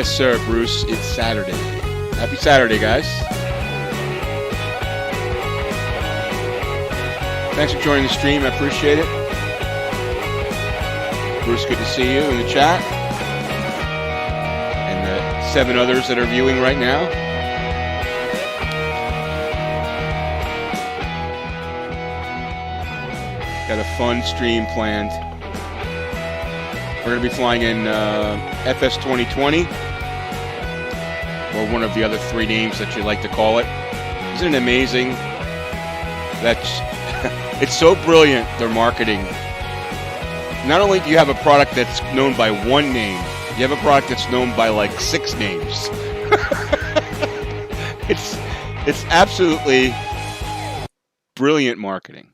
Yes, sir, Bruce. It's Saturday. Happy Saturday, guys. Thanks for joining the stream. I appreciate it. Bruce, good to see you in the chat. And the 7 others that are viewing right now. Got a fun stream planned. We're going to be flying in FS 2020, or one of the other 3 names that you like to call it. Isn't it amazing? It's so brilliant, their marketing. Not only do you have a product that's known by 1 name, you have a product that's known by like 6 names. It's absolutely brilliant marketing.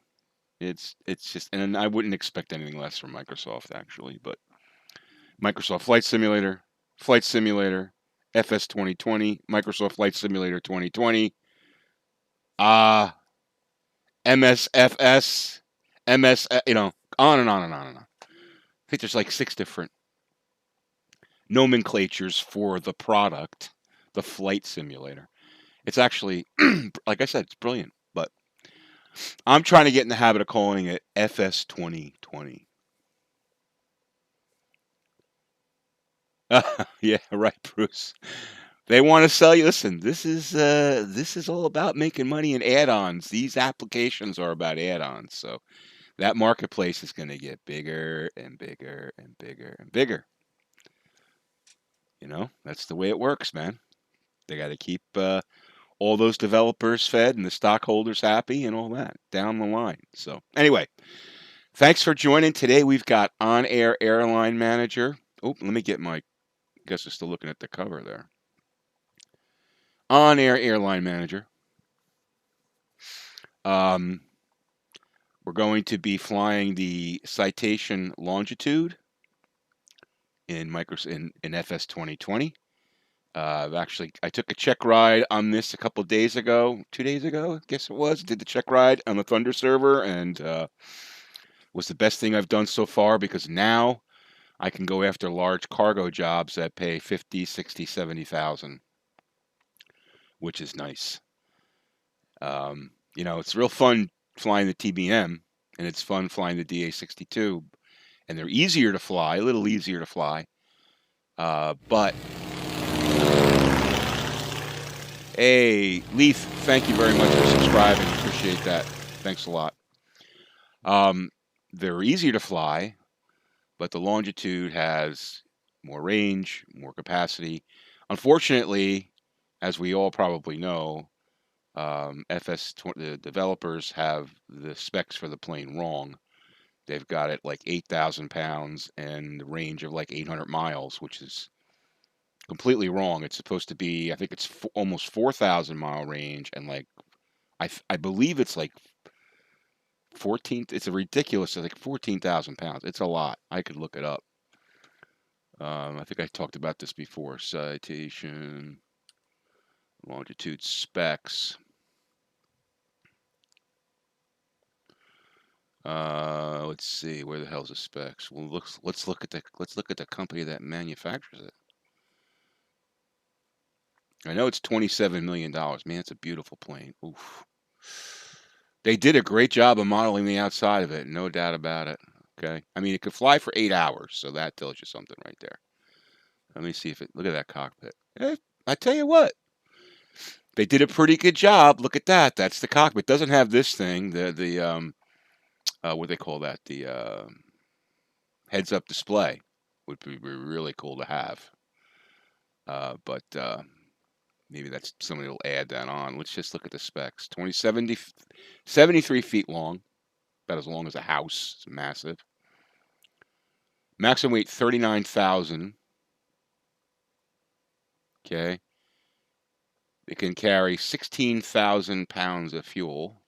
It's just, and I wouldn't expect anything less from Microsoft, actually, but Microsoft Flight Simulator, FS 2020, Microsoft Flight Simulator 2020, MSFS, MS, on and on and on and on. I think there's like 6 different nomenclatures for the product, the flight simulator. It's actually, like I said, it's brilliant, but I'm trying to get in the habit of calling it FS 2020. Yeah, right, Bruce. They want to sell you. Listen, this is all about making money in add-ons. These applications are about add-ons, so that marketplace is going to get bigger and bigger and bigger and bigger. That's the way it works, man. They got to keep all those developers fed and the stockholders happy and all that down the line. So anyway, thanks for joining. Today we've got OnAir Airline Manager. Oh, let me get my. I guess I'm still looking at the cover there. OnAir Airline Manager. We're going to be flying the Citation Longitude in FS 2020. I took a check ride on this a couple days ago, 2 days ago, I guess it was. Did the check ride on the Thunder server, and was the best thing I've done so far, because now I can go after large cargo jobs that pay 50, 60, 70,000, which is nice. It's real fun flying the TBM, and it's fun flying the Ti SC2, and they're easier to fly, a little easier to fly. But hey, Leaf, thank you very much for subscribing. Appreciate that. Thanks a lot. They're easier to fly, but the Longitude has more range, more capacity. Unfortunately, as we all probably know, the developers have the specs for the plane wrong. They've got it like 8,000 pounds and the range of like 800 miles, which is completely wrong. It's supposed to be, I think it's almost 4,000 mile range, and like I believe it's like 14. It's a ridiculous. It's like 14,000 pounds. It's a lot. I could look it up. I think I talked about this before. Citation Longitude specs. Let's see, where the hell's the specs? Well, let's look at the company that manufactures it. I know it's $27 million. Man, it's a beautiful plane. Oof. They did a great job of modeling the outside of it, no doubt about it. Okay, I mean, it could fly for 8 hours, so that tells you something right there. Let me see if it. Look at that cockpit. I tell you what, they did a pretty good job. Look at that. That's the cockpit. It doesn't have this thing. What do they call that? The heads-up display would be really cool to have. But maybe that's somebody will add that on. Let's just look at the specs. 73 feet long, about as long as a house. It's massive. Maximum weight 39,000. Okay. It can carry 16,000 pounds of fuel.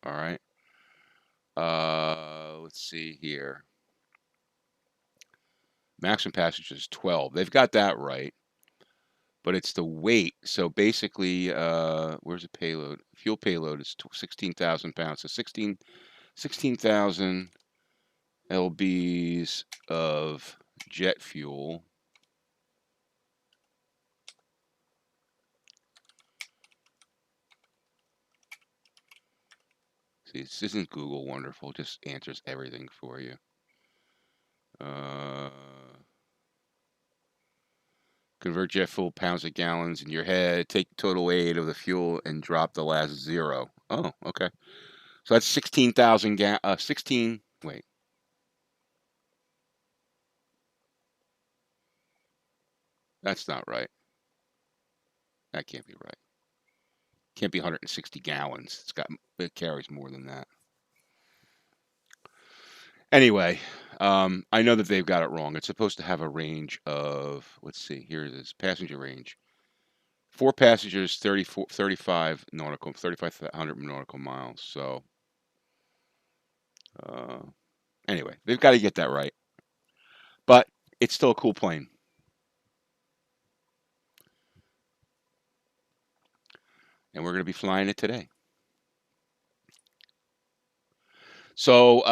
All right. Let's see here. Maximum passengers 12. They've got that right. But it's the weight. So basically, where's the payload? Fuel payload is 16,000 pounds. So 16,000 lbs of jet fuel. See, this isn't Google wonderful, just answers everything for you. Convert jet fuel pounds to gallons in your head, take total weight of the fuel and drop the last 0. Oh, okay. So that's 16,000 wait. That's not right. That can't be right. Can't be 160 gallons. It carries more than that. Anyway, I know that they've got it wrong. It's supposed to have a range of, let's see, here it is, passenger range. 4 passengers, 35 nautical, 3,500 nautical miles. So, anyway, they've got to get that right. But it's still a cool plane. And we're going to be flying it today. So,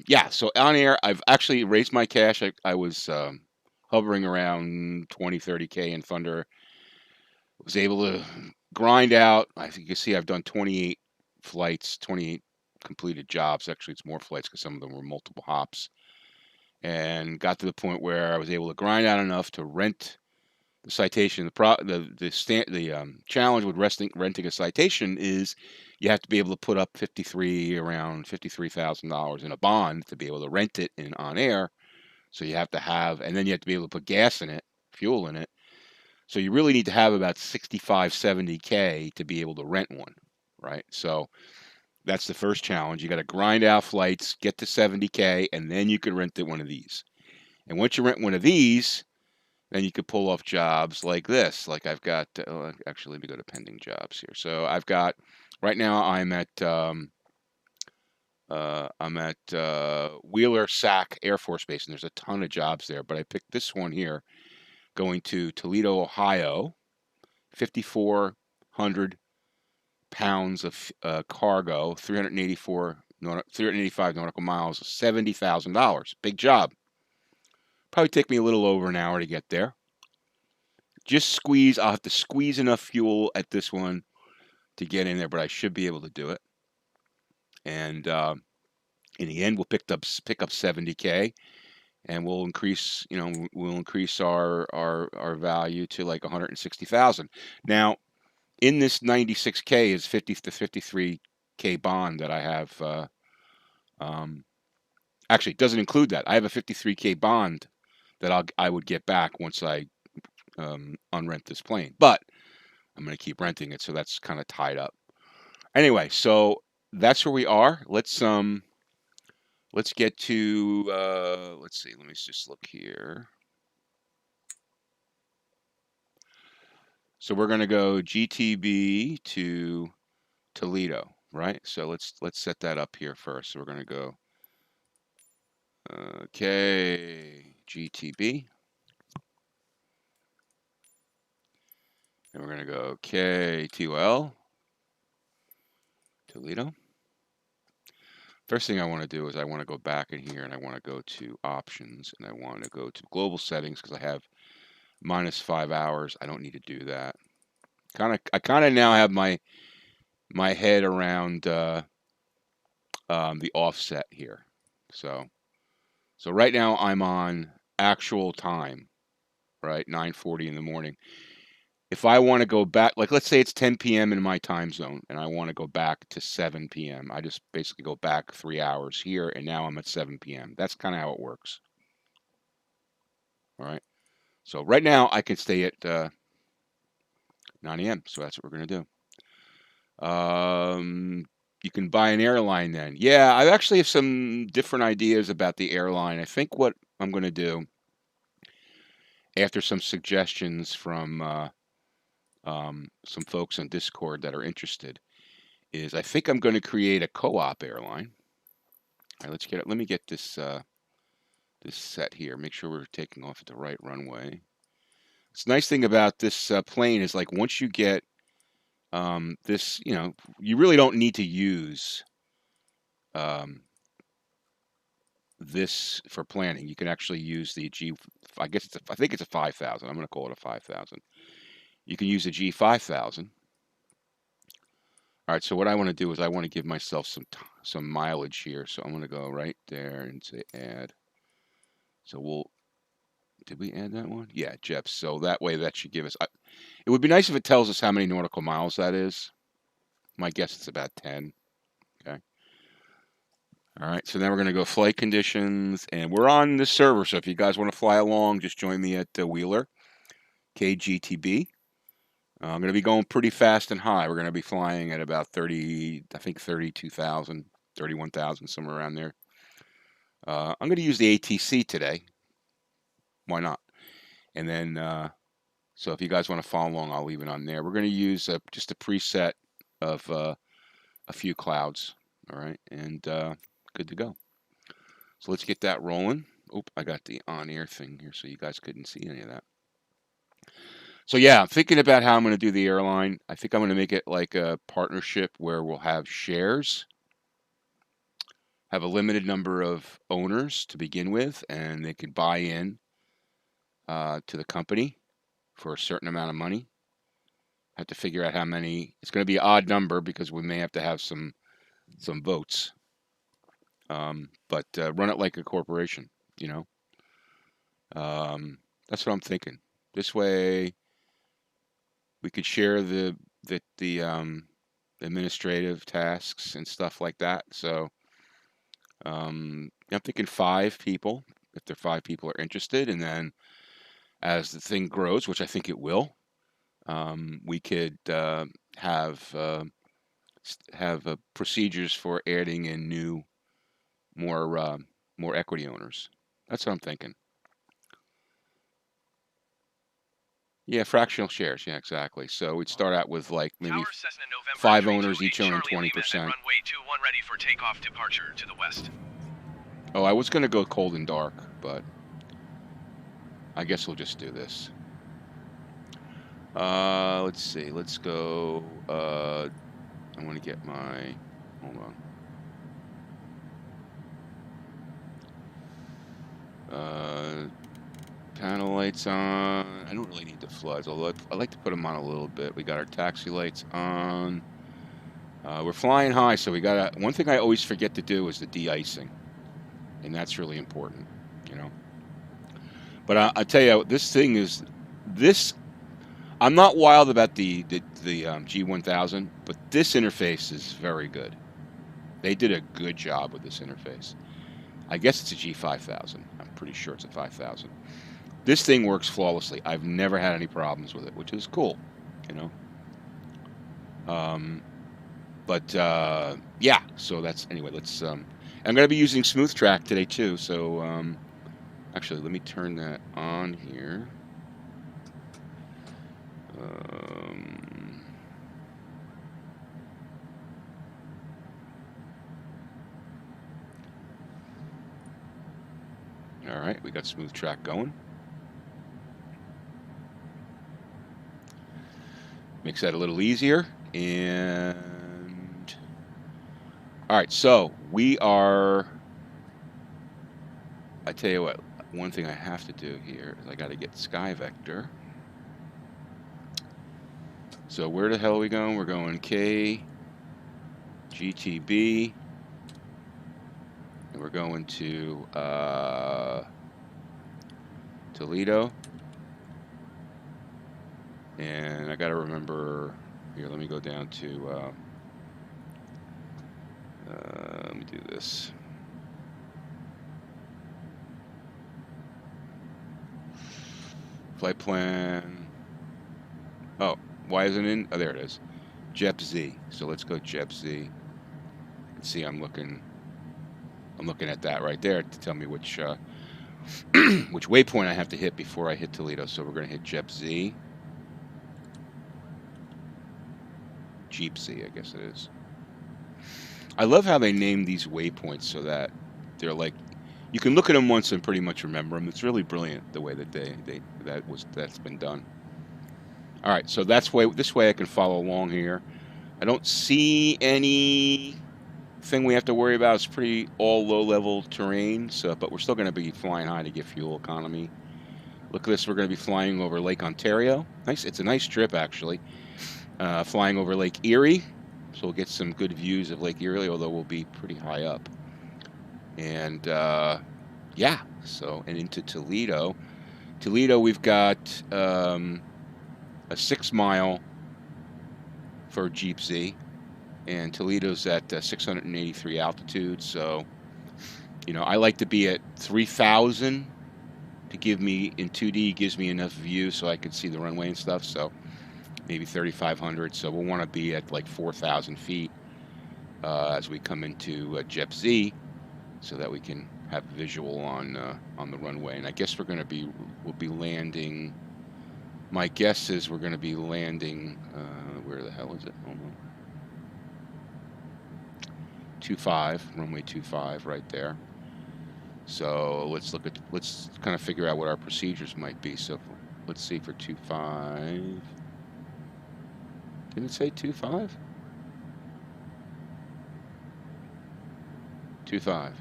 yeah, so OnAir, I've actually raised my cash. I was hovering around 20, 30K in Thunder. Was able to grind out. I think you can see I've done 28 flights, 28 completed jobs. Actually, it's more flights because some of them were multiple hops. And got to the point where I was able to grind out enough to rent the Citation. The challenge with renting a Citation is you have to be able to put up around $53,000 in a bond to be able to rent it in OnAir. So you have to have, and then you have to be able to put gas in it, fuel in it. So you really need to have about 65, 70K to be able to rent one, right? So that's the first challenge. You got to grind out flights, get to 70K, and then you can rent one of these. And once you rent one of these, then you could pull off jobs like this. Like I've got, actually, let me go to pending jobs here. So I've got, right now I'm at Wheeler Sac Air Force Base, and there's a ton of jobs there. But I picked this one here, going to Toledo, Ohio, 5,400 pounds of cargo, 385 nautical miles, $70,000. Big job. Probably take me a little over an hour to get there. I'll have to squeeze enough fuel at this one to get in there, but I should be able to do it. And in the end, we'll pick up 70K, and we'll increase our value to like 160,000. Now, in this 96K is 50 to 53K bond that I have. Actually, it doesn't include that. I have a 53K bond that I would get back once I unrent this plane, but I'm going to keep renting it, so that's kind of tied up. Anyway, so that's where we are. Let's get to let's see. Let me just look here. So we're going to go GTB to Toledo, right? So let's set that up here first. So we're going to go okay, GTB. And we're going to go okay, TOL, Toledo. First thing I want to do is I want to go back in here and I want to go to options and I want to go to global settings because I have -5 hours. I don't need to do that. I kind of now have my head around the offset here. So right now I'm on actual time, right? 9:40 in the morning. If I want to go back, like let's say it's 10 p.m. in my time zone and I want to go back to 7 p.m., I just basically go back 3 hours here and now I'm at 7 p.m. That's kind of how it works. All right. So right now I can stay at 9 a.m. So that's what we're going to do. You can buy an airline then. Yeah, I actually have some different ideas about the airline. I think what I'm going to do, after some suggestions from some folks on Discord that are interested, is I think I'm going to create a co-op airline. All right, let me get this this set here. Make sure we're taking off at the right runway. It's nice thing about this plane is like once you get this, you really don't need to use this for planning. You can actually use the I think it's a 5,000. I'm going to call it a 5,000. You can use the G5000. All right, so what I want to do is I want to give myself some mileage here. So I'm going to go right there and say add. So did we add that one? Yeah, JEPs. So that way that should give us, it would be nice if it tells us how many nautical miles that is. My guess it's about 10. Okay. All right, so now we're going to go flight conditions, and we're on this server. So if you guys want to fly along, just join me at Wheeler, KGTB. I'm going to be going pretty fast and high. We're going to be flying at about 30, I think 32,000, 31,000, somewhere around there. I'm going to use the ATC today. Why not? And then, so if you guys want to follow along, I'll leave it on there. We're going to use just a preset of a few clouds. All right, and good to go. So let's get that rolling. Oop, I got the on-air thing here, so you guys couldn't see any of that. So yeah, I'm thinking about how I'm going to do the airline. I think I'm going to make it like a partnership where we'll have shares, have a limited number of owners to begin with, and they could buy in to the company for a certain amount of money. Have to figure out how many. It's going to be an odd number because we may have to have some votes. But run it like a corporation, you know. That's what I'm thinking. This way, we could share the administrative tasks and stuff like that. So I'm thinking 5 people, if the 5 people are interested, and then as the thing grows, which I think it will, we could have procedures for adding in more equity owners. That's what I'm thinking. Yeah, fractional shares. Yeah, exactly. So we'd start out with like maybe 5 owners, each owning 20%. Runway 21 ready for takeoff departure to the west. Oh, I was going to go cold and dark, but I guess we'll just do this. Let's see. Let's go. I want to get my. Hold on. Panel lights on. I don't really need the floods, although I like to put them on a little bit. We got our taxi lights on. We're flying high, so we got one thing I always forget to do is the de-icing, and that's really important, you know. But I tell you, this thing is this. I'm not wild about the G1000, but this interface is very good. They did a good job with this interface. I guess it's a G5000. I'm pretty sure it's a 5000. This thing works flawlessly. I've never had any problems with it, which is cool, you know. Yeah, so that's, anyway, let's, I'm going to be using Smooth Track today too, so, actually, let me turn that on here. All right, we got Smooth Track going. Makes that a little easier. And all right, so we are, I tell you what, one thing I have to do here is I got to get Sky Vector. So where the hell are we going? We're going KGTB. And we're going to Toledo. And I got to remember, here, let me go down to, let me do this. Flight plan. Oh, why isn't it in? Oh, there it is. JEP-Z. So let's go JEP-Z. See, I'm looking at that right there to tell me which which waypoint I have to hit before I hit Toledo. So we're going to hit JEP-Z. Jeep-Z, I guess it is. I love how they name these waypoints so that they're like, you can look at them once and pretty much remember them. It's really brilliant the way that that's been done. All right, so this way I can follow along here. I don't see anything we have to worry about. It's pretty all low-level terrain, so but we're still going to be flying high to get fuel economy. Look at this. We're going to be flying over Lake Ontario. Nice. It's a nice trip, actually. Flying over Lake Erie. so we'll get some good views of Lake Erie, although we'll be pretty high up. And yeah, so, and into Toledo. Toledo, we've got a 6 mile for Jeep Z, and Toledo's at 683 altitude. So, you know, I like to be at 3,000 to give me, in 2D, gives me enough view so I can see the runway and stuff. So maybe 3,500. So we'll want to be at like 4,000 feet as we come into Jep Z, so that we can have visual on the runway. And I guess we'll be landing. My guess is we're going to be landing. Where the hell is it? Hold on. 25, runway 25, right there. So let's kind of figure out what our procedures might be. So let's see for 25. Did it say 25? 25.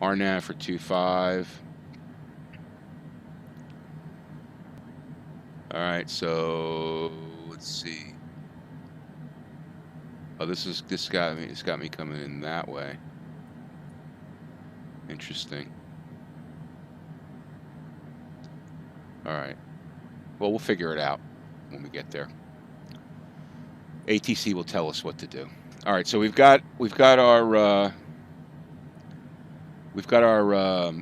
RNAV for 25. All right, so let's see. Oh, this got me coming in that way. Interesting. All right. Well, we'll figure it out when we get there. ATC will tell us what to do. All right, so we've got our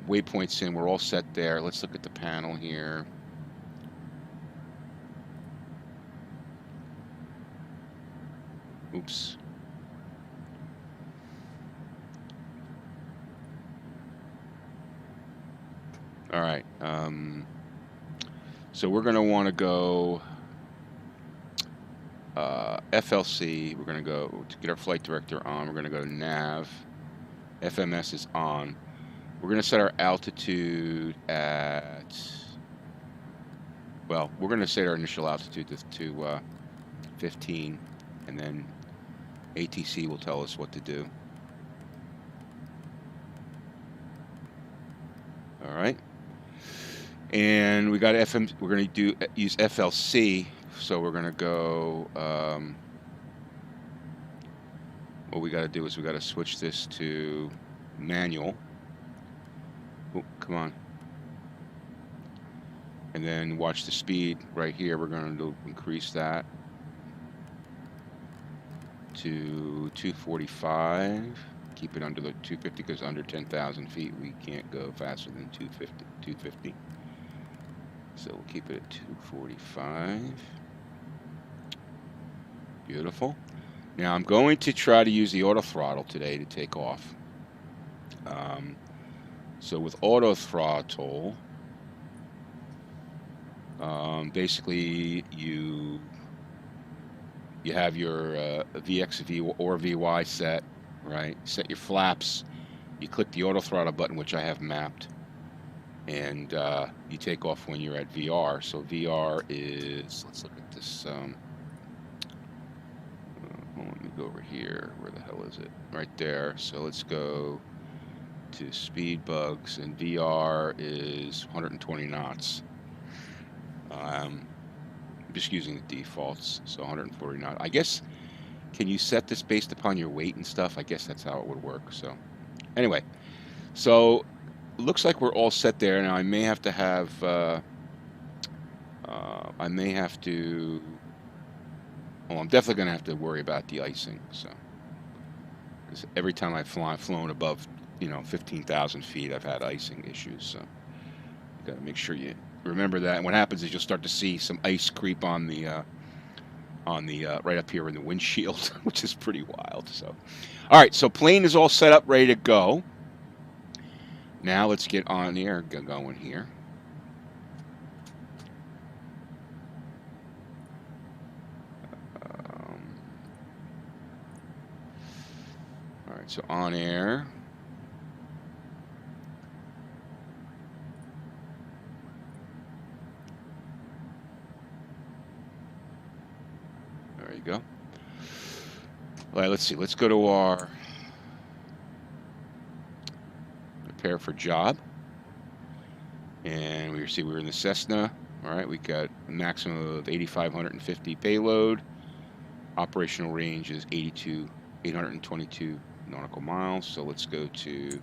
waypoints in. We're all set there. Let's look at the panel here. Oops. All right. So we're going to want to go FLC. We're going to go to get our flight director on. We're going to go nav. FMS is on. We're going to set our altitude at, well, we're going to set our initial altitude to 15, and then ATC will tell us what to do. All right. And we got FM. We're going to use FLC. So we're going to go. What we got to do is we got to switch this to manual. Oh, come on. And then watch the speed right here. We're going to increase that to 245. Keep it under the 250 because under 10,000 feet we can't go faster than 250. So we'll keep it at 245. Beautiful. Now I'm going to try to use the auto throttle today to take off. So with auto throttle, basically you have your VX or VY set, right? Set your flaps. You click the auto throttle button, which I have mapped, and you take off when you're at VR. So VR is, let's look at this. Let me go over here. Where the hell is it? Right there. So let's go to speed bugs, and VR is 120 knots. I'm just using the defaults, so 140 knots. I guess, can you set this based upon your weight and stuff? I guess that's how it would work. So anyway, so it looks like we're all set there. Now I may have to have, well, I'm definitely going to have to worry about de-icing. So, because every time I've flown above, 15,000 feet, I've had icing issues. So, you got to make sure you remember that. And what happens is you'll start to see some ice creep on the right up here in the windshield, which is pretty wild. So, all right. So, plane is all set up, ready to go. Now let's get on the air going here. All right, so on air. There you go. All right, let's see. Let's go to our prepare for job. And we see we're in the Cessna. All right, we got a maximum of 8,550 payload. Operational range is 822 nautical miles. So let's go to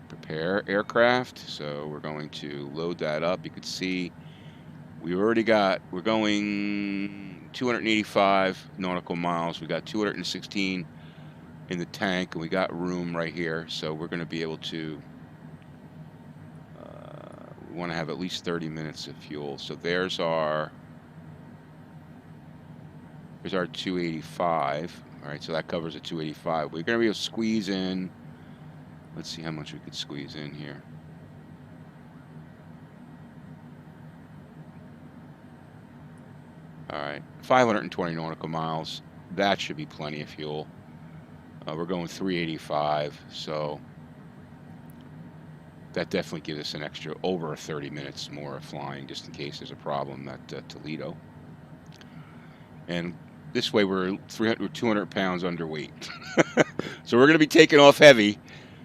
prepare aircraft. So we're going to load that up. You can see we're going 285 nautical miles. We got 216 in the tank, and we got room right here. So we're going to be able to, we want to have at least 30 minutes of fuel. So there's our 285. All right, so that covers the 285. We're going to be able to squeeze in, let's see how much we could squeeze in here. All right, 520 nautical miles. That should be plenty of fuel. We're going 385, so that definitely gives us an extra over 30 minutes more of flying, just in case there's a problem at Toledo. And this way we're 200 pounds underweight. So we're going to be taking off heavy,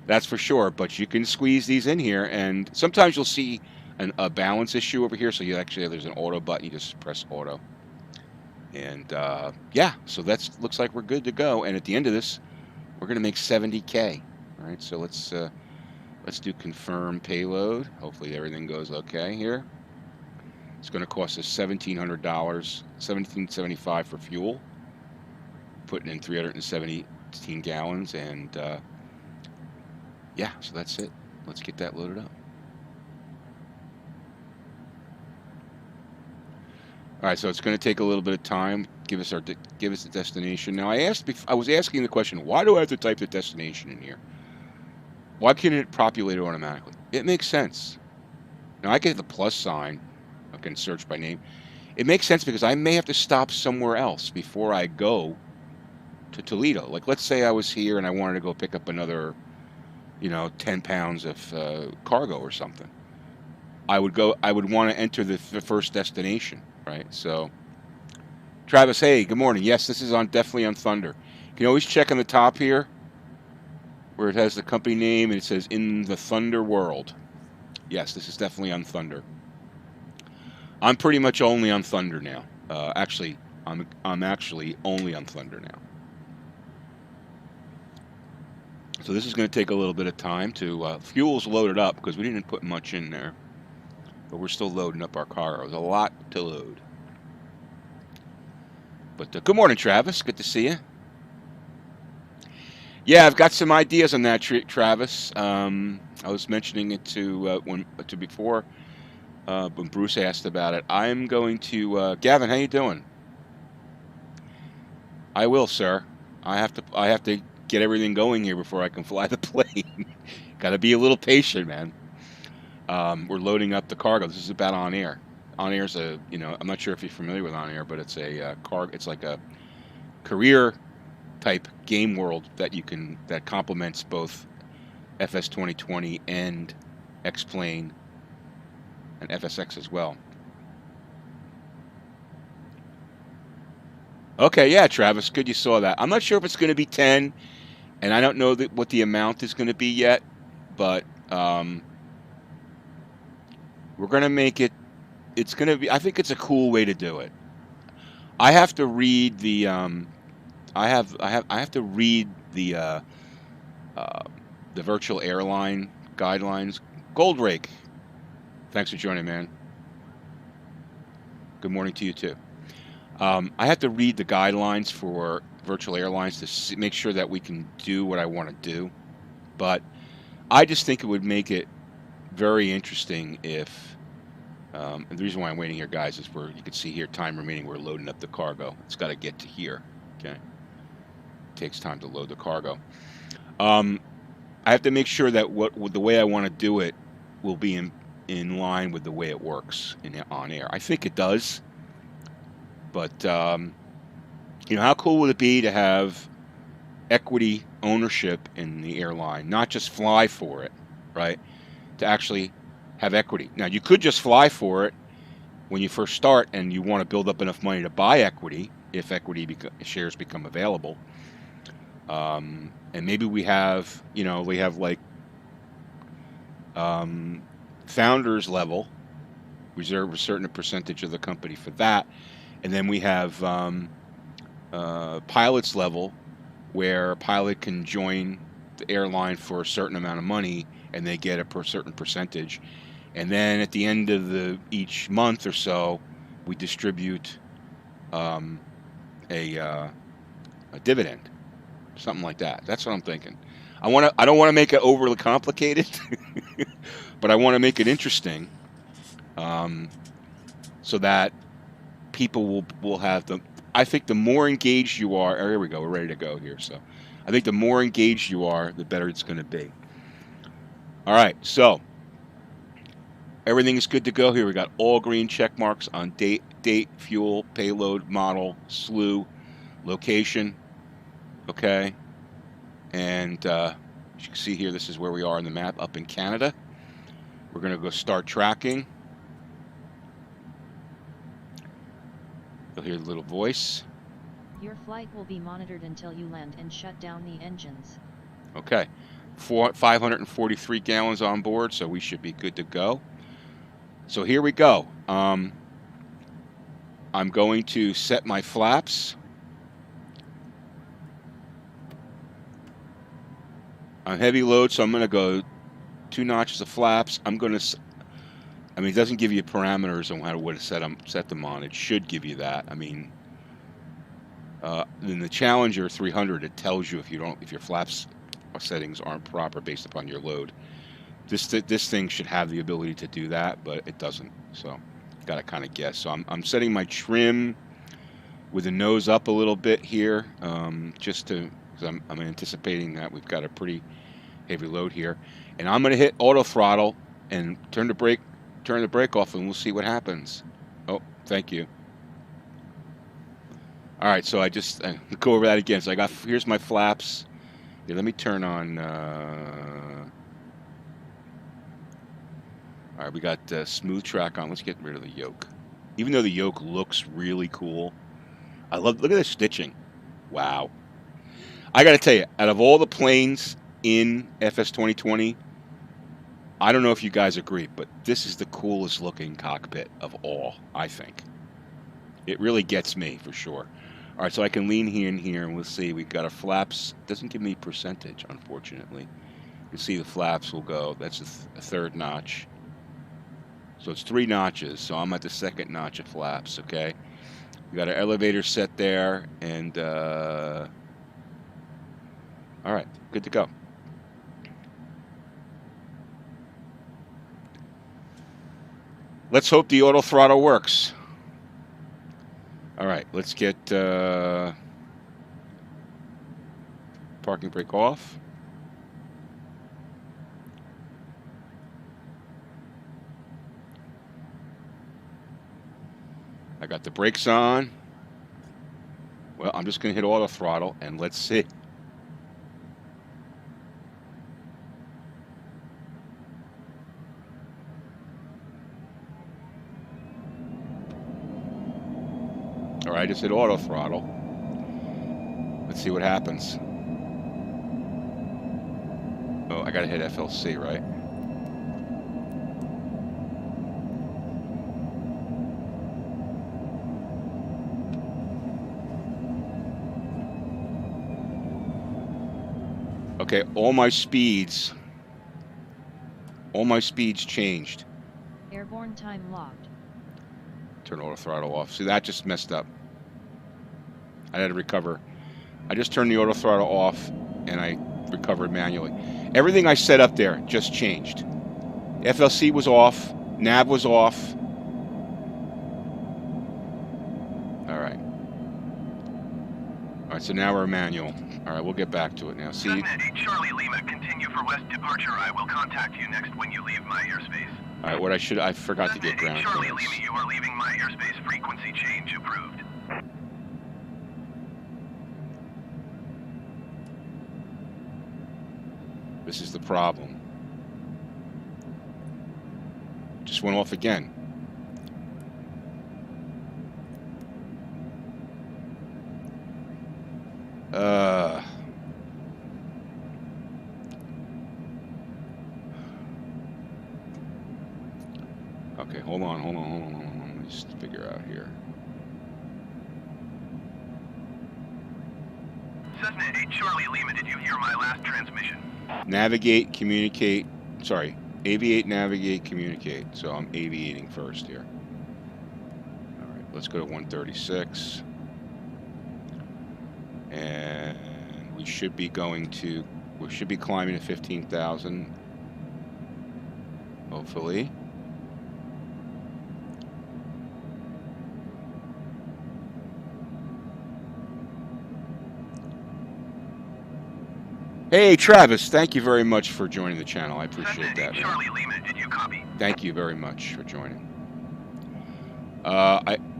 that's for sure. But you can squeeze these in here, and sometimes you'll see a balance issue over here. So you actually, there's an auto button. You just press auto. And yeah, so looks like we're good to go. And at the end of this, we're going to make 70K. All right, so let's do confirm payload. Hopefully everything goes okay here. It's going to cost us $1,700, $1,775 for fuel. Putting in 317 gallons, and yeah, so that's it. Let's get that loaded up. All right, so it's going to take a little bit of time. Give us the destination. Now I was asking the question, why do I have to type the destination in here? Why can't it populate it automatically? It makes sense. Now I get the plus sign. I can search by name. It makes sense because I may have to stop somewhere else before I go to Toledo. Like, let's say I was here and I wanted to go pick up another, 10 pounds of cargo or something. I would want to enter the first destination, right? So, Travis, hey, good morning. Yes, this is definitely on Thunder. You can always check on the top here where it has the company name and it says in the Thunder world. Yes, this is definitely on Thunder. I'm pretty much only on Thunder now. Actually, I'm actually only on Thunder now. So this is going to take a little bit of time to fuel's loaded up because we didn't put much in there, but we're still loading up our cargo. There's a lot to load. But good morning, Travis. Good to see you. Yeah, I've got some ideas on that, Travis. I was mentioning it before when Bruce asked about it. I'm going to Gavin. How you doing? I will, sir. I have to get everything going here before I can fly the plane. Got to be a little patient, man. We're loading up the cargo. This is about OnAir. OnAir's I'm not sure if you're familiar with OnAir, but it's it's like a career type game world that complements both FS 2020 and X-Plane and FSX as well. Okay, yeah, Travis, good you saw that. I'm not sure if it's going to be 10, and I don't know what the amount is going to be yet, but we're going to make it. It's going to be. I think it's a cool way to do it. I have to read the. I have to read the virtual airline guidelines. Goldrake, thanks for joining, man. Good morning to you too. I have to read the guidelines for virtual airlines to make sure that we can do what I want to do. But I just think it would make it very interesting if, and the reason why I'm waiting here, guys, is you can see here, time remaining, we're loading up the cargo. It's got to get to here, okay? It takes time to load the cargo. I have to make sure that the way I want to do it will be in line with the way it works OnAir. I think it does. But, how cool would it be to have equity ownership in the airline, not just fly for it, right? To actually have equity. Now, you could just fly for it when you first start and you want to build up enough money to buy equity if equity shares become available. And maybe we have like founders level, reserve a certain percentage of the company for that. And then we have pilot's level, where a pilot can join the airline for a certain amount of money, and they get a certain percentage. And then at the end of each month or so, we distribute um, a dividend, something like that. That's what I'm thinking. I don't want to make it overly complicated, but I want to make it interesting, so that people will have the. I think the more engaged you are, oh, here we go. We're ready to go here. So, I think the more engaged you are, the better it's going to be. All right, so everything is good to go here. We got all green check marks on date, fuel, payload, model, slew, location. Okay, and as you can see here, this is where we are on the map up in Canada. We're going to go start tracking. You'll hear the little voice. Your flight will be monitored until you land and shut down the engines. Okay, 543 gallons on board, so we should be good to go. So here we go. I'm going to set my flaps. On heavy load, so I'm going to go 2 notches of flaps. I'm going to, I mean, it doesn't give you parameters on how to set them on. It should give you that. I mean, in the Challenger 300, it tells you if your flaps settings aren't proper based upon your load. This thing should have the ability to do that, but it doesn't. So, got to kind of guess. So I'm setting my trim with the nose up a little bit here, just to, because I'm anticipating that we've got a pretty heavy load here, and I'm going to hit auto throttle and turn the brake off, and we'll see what happens. Oh, thank you. All right, so I just go over that again. So here's my flaps. Yeah, let me turn on. All right, we got smooth track on. Let's get rid of the yoke. Even though the yoke looks really cool, look at the stitching. Wow. I got to tell you, out of all the planes in FS 2020, I don't know if you guys agree, but this is the coolest looking cockpit of all, I think. It really gets me, for sure. All right, so I can lean here and here, and we'll see. We've got our flaps. It doesn't give me percentage, unfortunately. You can see the flaps will go. That's a third notch. So it's 3 notches, so I'm at the second notch of flaps, okay? We got our elevator set there, and all right, good to go. Let's hope the auto throttle works. All right, let's get parking brake off. I got the brakes on. Well, I'm just going to hit auto throttle, and let's see. All right, I just hit auto throttle. Let's see what happens. Oh, I got to hit FLC, right? Okay, all my speeds changed. Airborne time locked. Turn auto throttle off. See, that just messed up. I had to recover. I just turned the auto throttle off, and I recovered manually. Everything I set up there just changed. FLC was off. Nav was off. All right. All right, so now we're manual. All right, we'll get back to it now. See. Cessna 8 Charlie Lima, continue for west departure. I will contact you next when you leave my airspace. All right, I forgot to get ground Charlie clearance. Lima, you are leaving my airspace. Frequency change approved. This is the problem. Just went off again. Okay, hold on. Let me just figure out here. Cessna 8 Charlie Lima, did you hear my last transmission? Navigate, communicate. Sorry, aviate, navigate, communicate. So I'm aviating first here. All right, let's go to 136. And we should be climbing to 15,000. Hopefully. Hey, Travis, thank you very much for joining the channel. I appreciate that. Charlie Lima, did you copy? Thank you very much for joining.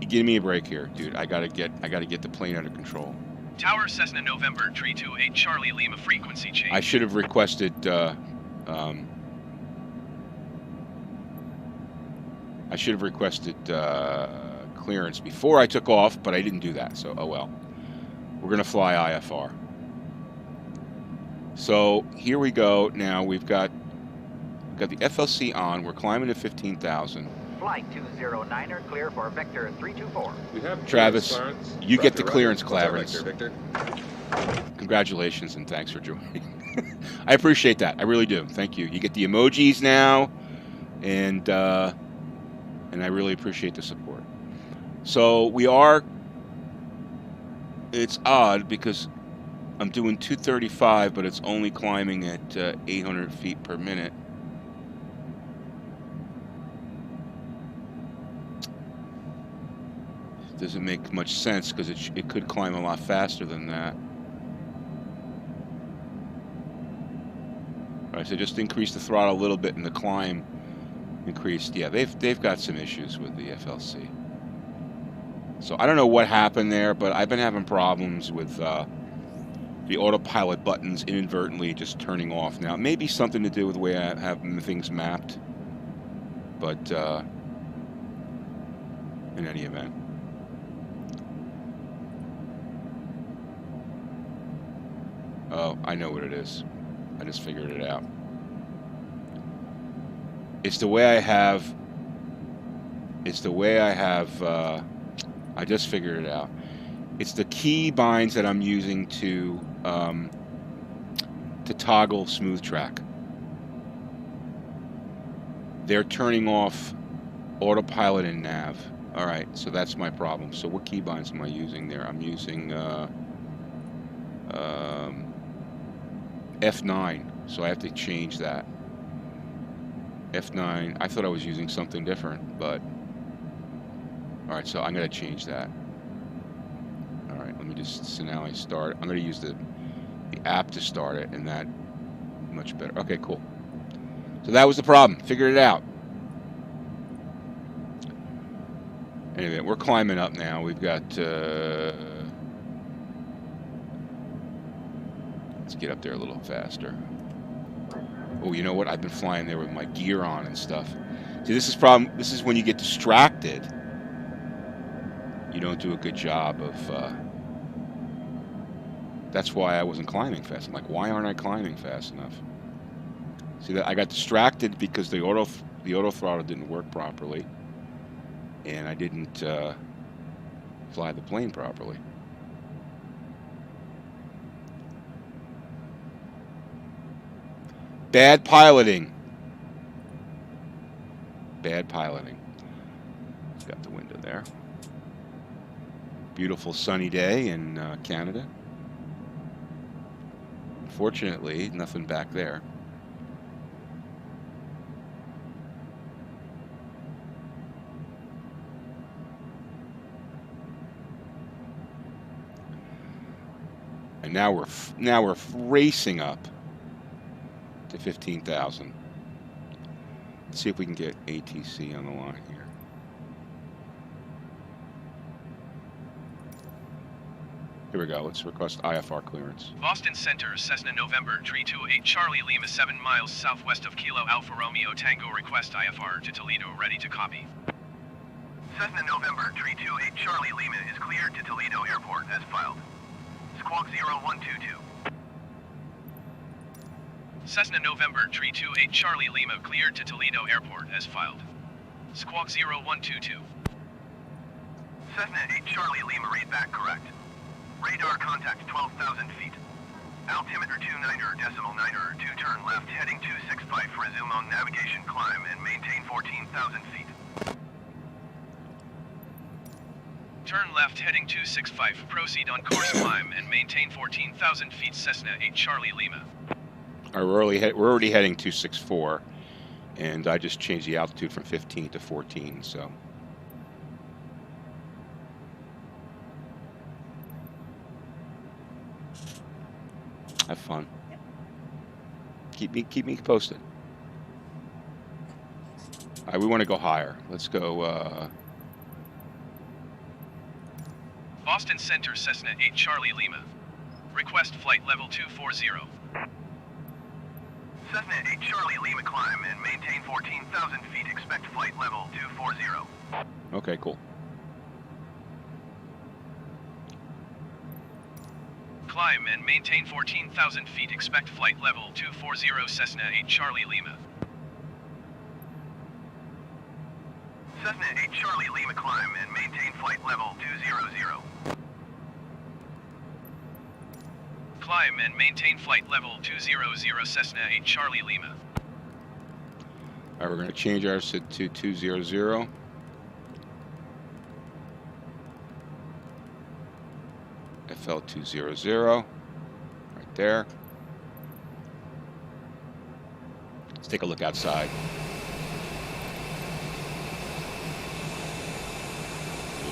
Give me a break here, dude. I gotta get the plane under control. Tower Cessna November 328 Charlie Lima, frequency change. I should have requested clearance before I took off, but I didn't do that, so oh well. We're gonna fly IFR. So here we go. Now we've got the FLC on. We're climbing to 15,000. Flight 209er clear for Vector 324. We have Travis, you get the clearance, Clarence. Victor. Congratulations and thanks for joining. I appreciate that. I really do. Thank you. You get the emojis now, and I really appreciate the support. So we are. It's odd because I'm doing 235, but it's only climbing at 800 feet per minute. Doesn't make much sense because it could climb a lot faster than that. All right, so just increase the throttle a little bit and the climb increased. Yeah, they've got some issues with the FLC. So I don't know what happened there, but I've been having problems with the autopilot buttons inadvertently just turning off now. It may be something to do with the way I have things mapped, but in any event. Oh, I know what it is. I just figured it out. It's the way I have. I just figured it out. It's the key binds that I'm using to toggle smooth track. They're turning off autopilot and nav. All right, so that's my problem. So what key binds am I using there? I'm using F9, so I have to change that. F9, I thought I was using something different, but all right, so I'm gonna change that. All right, let me just, so now I start. I'm gonna use the app to start it, and that much better. Okay, cool. So that was the problem. Figured it out. Anyway, we're climbing up now. We've got. Let's get up there a little faster. Oh, you know what? I've been flying there with my gear on and stuff. See, this is problem. This is when you get distracted. You don't do a good job of. That's why I wasn't climbing fast. I'm like, why aren't I climbing fast enough? See that I got distracted because the auto throttle didn't work properly, and I didn't fly the plane properly. Bad piloting. Bad piloting. Got the window there. Beautiful sunny day in Canada. Unfortunately, nothing back there. And now we're racing up to 15,000. Let's see if we can get ATC on the line here. Here we go. Let's request IFR clearance. Boston Center, Cessna November 328 Charlie Lima, 7 miles southwest of Kilo Alpha Romeo Tango, request IFR to Toledo, ready to copy. Cessna November 328 Charlie Lima is cleared to Toledo Airport as filed. Squawk 0122. Cessna November 328 Charlie Lima cleared to Toledo Airport as filed. Squawk 0122. Cessna 8 Charlie Lima, read back correct. Radar contact 12,000 feet. Altimeter 29.9er, 2 turn left, heading 265, resume on navigation, climb, and maintain 14,000 feet. Turn left, heading 265, proceed on course, climb, and maintain 14,000 feet, Cessna 8 Charlie Lima. All right, we're already heading 264, and I just changed the altitude from 15 to 14, so. Have fun. Keep me posted. All right, we want to go higher. Let's go. Boston Center, Cessna 8 Charlie Lima. Request flight level 240. Cessna 8 Charlie Lima, climb and maintain 14,000 feet. Expect flight level 240. Okay, cool. Climb and maintain 14,000 feet. Expect flight level 240, Cessna 8 Charlie Lima. Cessna 8 Charlie Lima, climb and maintain flight level 200. Climb and maintain flight level 200, Cessna 8 Charlie Lima. All right, we're going to change ours to 200. FL 200, right there. Let's take a look outside.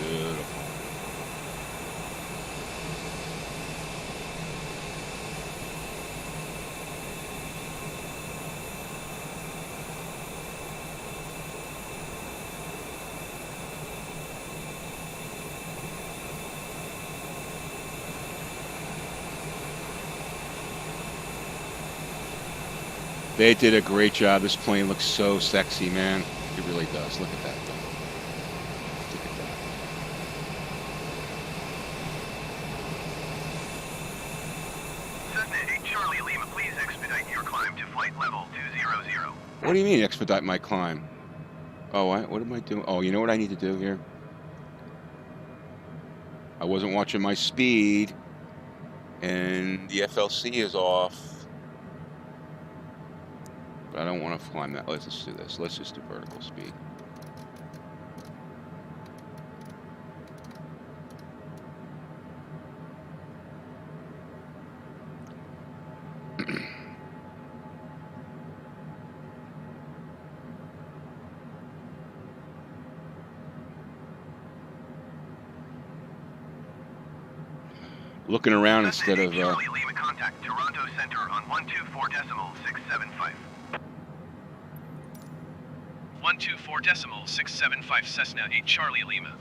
Beautiful. They did a great job. This plane looks so sexy, man. It really does. Look at that thing. Look at that. Cessna 8 Charlie Lima, please expedite your climb to flight level 200. What do you mean, expedite my climb? Oh, what am I doing? Oh, you know what I need to do here? I wasn't watching my speed, and the FLC is off. But I don't want to climb that. Let's just do this. Let's just do vertical speed. Looking around instead of. Charlie Lima, contact Toronto Center on 124.675. 124.675, Cessna 8 Charlie Lima.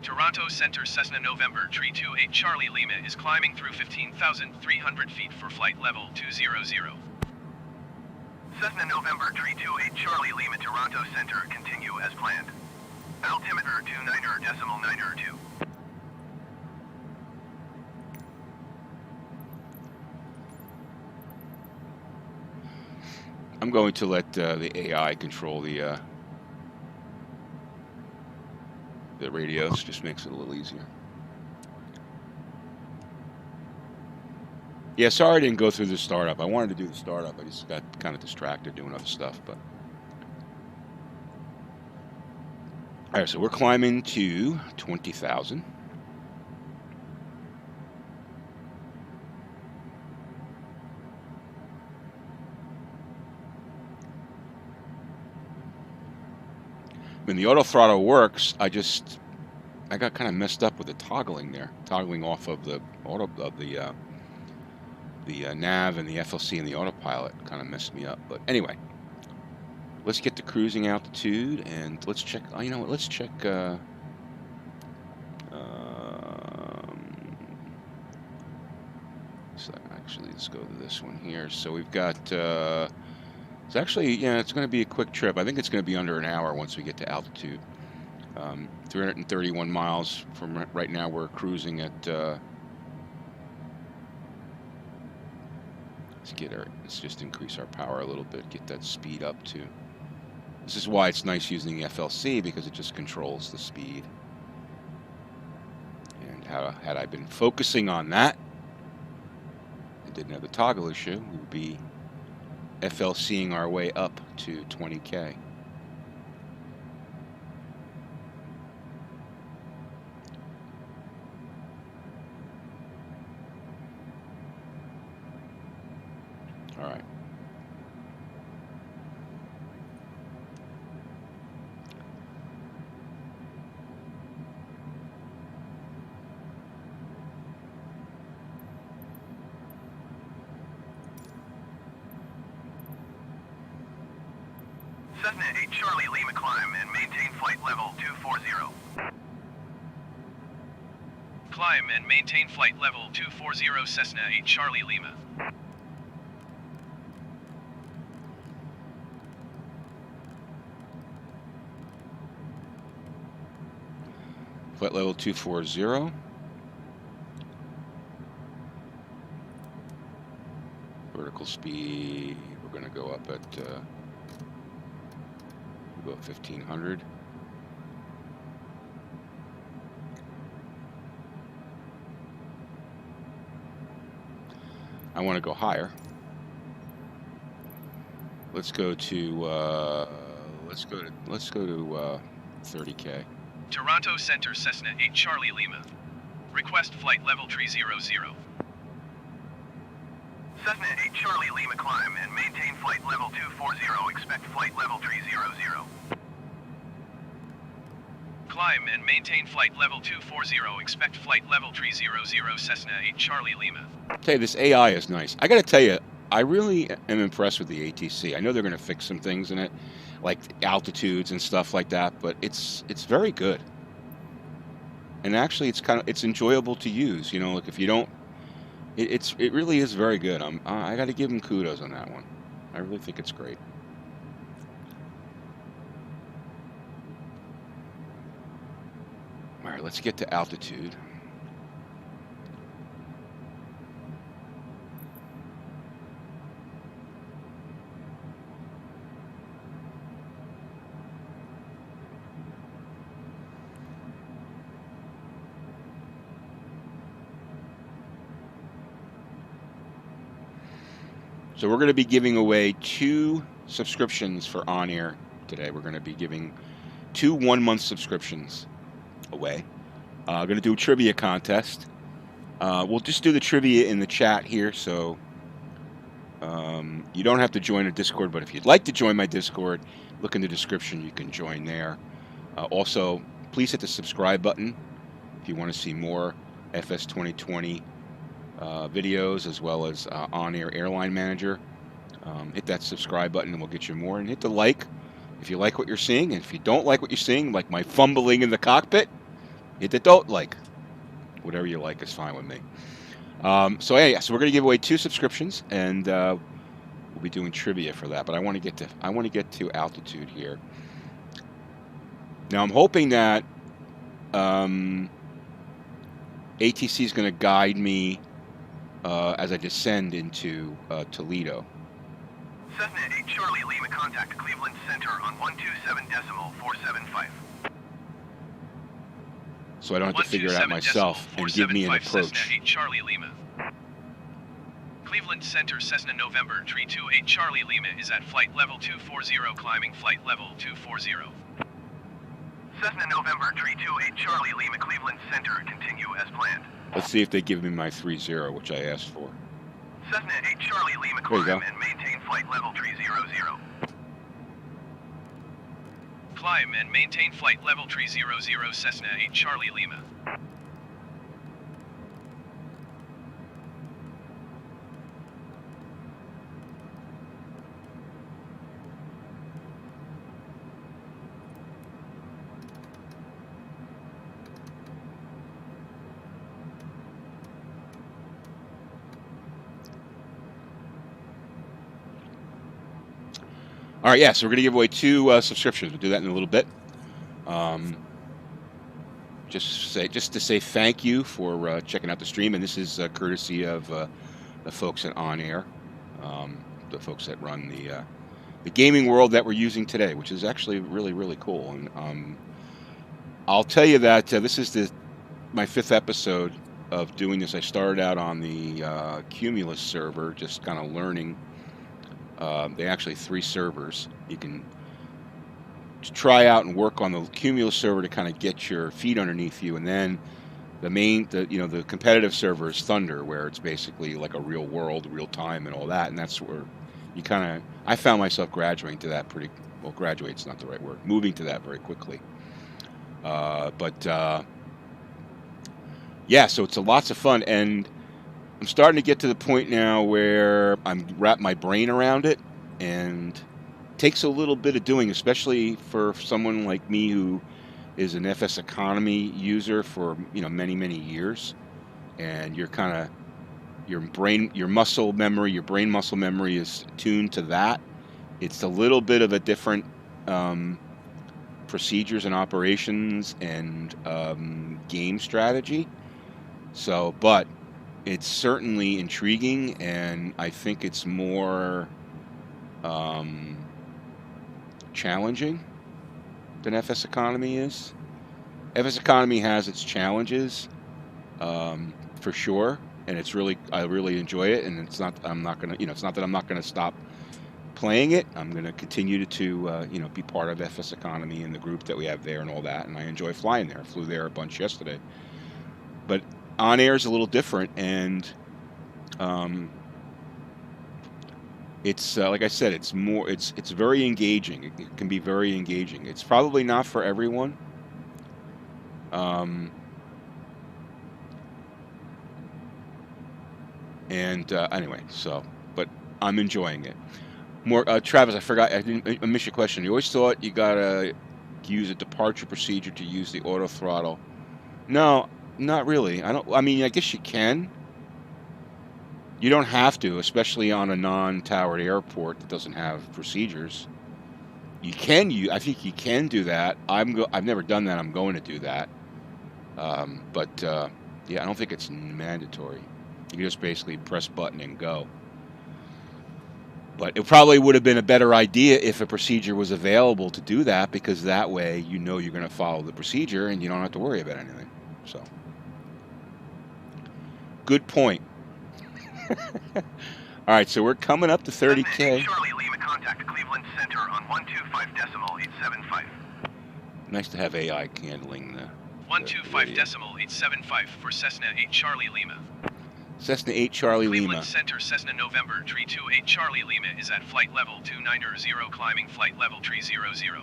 Toronto Center, Cessna November 328 Charlie Lima is climbing through 15,300 feet for flight level 200. Cessna November 328 Charlie Lima, Toronto Center, continue as planned. Altimeter 29.9er2. I'm going to let the AI control the radios. Just makes it a little easier. Yeah, sorry I didn't go through the startup. I wanted to do the startup. I just got kind of distracted doing other stuff. But all right, so we're climbing to 20,000. When the auto throttle works, I got kind of messed up with the toggling there, toggling off of the nav and the FLC and the autopilot kind of messed me up. But anyway, let's get to cruising altitude and let's check. You know what? Let's check. So actually, let's go to this one here. So we've got. It's actually, yeah, it's going to be a quick trip. I think it's going to be under an hour once we get to altitude. 331 miles from right now. We're cruising at Let's just increase our power a little bit, get that speed up too. This is why it's nice using the FLC, because it just controls the speed. And had I been focusing on that and didn't have the toggle issue, we would be FLCing our way up to 20K. All right. Cessna 8 Charlie Lima climb and maintain flight level 240. Climb and maintain flight level 240 Cessna 8 Charlie Lima. Flight level 240. Vertical speed, we're going to go up at we'll go 1500. I want to go higher. Let's go to 30K. Toronto Center Cessna 8 Charlie Lima. Request flight level 300. Cessna 8 Charlie Lima climb and maintain flight level 240. Expect flight level 300. Climb and maintain flight level 240. Expect flight level 300 Cessna 8 Charlie Lima. Okay, this AI is nice. I got to tell you, I really am impressed with the ATC. I know they're going to fix some things in it, like altitudes and stuff like that, but it's very good. And actually, it's enjoyable to use. You know, like if you don't, it really is very good. I got to give them kudos on that one. I really think it's great. All right, let's get to altitude. So we're going to be giving away 2 subscriptions for OnAir today. We're going to be giving 2 1-month subscriptions away. Going to do a trivia contest. We'll just do the trivia in the chat here, so you don't have to join a Discord, but if you'd like to join my Discord, look in the description. You can join there. Also, please hit the subscribe button if you want to see more FS 2020 videos, as well as OnAir Airline Manager. Hit that subscribe button and we'll get you more. And hit the like if you like what you're seeing. And if you don't like what you're seeing, like my fumbling in the cockpit, hit the don't like. Whatever you like is fine with me. So we're going to give away 2 subscriptions, and we'll be doing trivia for that. But I want to get to altitude here. Now I'm hoping that ATC is going to guide me as I descend into Toledo. Cessna 8 Charlie Lima contact Cleveland Center on 127.475. So I don't have to figure it out myself and give me an approach. Cessna 8 Charlie Lima. Cleveland Center Cessna November 328 Charlie Lima is at flight level 240, climbing flight level 240. Cessna November 328 Charlie Lima Cleveland Center, continue as planned. Let's see if they give me my 30, which I asked for. Cessna 8 Charlie Lima climb and maintain flight level 300. Climb and maintain flight level 300 Cessna 8 Charlie Lima. All right, yeah, so we're going to give away 2 subscriptions. We'll do that in a little bit. Just to say thank you for checking out the stream, and this is courtesy of the folks at OnAir. the folks that run the gaming world that we're using today, which is actually really, really cool. And I'll tell you that this is my 5th episode of doing this. I started out on the Cumulus server, just kind of learning. They actually 3 servers. You can try out and work on the Cumulus server to kind of get your feet underneath you, and then the competitive server is Thunder, where it's basically like a real world, real time, and all that. And that's where you kind of, I found myself graduating to that graduate's not the right word, moving to that very quickly. Yeah, so it's lots of fun, and I'm starting to get to the point now where I'm wrap my brain around it, and it takes a little bit of doing, especially for someone like me who is an FS economy user for many, many years, and you're kind of your brain muscle memory is tuned to that. It's a little bit of a different procedures and operations and game strategy. So, but it's certainly intriguing, and I think it's more challenging than FS economy is. FS economy has its challenges, for sure, and I really enjoy it. And it's not that I'm not gonna stop playing it. I'm gonna continue to be part of FS economy and the group that we have there and all that. And I enjoy flying there. I flew there a bunch yesterday, but OnAir is a little different, and it's like I said, it's very engaging. It can be very engaging. It's probably not for everyone. Anyway, but I'm enjoying it. More, Travis, I missed your question. You always thought you gotta use a departure procedure to use the auto throttle. No, not really. I mean, I guess you can. You don't have to, especially on a non-towered airport that doesn't have procedures. I think you can do that. I've never done that. I'm going to do that. Yeah, I don't think it's mandatory. You can just basically press button and go. But it probably would have been a better idea if a procedure was available to do that, because that way you're going to follow the procedure and you don't have to worry about anything. So, good point. All right, so we're coming up to 30K. Charlie Lima, contact Cleveland Center on 125.875. Nice to have AI handling the 125.875 for Cessna 8 Charlie Lima. Cessna 8 Charlie Cleveland Lima. Center, Cessna November 328 Charlie Lima is at flight level 290, climbing flight level 300.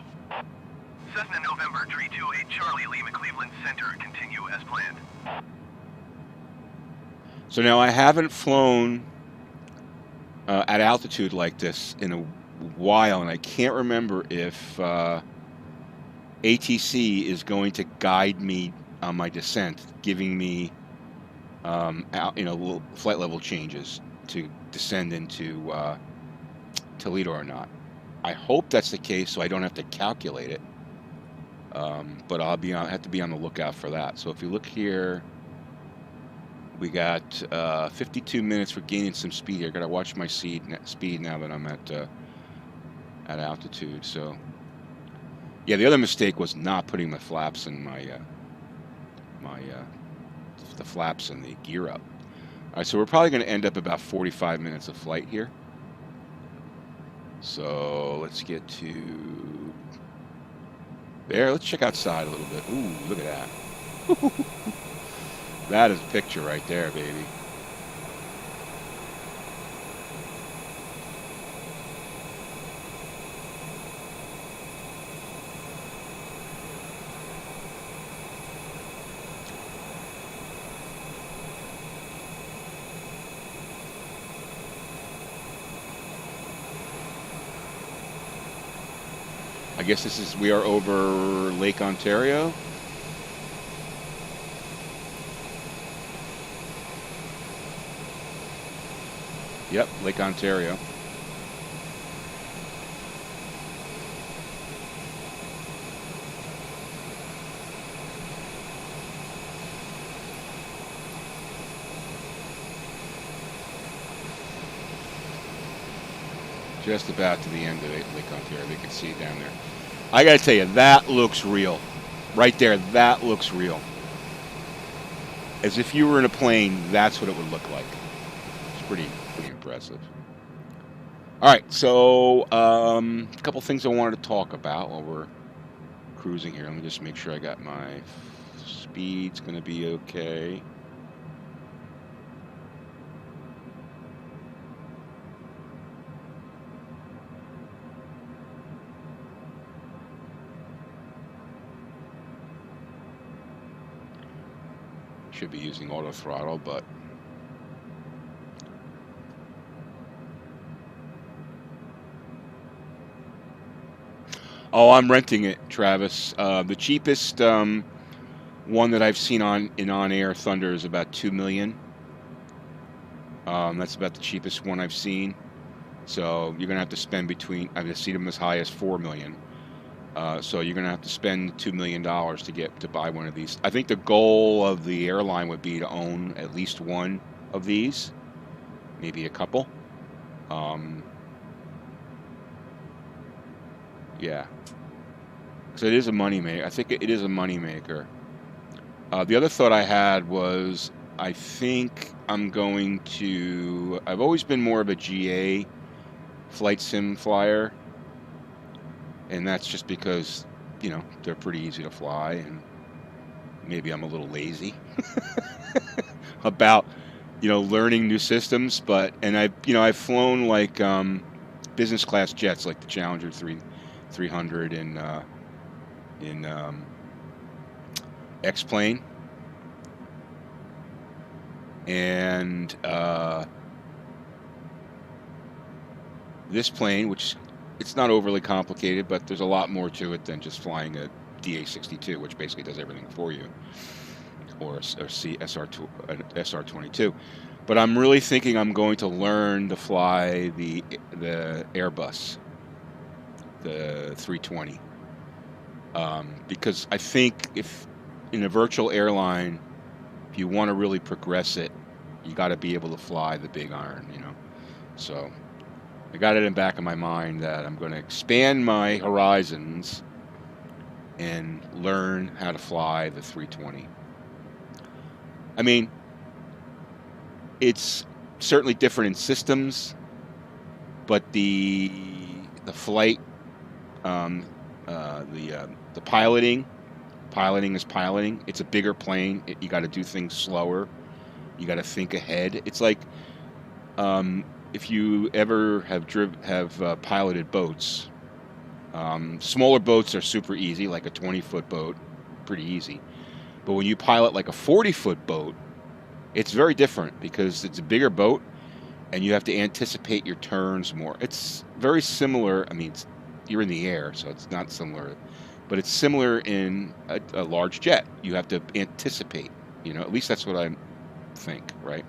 Cessna November 328 Charlie Lima, Cleveland Center, continue as planned. So now I haven't flown at altitude like this in a while, and I can't remember if ATC is going to guide me on my descent, giving me little flight level changes to descend into Toledo or not. I hope that's the case, so I don't have to calculate it. But I'll have to be on the lookout for that. So if you look here, we got 52 minutes for gaining some speed here. Got to watch my speed now that I'm at altitude. So yeah, the other mistake was not putting the flaps in the flaps and the gear up. All right, so we're probably going to end up about 45 minutes of flight here. So let's get to there. Let's check outside a little bit. Ooh, look at that. That is a picture right there, baby. I guess we are over Lake Ontario. Yep, Lake Ontario. Just about to the end of it, Lake Ontario. They can see it down there. I gotta tell you, that looks real. Right there, that looks real. As if you were in a plane, that's what it would look like. It's pretty impressive. All right, so a couple things I wanted to talk about while we're cruising here. Let me just make sure I got my speed's going to be okay. Should be using auto throttle, but oh, I'm renting it, Travis. The cheapest one that I've seen in OnAir Thunder is about $2 million. That's about the cheapest one I've seen. So you're gonna have to spend between. I've seen them as high as $4 million. So you're gonna have to spend $2 million to buy one of these. I think the goal of the airline would be to own at least one of these, maybe a couple. Yeah. So it is a moneymaker. I think it is a moneymaker. The other thought I had was, I think I'm going to. I've always been more of a GA flight sim flyer, and that's just because, you know, they're pretty easy to fly, and maybe I'm a little lazy about, you know, learning new systems. And I've flown like business class jets, like the Challenger 300 in X-plane, and this plane, which it's not overly complicated, but there's a lot more to it than just flying a DA62, which basically does everything for you, or SR22. But I'm really thinking I'm going to learn to fly the Airbus, the 320, because I think if in a virtual airline, if you want to really progress it, you got to be able to fly the big iron, you know. So I got it in the back of my mind that I'm going to expand my horizons and learn how to fly the 320. I mean, it's certainly different in systems, but the flight, the piloting is piloting. It's a bigger plane. You got to do things slower. You got to think ahead. It's like if you ever have piloted boats. Smaller boats are super easy, like a 20-foot boat, pretty easy. But when you pilot like a 40-foot boat, it's very different because it's a bigger boat and you have to anticipate your turns more. It's very similar. I mean, you're in the air, so it's not similar, but it's similar in a large jet. You have to anticipate, you know, at least that's what I think, right?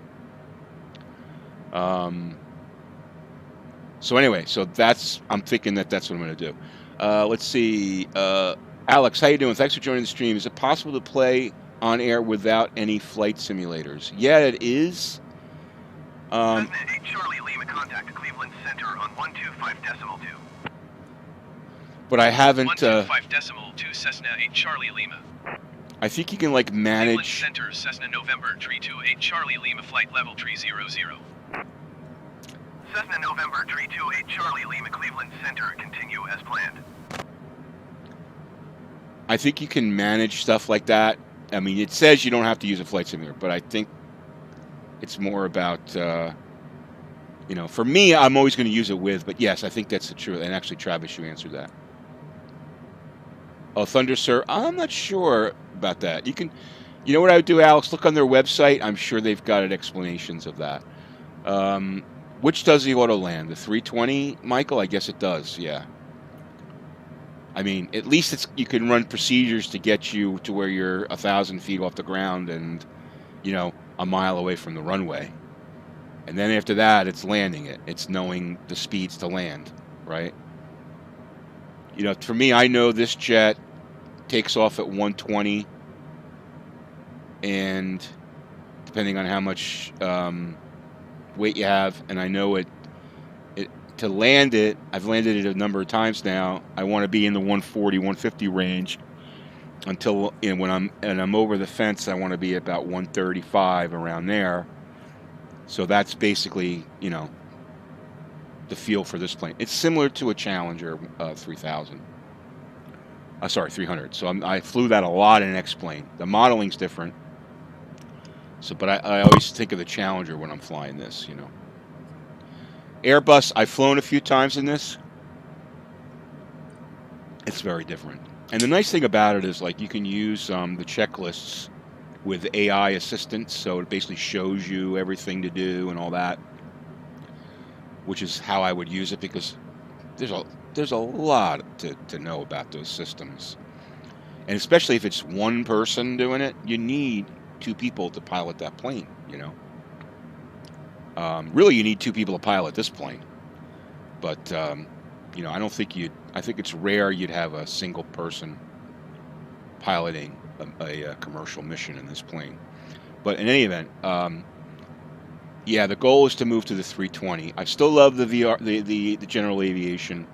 So anyway, I'm thinking that's what I'm going to do. Let's see. Alex, how you doing? Thanks for joining the stream. Is it possible to play OnAir without any flight simulators? Yeah, it is. Cessna 8 Charlie Lima, contact Cleveland Center on 125.2. But I haven't. 125.2 Cessna 8 Charlie Lima. I think you can like manage. Cleveland Center, Cessna November 328 Charlie Lima, flight level 300. Cessna November 328 Charlie Lima, Cleveland Center, continue as planned. I think you can manage stuff like that. I mean, it says you don't have to use a flight simulator, but I think it's more about, you know, for me, I'm always going to use it with, but yes, I think that's the truth. And actually, Travis, you answered that. Oh, Thunder, sir, I'm not sure about that. You know what I would do, Alex? Look on their website. I'm sure they've got explanations of that. Which does the auto land? The 320, Michael? I guess it does, yeah. I mean, at least you can run procedures to get you to where you're 1,000 feet off the ground and, you know, a mile away from the runway. And then after that, it's landing it. It's knowing the speeds to land, right? You know, for me, I know this jet takes off at 120, and depending on how much weight you have, and I know to land it, I've landed it a number of times now. I want to be in the 140, 150 range until, you know, when I'm over the fence, I want to be about 135 around there. So that's basically, you know, the feel for this plane. It's similar to a Challenger 3000. Sorry, 300. So I flew that a lot in X-plane. The modeling's different. So, but I always think of the Challenger when I'm flying this, you know. Airbus, I've flown a few times in this. It's very different. And the nice thing about it is, like, you can use the checklists with AI assistance, so it basically shows you everything to do and all that, which is how I would use it, because there's a lot to know about those systems. And especially if it's one person doing it, you need 2 people to pilot that plane, you know. Really, you need 2 people to pilot this plane. But, you know, I think it's rare you'd have a single person piloting a commercial mission in this plane. But in any event, yeah, the goal is to move to the 320. I still love the the general aviation,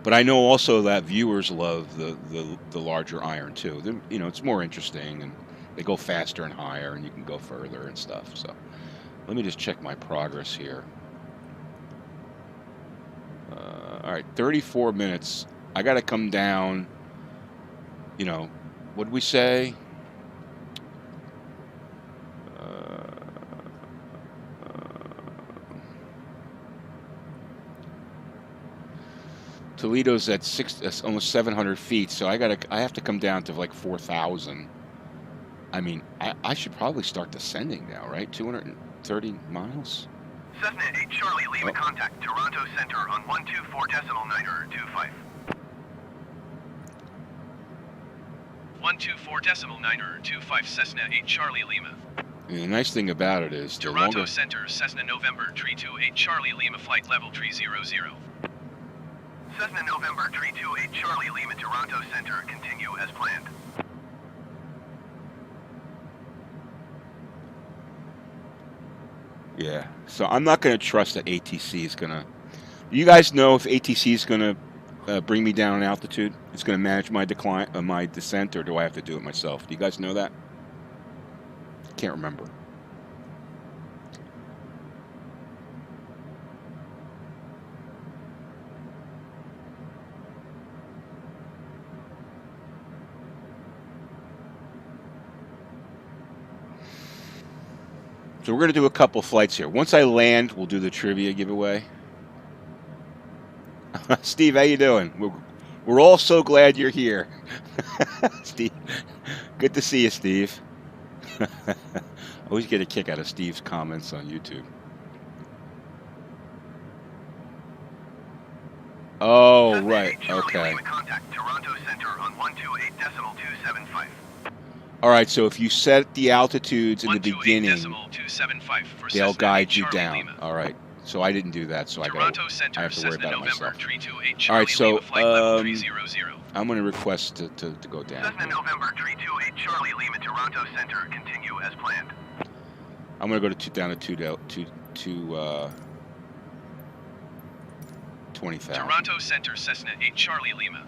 but I know also that viewers love the larger iron too. You know, it's more interesting, and they go faster and higher, and you can go further and stuff. So let me just check my progress here. All right, 34 minutes. I got to come down, you know, what did we say? Toledo's at almost 700 feet, so I have to come down to like 4,000. I mean, I should probably start descending now, right? 230 miles? Cessna 8 Charlie Lima, contact Toronto Center on 124.925. 124.925 Cessna 8 Charlie Lima. And the nice thing about it is Toronto Center, Cessna November 328 Charlie Lima, flight level 300. Cessna November 328 Charlie Lima, Toronto Center, continue as planned. Yeah, so I'm not going to trust that ATC is going to... You guys know if ATC is going to bring me down in altitude? It's going to manage my my descent, or do I have to do it myself? Do you guys know that? Can't remember. So we're going to do a couple flights here. Once I land, we'll do the trivia giveaway. Steve, how you doing? We're all so glad you're here. Steve, good to see you, Steve. I always get a kick out of Steve's comments on YouTube. Oh, right. Okay. Contact Toronto Center on 128.275. All right, so if you set the altitudes in the beginning, they'll guide you down. All right, so I didn't do that, so I have to worry about it myself. All right, so I'm going to request to go down. Cessna November 328 Charlie Lima, Toronto Center, continue as planned. I'm going to go down to 20,000. Toronto Center, Cessna 8 Charlie Lima.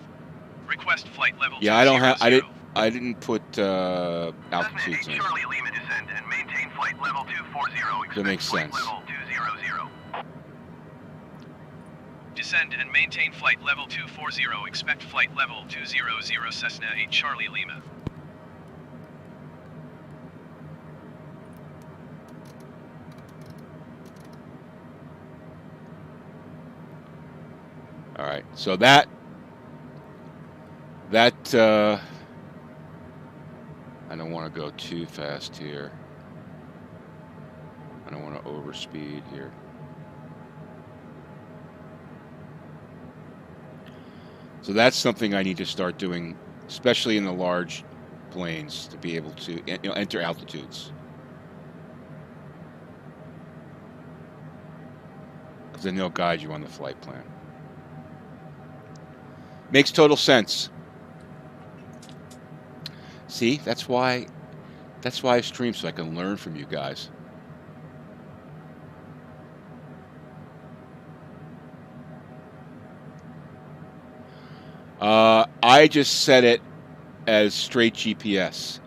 Request flight level. Yeah, I didn't put altitudes in. Charlie Lima, descend and maintain flight level 240. That makes sense. Level 200. Descend and maintain flight level 240. Expect flight level 200 Cessna 8 Charlie Lima. All right, so that I don't want to go too fast here. I don't want to overspeed here. So that's something I need to start doing, especially in the large planes, to be able to enter altitudes. Because then they'll guide you on the flight plan. Makes total sense. See, that's why I stream, so I can learn from you guys. I just set it as straight GPS.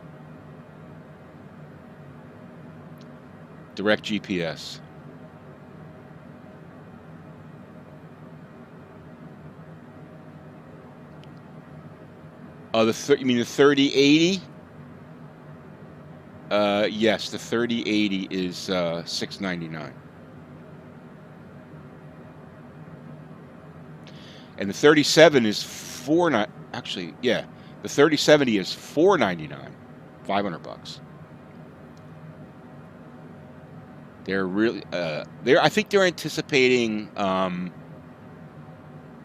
Direct GPS. You mean the 3080? Yes, the 3080 is $699. And the 3070 is actually, yeah, the 3070 is $499, $500. They're really I think they're anticipating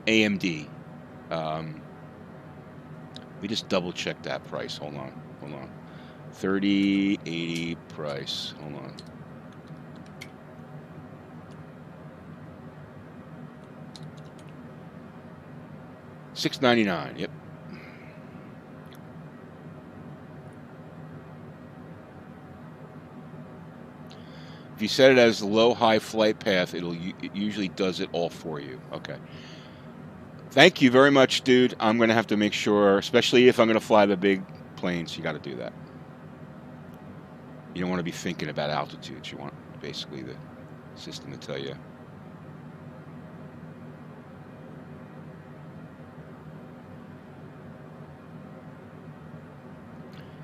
AMD. Let me just double check that price. Hold on. 3080 price. Hold on. $699. Yep. If you set it as low-high flight path, it usually does it all for you. Okay. Thank you very much, dude. I'm going to have to make sure, especially if I'm going to fly the big planes, you got to do that. You don't want to be thinking about altitudes. You want basically the system to tell you.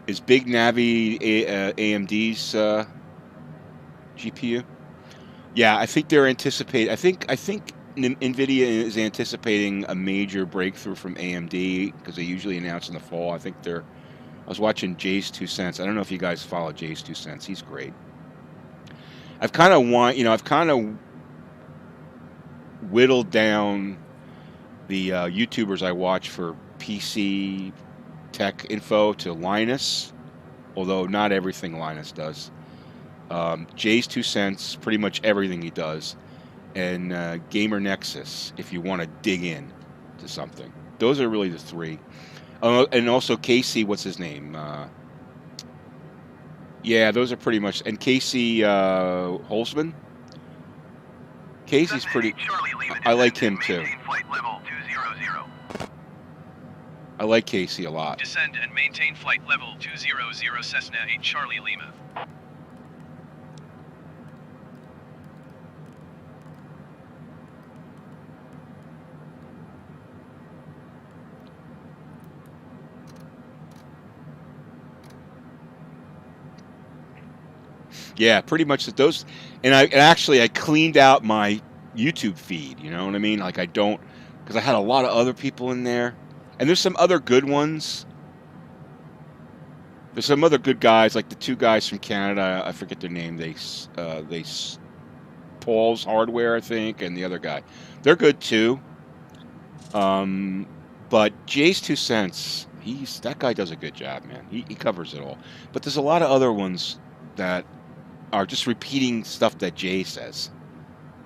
Is Big Navi AMD's GPU? Yeah, I think they're anticipating. I think NVIDIA is anticipating a major breakthrough from AMD because they usually announce in the fall. I was watching Jay's 2 Cents. I don't know if you guys follow Jay's 2 Cents. He's great. I've kind of whittled down the YouTubers I watch for PC tech info to Linus, although not everything Linus does. Jay's 2 Cents, pretty much everything he does, and Gamer Nexus if you want to dig in to something. Those are really the three. And also Casey, what's his name? Yeah, those are pretty much. And Casey Holzman. Casey's pretty. I like him too. I like Casey a lot. Descend and maintain flight level 200 Cessna 8 Charlie Lima. Yeah, pretty much those. And I cleaned out my YouTube feed. You know what I mean? Like I don't, because I had a lot of other people in there, and there's some other good ones. There's some other good guys, like the two guys from Canada. I forget their name. They Paul's Hardware, I think, and the other guy. They're good too. But Jay's 2 Cents, that guy does a good job, man. He covers it all. But there's a lot of other ones that are just repeating stuff that Jay says,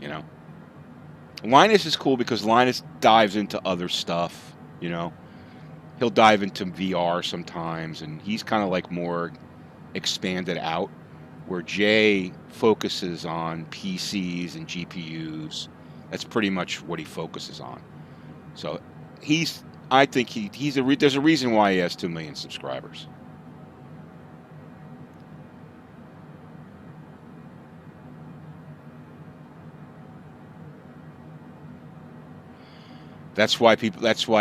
you know. Linus is cool because Linus dives into other stuff, you know. He'll dive into VR sometimes, and he's kind of like more expanded out, where Jay focuses on PCs and GPUs. That's pretty much what he focuses on. So I think there's a reason why he has 2 million subscribers. That's why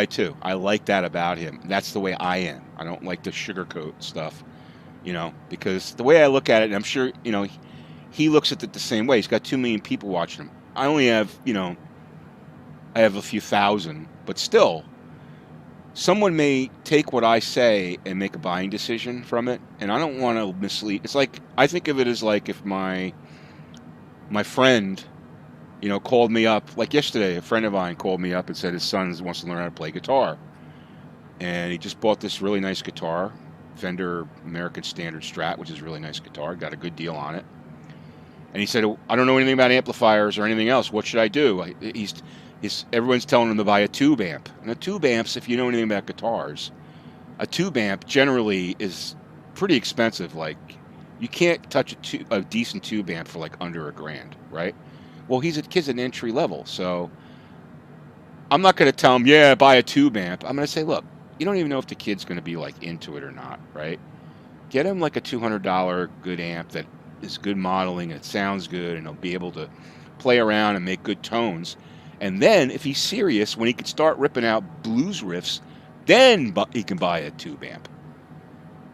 too. I like that about him. That's the way I am. I don't like the sugarcoat stuff, you know, because the way I look at it, and I'm sure, you know, he looks at it the same way. He's got 2 million people watching him. I only have, you know, I have a few thousand, but still, someone may take what I say and make a buying decision from it, and I don't want to mislead. It's like, I think of it as like if my friend, you know, called me up, like yesterday, a friend of mine called me up and said his son wants to learn how to play guitar. And he just bought this really nice guitar, Fender American Standard Strat, which is a really nice guitar, got a good deal on it. And he said, I don't know anything about amplifiers or anything else. What should I do? Everyone's telling him to buy a tube amp. And a tube amps, if you know anything about guitars, a tube amp generally is pretty expensive. Like, you can't touch a decent tube amp for like under $1,000, right? Well, kid's at entry level, so I'm not going to tell them, yeah, buy a tube amp. I'm going to say, look, you don't even know if the kid's going to be like into it or not, right? Get him like a $200 good amp that is good modeling and it sounds good and he'll be able to play around and make good tones. And then if he's serious, when he can start ripping out blues riffs, then he can buy a tube amp.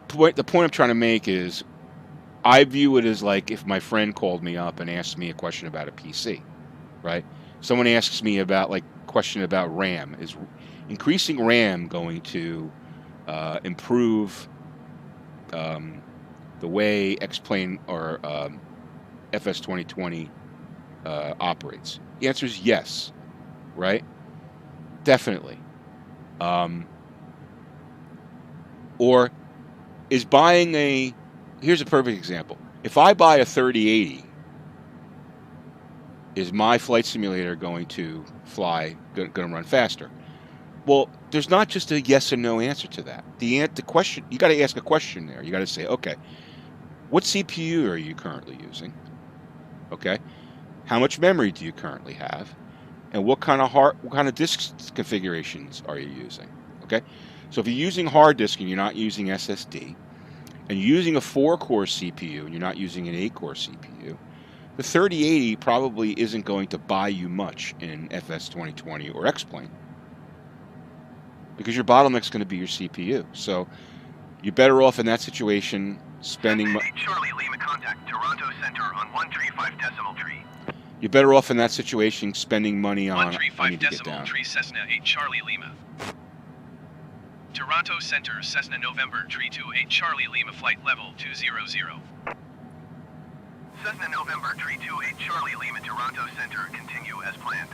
The point I'm trying to make is I view it as like if my friend called me up and asked me a question about a PC, right? Someone asks me about like question about RAM. Is increasing RAM going to improve the way X-Plane or FS 2020 operates? The answer is yes, right? Definitely. Or is buying a, here's a perfect example. If I buy a 3080, is my flight simulator going to going to run faster? Well, there's not just a yes and no answer to that. The question, you got to ask a question there. You got to say, okay, what CPU are you currently using? Okay, how much memory do you currently have? And what kind of disk configurations are you using? Okay, so if you're using hard disk and you're not using SSD, and you're using a 4-core CPU and you're not using an 8-core CPU, the 3080 probably isn't going to buy you much in FS 2020 or X-Plane, because your bottleneck's going to be your CPU. So you're better off in that situation spending Charlie Lima contact Toronto Center on 135 decimal tree. You're better off in that situation spending money on 135 decimal tree Cessna 8 Charlie Lima. Toronto Center Cessna November tree 28 Charlie Lima flight level 200. Cessna November tree 28 Charlie Lima Toronto Center continue as planned.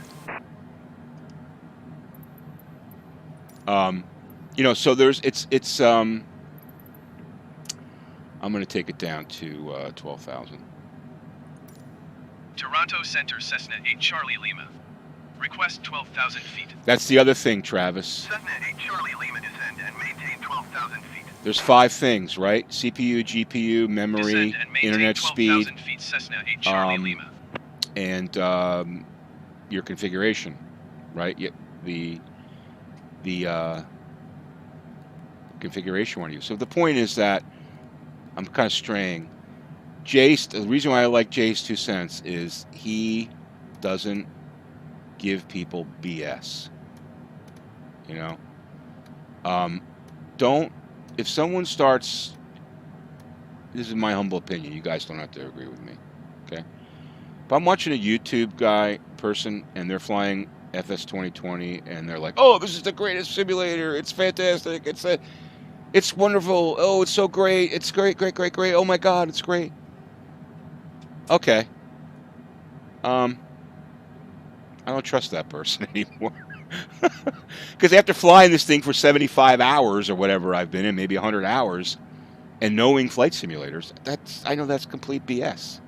You know, so there's I'm going to take it down to 12,000. Toronto Center Cessna 8 Charlie Lima. Request 12,000 feet. That's the other thing, Travis. Cessna 8 Charlie Lima descend and maintain 12,000 feet. There's 5 things, right? CPU, GPU, memory, internet speed, feet, Cessna 8 Charlie Lima. And your configuration, right? The configuration you want to use. So the point is that I'm kind of straying. Jace, the reason why I like Jay's 2 cents is he doesn't give people BS. You know? If someone starts, this is my humble opinion, you guys don't have to agree with me, okay? If I'm watching a YouTube person and they're flying FS 2020 and they're like, oh, this is the greatest simulator, it's fantastic, it's wonderful, oh, it's so great, it's great, great, great, great, oh my God, it's great. Okay. I don't trust that person anymore. Because after flying this thing for 75 hours or whatever I've been in, maybe 100 hours, and knowing flight simulators, I know that's complete BS.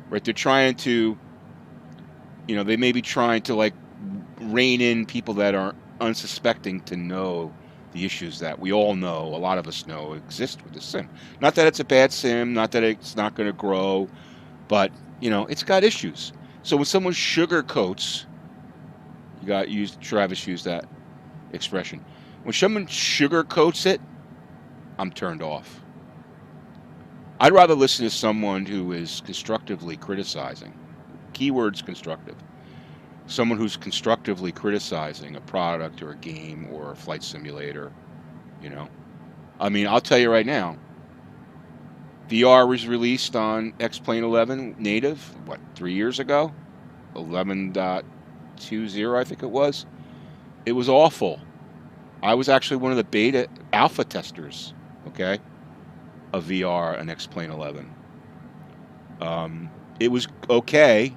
Right? They're trying to, you know, they may be trying to like rein in people that are unsuspecting to know the issues that we all know, a lot of us know, exist with the sim. Not that it's a bad sim, not that it's not going to grow, but, you know, it's got issues. So when someone sugarcoats, Travis used that expression. When someone sugarcoats it, I'm turned off. I'd rather listen to someone who is constructively criticizing. Keywords constructive. Someone who's constructively criticizing a product or a game or a flight simulator, you know. I mean, I'll tell you right now, VR was released on X-Plane 11 native, 3 years ago? 11.20, I think it was. It was awful. I was actually one of the beta alpha testers, okay, of VR and X-Plane 11. It was okay,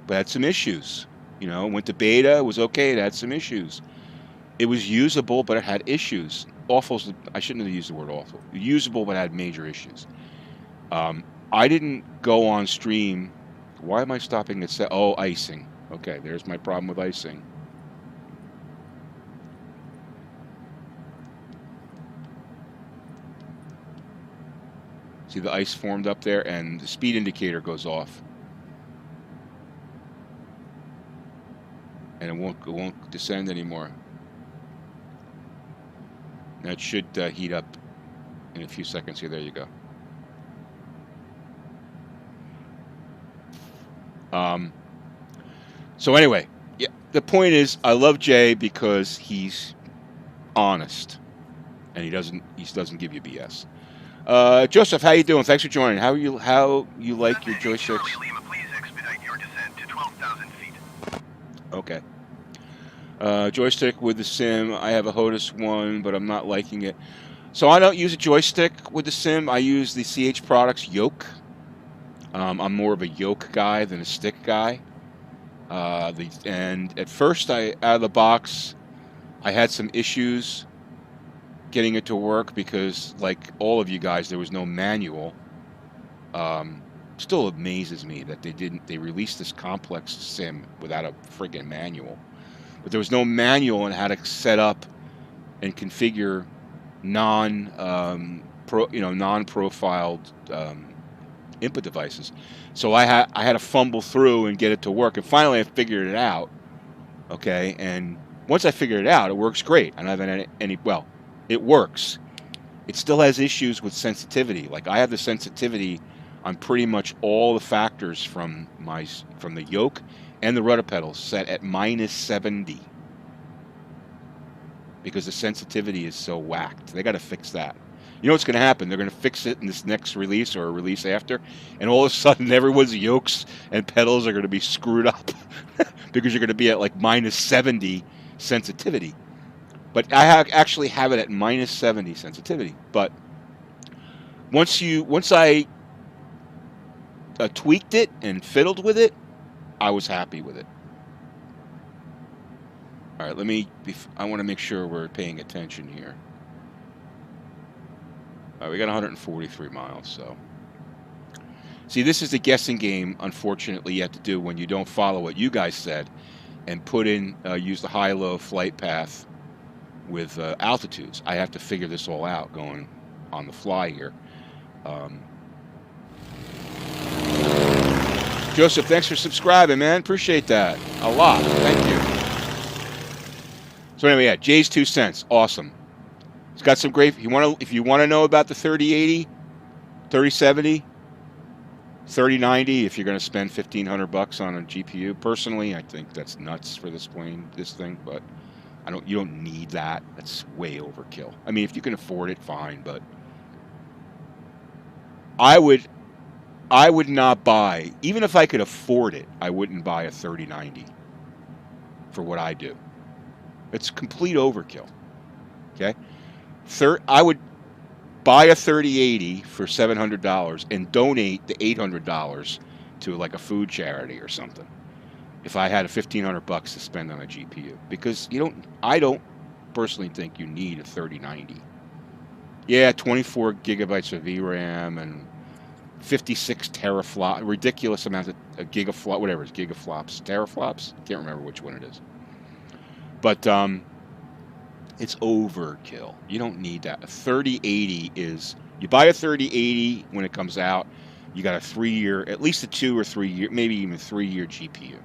but had some issues. You know, went to beta, it was okay, it had some issues. It was usable, but it had issues. Awful, I shouldn't have used the word awful. Usable, but had major issues. I didn't go on stream. Why am I stopping at icing? Okay, there's my problem with icing. See the ice formed up there, and the speed indicator goes off. and it won't descend anymore. That should heat up in a few seconds here. There you go. So anyway, yeah, the point is, I love Jay because he's honest, and he doesn't give you BS. Joseph, how you doing? Thanks for joining. How you like your joysticks? Charlie Lima, please expedite your descent to 12,000 feet. Okay. Joystick with the sim. I have a HOTUS one, but I'm not liking it. So I don't use a joystick with the sim. I use the CH Products yoke. I'm more of a yoke guy than a stick guy. And at first, out of the box, I had some issues getting it to work because, like all of you guys, there was no manual. Still amazes me that they released this complex sim without a friggin' manual. But there was no manual on how to set up and configure non-profiled input devices. So I had to fumble through and get it to work, and finally I figured it out. Okay, and once I figured it out, it works great. I don't have well, it works. It still has issues with sensitivity. Like I have the sensitivity on pretty much all the factors from the yoke and the rudder pedals set at -70 because the sensitivity is so whacked. They got to fix that. You know what's going to happen? They're going to fix it in this next release or a release after, and all of a sudden everyone's yokes and pedals are going to be screwed up because you're going to be at like -70 sensitivity. But I actually have it at -70 sensitivity. But once I tweaked it and fiddled with it, I was happy with it. All right, I want to make sure we're paying attention here. All right, we got 143 miles, so. See, this is the guessing game, unfortunately, you have to do when you don't follow what you guys said and use the high-low flight path with altitudes. I have to figure this all out going on the fly here. Joseph, thanks for subscribing, man. Appreciate that a lot. Thank you. So anyway, yeah, Jay's 2 cents. Awesome. It's got some great. If you want to know about the 3080, 3070, 3090, if you're going to spend $1,500 on a GPU, personally, I think that's nuts for this thing. But you don't need that. That's way overkill. I mean, if you can afford it, fine. But I would not buy, even if I could afford it, I wouldn't buy a 3090 for what I do. It's complete overkill. Okay? I would buy a 3080 for $700 and donate the $800 to like a food charity or something if I had $1,500 to spend on a GPU. Because I don't personally think you need a 3090. Yeah, 24 gigabytes of VRAM and 56 teraflops, ridiculous amounts of gigaflop, whatever it's gigaflops, teraflops. Can't remember which one it is. But it's overkill. You don't need that. A 3080 is, you buy a 3080 when it comes out, you got a 3-year, at least a 2 or 3 year, maybe even 3-year GPU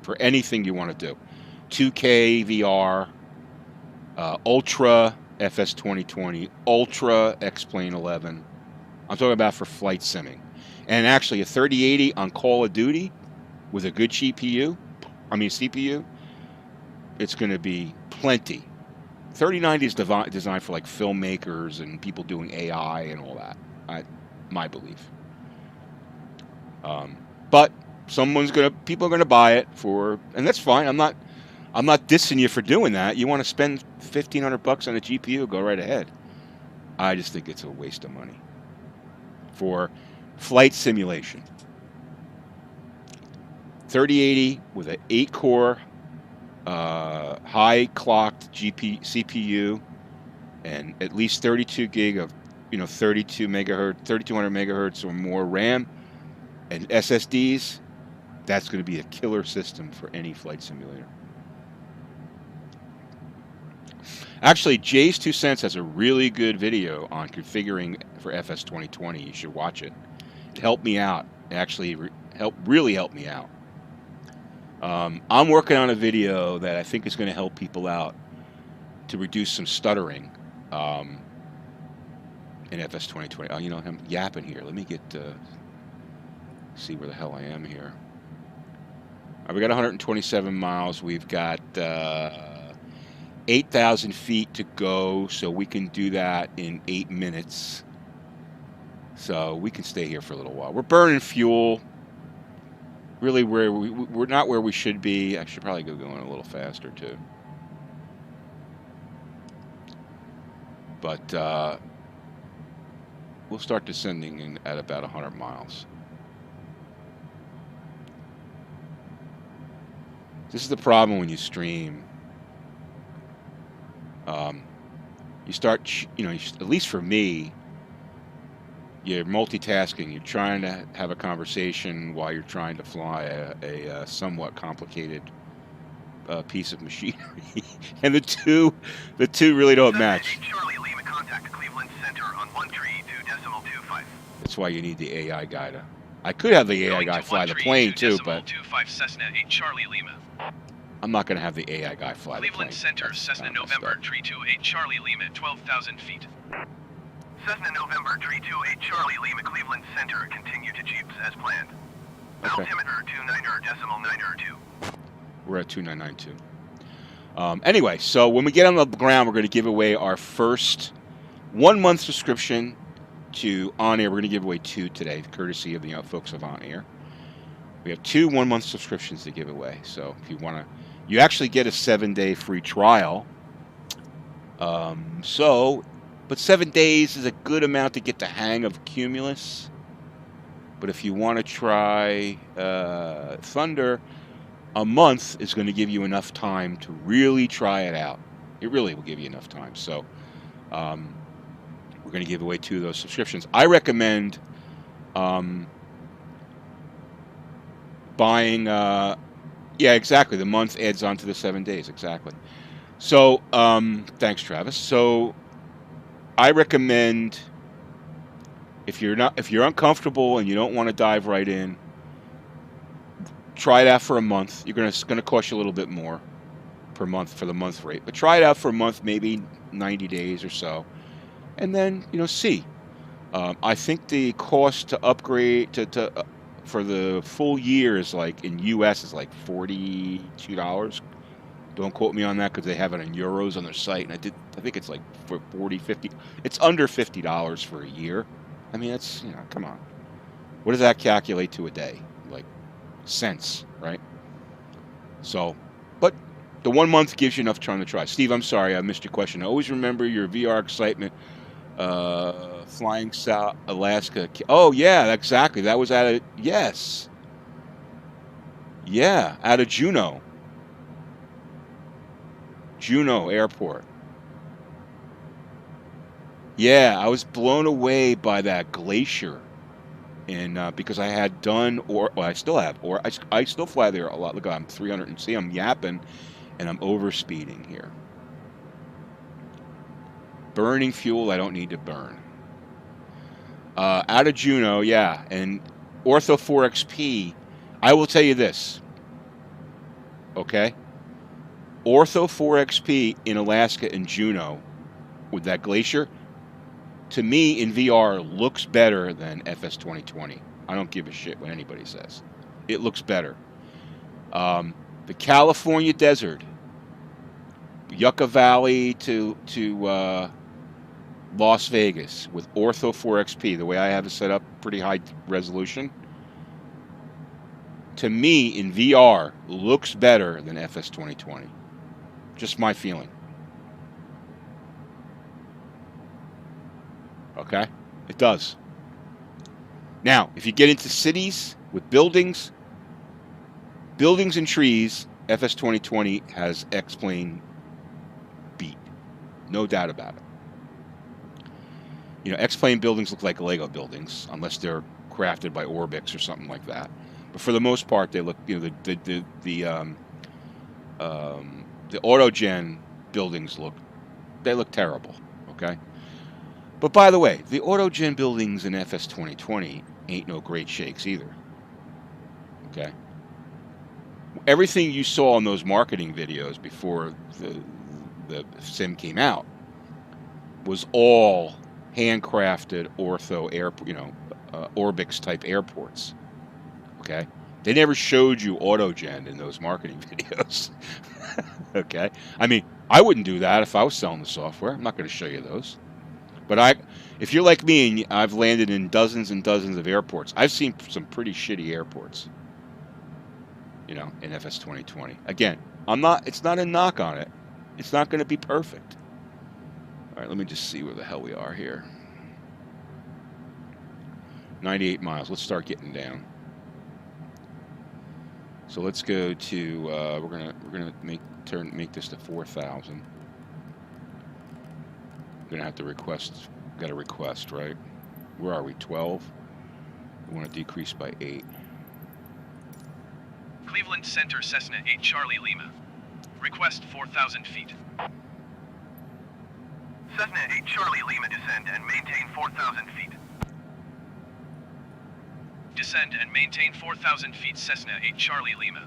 for anything you want to do. 2K VR, Ultra FS 2020, Ultra X-Plane 11. I'm talking about for flight simming. And actually a 3080 on Call of Duty with a good CPU, it's going to be plenty. 3090 is designed for like filmmakers and people doing AI and all that. My belief. But people are gonna buy it and that's fine. I'm not dissing you for doing that. You want to spend $1,500 on a GPU, go right ahead. I just think it's a waste of money for flight simulation. 3080 with an 8-core high clocked CPU and at least 32 gig of 3200 megahertz or more RAM and SSDs. That's going to be a killer system for any flight simulator. Actually, Jay's 2 cents has a really good video on configuring for FS 2020. You should watch it. It helped me out. It actually really helped me out. I'm working on a video that I think is going to help people out to reduce some stuttering in FS 2020. Oh, you know, I'm yapping here. Let me get see where the hell I am here. All right, we got 127 miles. We've got 8,000 feet to go, so we can do that in 8 minutes. So we can stay here for a little while. We're burning fuel. Really, we're not where we should be. I should probably go going a little faster too. But we'll start descending at about 100 miles. This is the problem when you stream. You start, you know, at least for me, you're multitasking. You're trying to have a conversation while you're trying to fly a somewhat complicated piece of machinery, and the two really don't match. Charlie Lima, contact Cleveland Center on 132.25. That's why you need the AI guy to. I could have the AI guy fly the plane too, but 25 Cessna 8 Charlie Lima. I'm not going to have the AI guy fly the plane. Cleveland Center, Cessna November 328 Charlie Lima, 12,000 feet. Cessna November 328 Charlie Lima, Cleveland Center, continue to Jeeps as planned. Okay. Altimeter 29.902. We're at 2992. Anyway, so when we get on the ground, we're going to give away our first 1-month subscription to OnAir. We're going to give away 2 today, courtesy of the folks of OnAir. We have 2 1-month subscriptions to give away. So if you want to, you actually get a 7-day free trial. But 7 days is a good amount to get the hang of Cumulus. But if you want to try Thunder, a month is going to give you enough time to really try it out. It really will give you enough time. So we're going to give away 2 of those subscriptions. I recommend buying, yeah, exactly. The month adds on to the 7 days, exactly. So thanks, Travis. So I recommend, if you're uncomfortable and you don't want to dive right in, try it out for a month. It's going to cost you a little bit more per month for the month rate, but try it out for a month, maybe 90 days or so, and then see. I think the cost to upgrade for the full year is like in US is like $42. Don't quote me on that because they have it in euros on their site, and I think it's like for 40, 50. It's under $50 for a year. I mean, that's, come on. What does that calculate to a day? Like cents, right? So, but the 1 month gives you enough time to try. Steve, I'm sorry I missed your question. I always remember your VR excitement. Flying South Alaska. Oh yeah, exactly. That was out of out of Juneau Airport. Yeah, I was blown away by that glacier, and because I had done, I still have, I still fly there a lot. Look, I'm 300 and see, I'm yapping, and I'm overspeeding here. Burning fuel I don't need to burn. Out of Juneau, yeah, and Ortho 4XP. I will tell you this, okay? Ortho 4XP in Alaska and Juneau with that glacier, to me in VR looks better than FS 2020. I don't give a shit what anybody says. It looks better. The California desert, Yucca Valley to Las Vegas with Ortho 4XP, the way I have it set up, pretty high resolution. To me, in VR, looks better than FS 2020. Just my feeling. Okay? It does. Now, if you get into cities with buildings and trees, FS 2020 has X-Plane beat. No doubt about it. X-Plane buildings look like Lego buildings, unless they're crafted by Orbix or something like that. But for the most part, they look, the Autogen buildings look terrible, okay? But by the way, the Autogen buildings in FS 2020 ain't no great shakes either, okay? Everything you saw in those marketing videos before the sim came out was all handcrafted ortho air, Orbix type airports. Okay, they never showed you autogen in those marketing videos. Okay, I mean, I wouldn't do that if I was selling the software. I'm not going to show you those. But if you're like me and I've landed in dozens and dozens of airports, I've seen some pretty shitty airports, in FS 2020. Again, it's not a knock on it. It's not going to be perfect. All right, let me just see where the hell we are here. 98 miles. Let's start getting down. So let's go to we're gonna make this to 4,000. We're gonna have to request. Got a request, right? Where are we? 12. We want to decrease by 8. Cleveland Center Cessna 8 Charlie Lima. Request 4,000 feet. Cessna 8 Charlie Lima descend and maintain 4,000 feet. Descend and maintain 4,000 feet Cessna 8 Charlie Lima.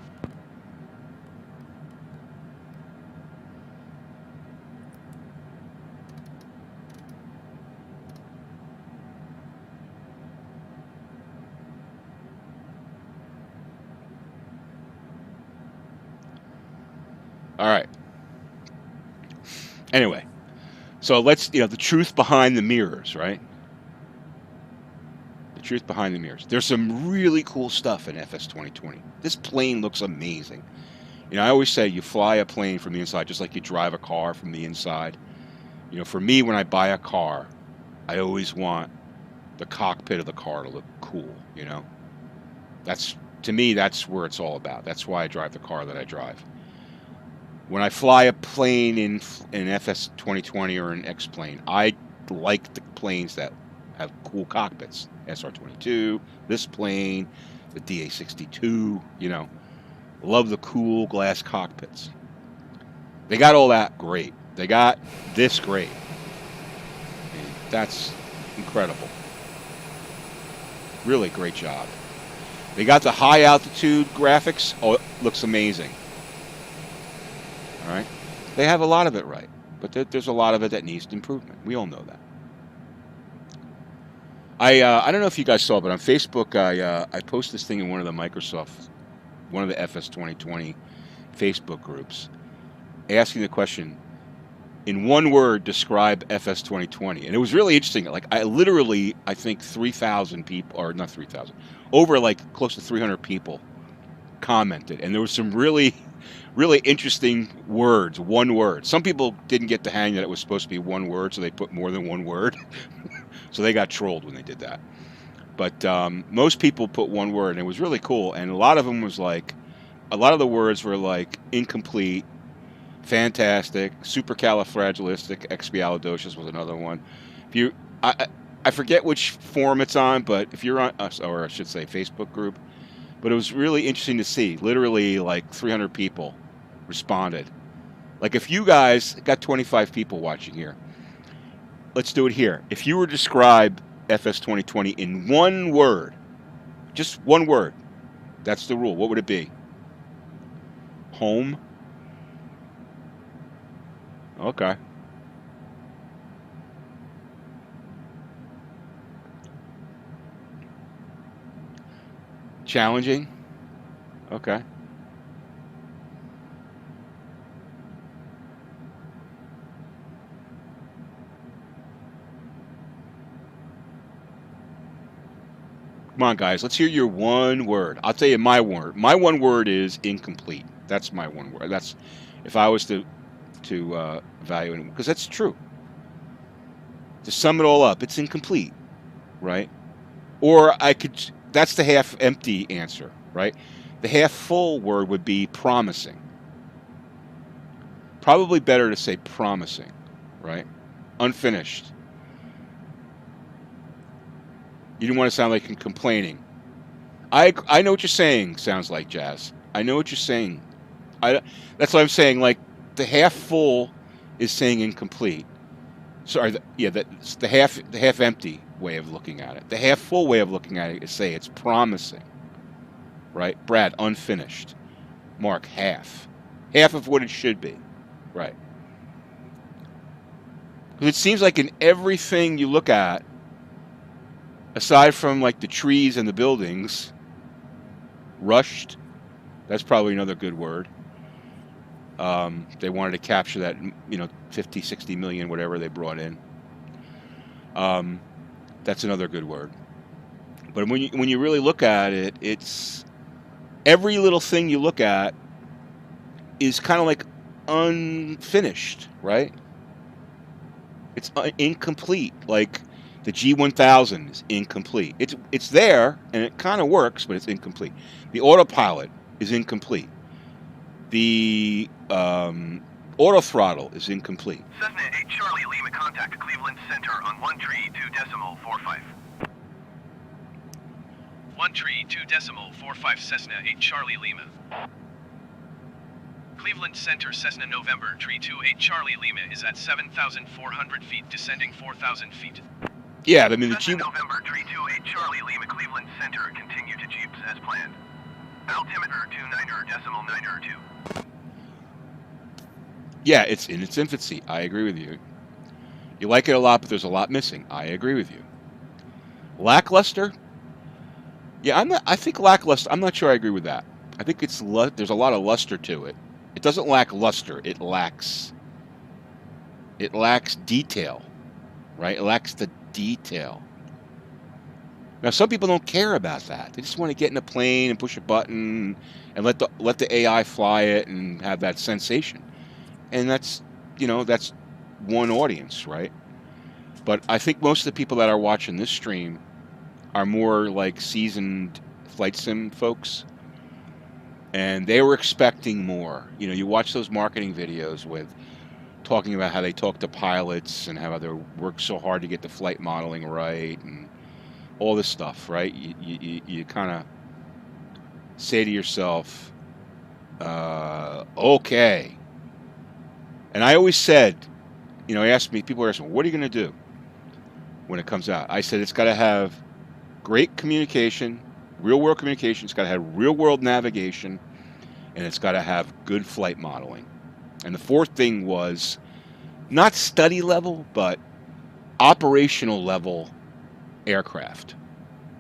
All right. Anyway, so let's, the truth behind the mirrors, right? The truth behind the mirrors. There's some really cool stuff in FS 2020. This plane looks amazing. I always say you fly a plane from the inside just like you drive a car from the inside. For me, when I buy a car, I always want the cockpit of the car to look cool, To me, that's where it's all about. That's why I drive the car that I drive. When I fly a plane in FS 2020 or an X-plane, I like the planes that have cool cockpits. SR-22, this plane, the Ti SC2, Love the cool glass cockpits. They got all that great. They got this great. And that's incredible. Really great job. They got the high altitude graphics. Oh, it looks amazing. All right, they have a lot of it right, but there's a lot of it that needs improvement. We all know that. I don't know if you guys saw, but on Facebook I posted this thing in one of the FS 2020 Facebook groups, asking the question, in one word, describe FS 2020, and it was really interesting. Like I think 3,000 people, or not 3,000, over like close to 300 people commented, and there was some really interesting words, one word. Some people didn't get the hang that it was supposed to be one word, so they put more than one word. So they got trolled when they did that. But most people put one word, and it was really cool. And a lot of them was like, a lot of the words were like incomplete, fantastic, supercalifragilisticexpialidocious was another one. I forget which forum it's on, but if you're on, or I should say Facebook group, but it was really interesting to see. Literally like 300 people responded. Like if you guys got 25 people watching here, let's do it here. If you were to describe FS 2020 in one word, just one word, that's the rule. What would it be? Home? Okay. Challenging? Okay. Come on, guys. Let's hear your one word. I'll tell you my word. My one word is incomplete. That's my one word. That's if I was to evaluate, because that's true. To sum it all up, it's incomplete, right? Or I could. That's the half empty answer, right? The half full word would be promising. Probably better to say promising, right? Unfinished. You didn't want to sound like you're complaining. I know what you're saying, sounds like, Jazz. I know what you're saying. That's what I'm saying. Like, the half full is saying incomplete. Sorry, that's the half empty way of looking at it. The half full way of looking at it is say it's promising. Right? Brad, unfinished. Mark, half. Half of what it should be. Right. Because it seems like in everything you look at, aside from like the trees and the buildings, rushed, that's probably another good word. They wanted to capture that, 50, 60 million, whatever they brought in. That's another good word. But when you really look at it, it's every little thing you look at is kind of like unfinished, right? It's incomplete. Like the G1000 is incomplete. It's there and it kind of works, but it's incomplete. The autopilot is incomplete. The auto throttle is incomplete. Cessna 8 Charlie Lima, contact Cleveland Center on 132.45. 132.45 Cessna 8 Charlie Lima. Cleveland Center Cessna November 328 Charlie Lima is at 7,400 feet, descending 4,000 feet. Yeah, I mean the Cessna November 328 Charlie Lima, Cleveland Center, continue to Jeeps as planned. Altimeter 29.92. Yeah, it's in its infancy. I agree with you. You like it a lot, but there's a lot missing. I agree with you. Lackluster? Yeah, I think lackluster. I'm not sure I agree with that. I think there's a lot of luster to it. It doesn't lack luster. It lacks detail, right? It lacks the detail. Now, some people don't care about that. They just want to get in a plane and push a button and let the AI fly it and have that sensation. And that's one audience, right? But I think most of the people that are watching this stream are more like seasoned flight sim folks. And they were expecting more. You watch those marketing videos with talking about how they talk to pilots and how they work so hard to get the flight modeling right and all this stuff, right? You kind of say to yourself, okay. And I always said, people are asking me, what are you going to do when it comes out? I said it's got to have great communication, real-world communication. It's got to have real-world navigation, and it's got to have good flight modeling. And the fourth thing was not study level, but operational level aircraft.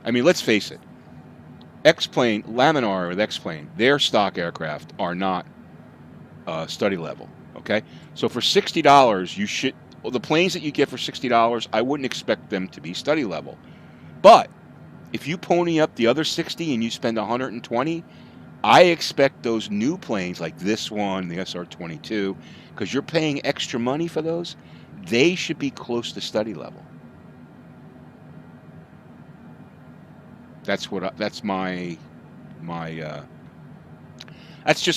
I mean, let's face it. X-plane, Laminar with X-plane, their stock aircraft are not study level. Okay, so for $60, the planes that you get for $60, I wouldn't expect them to be study level. But if you pony up the other 60 and you spend 120, I expect those new planes like this one, the SR-22, because you're paying extra money for those, they should be close to study level. That's just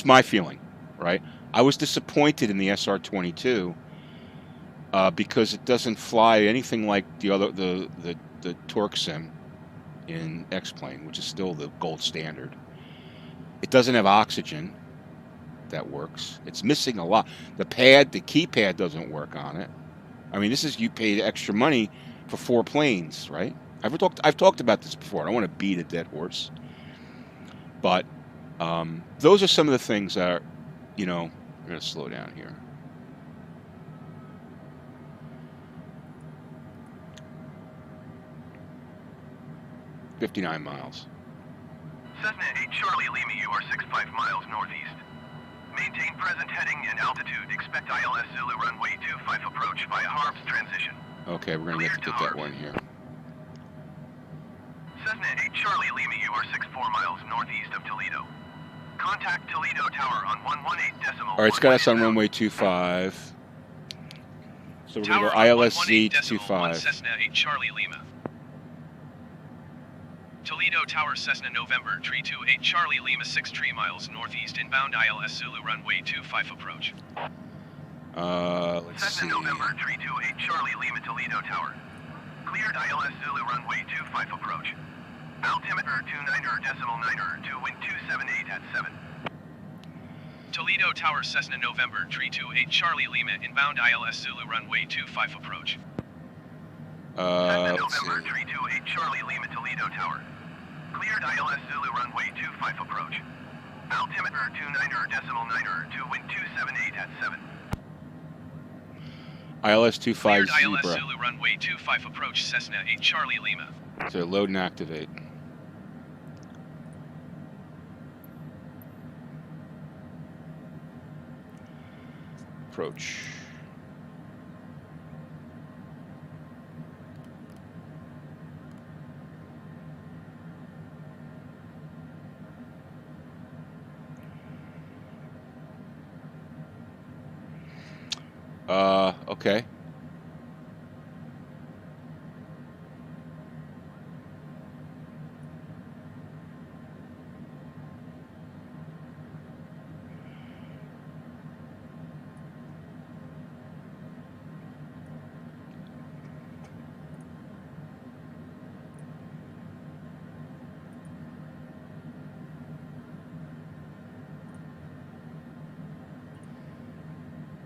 my feeling, right? I was disappointed in the SR-22 because it doesn't fly anything like the torque sim in X-plane, which is still the gold standard. It doesn't have oxygen that works. It's missing a lot. The keypad doesn't work on it. I mean, you paid extra money for 4 planes, right? I've talked about this before. I don't want to beat a dead horse, but those are some of the things that are, I'm going to slow down here. $59 miles. Cessna 8 Charlie Lima, you are 65 miles northeast. Maintain present heading and altitude. Expect ILS Zulu runway 25 approach via Harps transition. Okay, we're going to have to get that one here. Cessna 8 Charlie Lima, you are 64 miles northeast of Toledo. Contact Toledo Tower on 118.1. All right, it's got us on runway 25. So we're going to go ILSZ to 25. Cessna 8 Charlie Lima. Toledo Tower Cessna November 328 Charlie Lima 63 miles northeast inbound ILS Zulu runway 25 approach. Let's Cessna see. November 328 Charlie Lima Toledo Tower. Cleared ILS Zulu runway 25 approach. Altimeter 29.9 to wind 278 at 7. Toledo Tower Cessna November 328 Charlie Lima inbound ILS Zulu runway 25 approach. Cessna November 328 Charlie Lima Toledo Tower. Cleared ILS Zulu runway 25 approach. Altimeter 29er.9er to wind 278 at 7. ILS 25 Cleared ILS Zebra. Zulu runway 25 approach Cessna 8 Charlie Lima. So load and activate. Approach. Okay.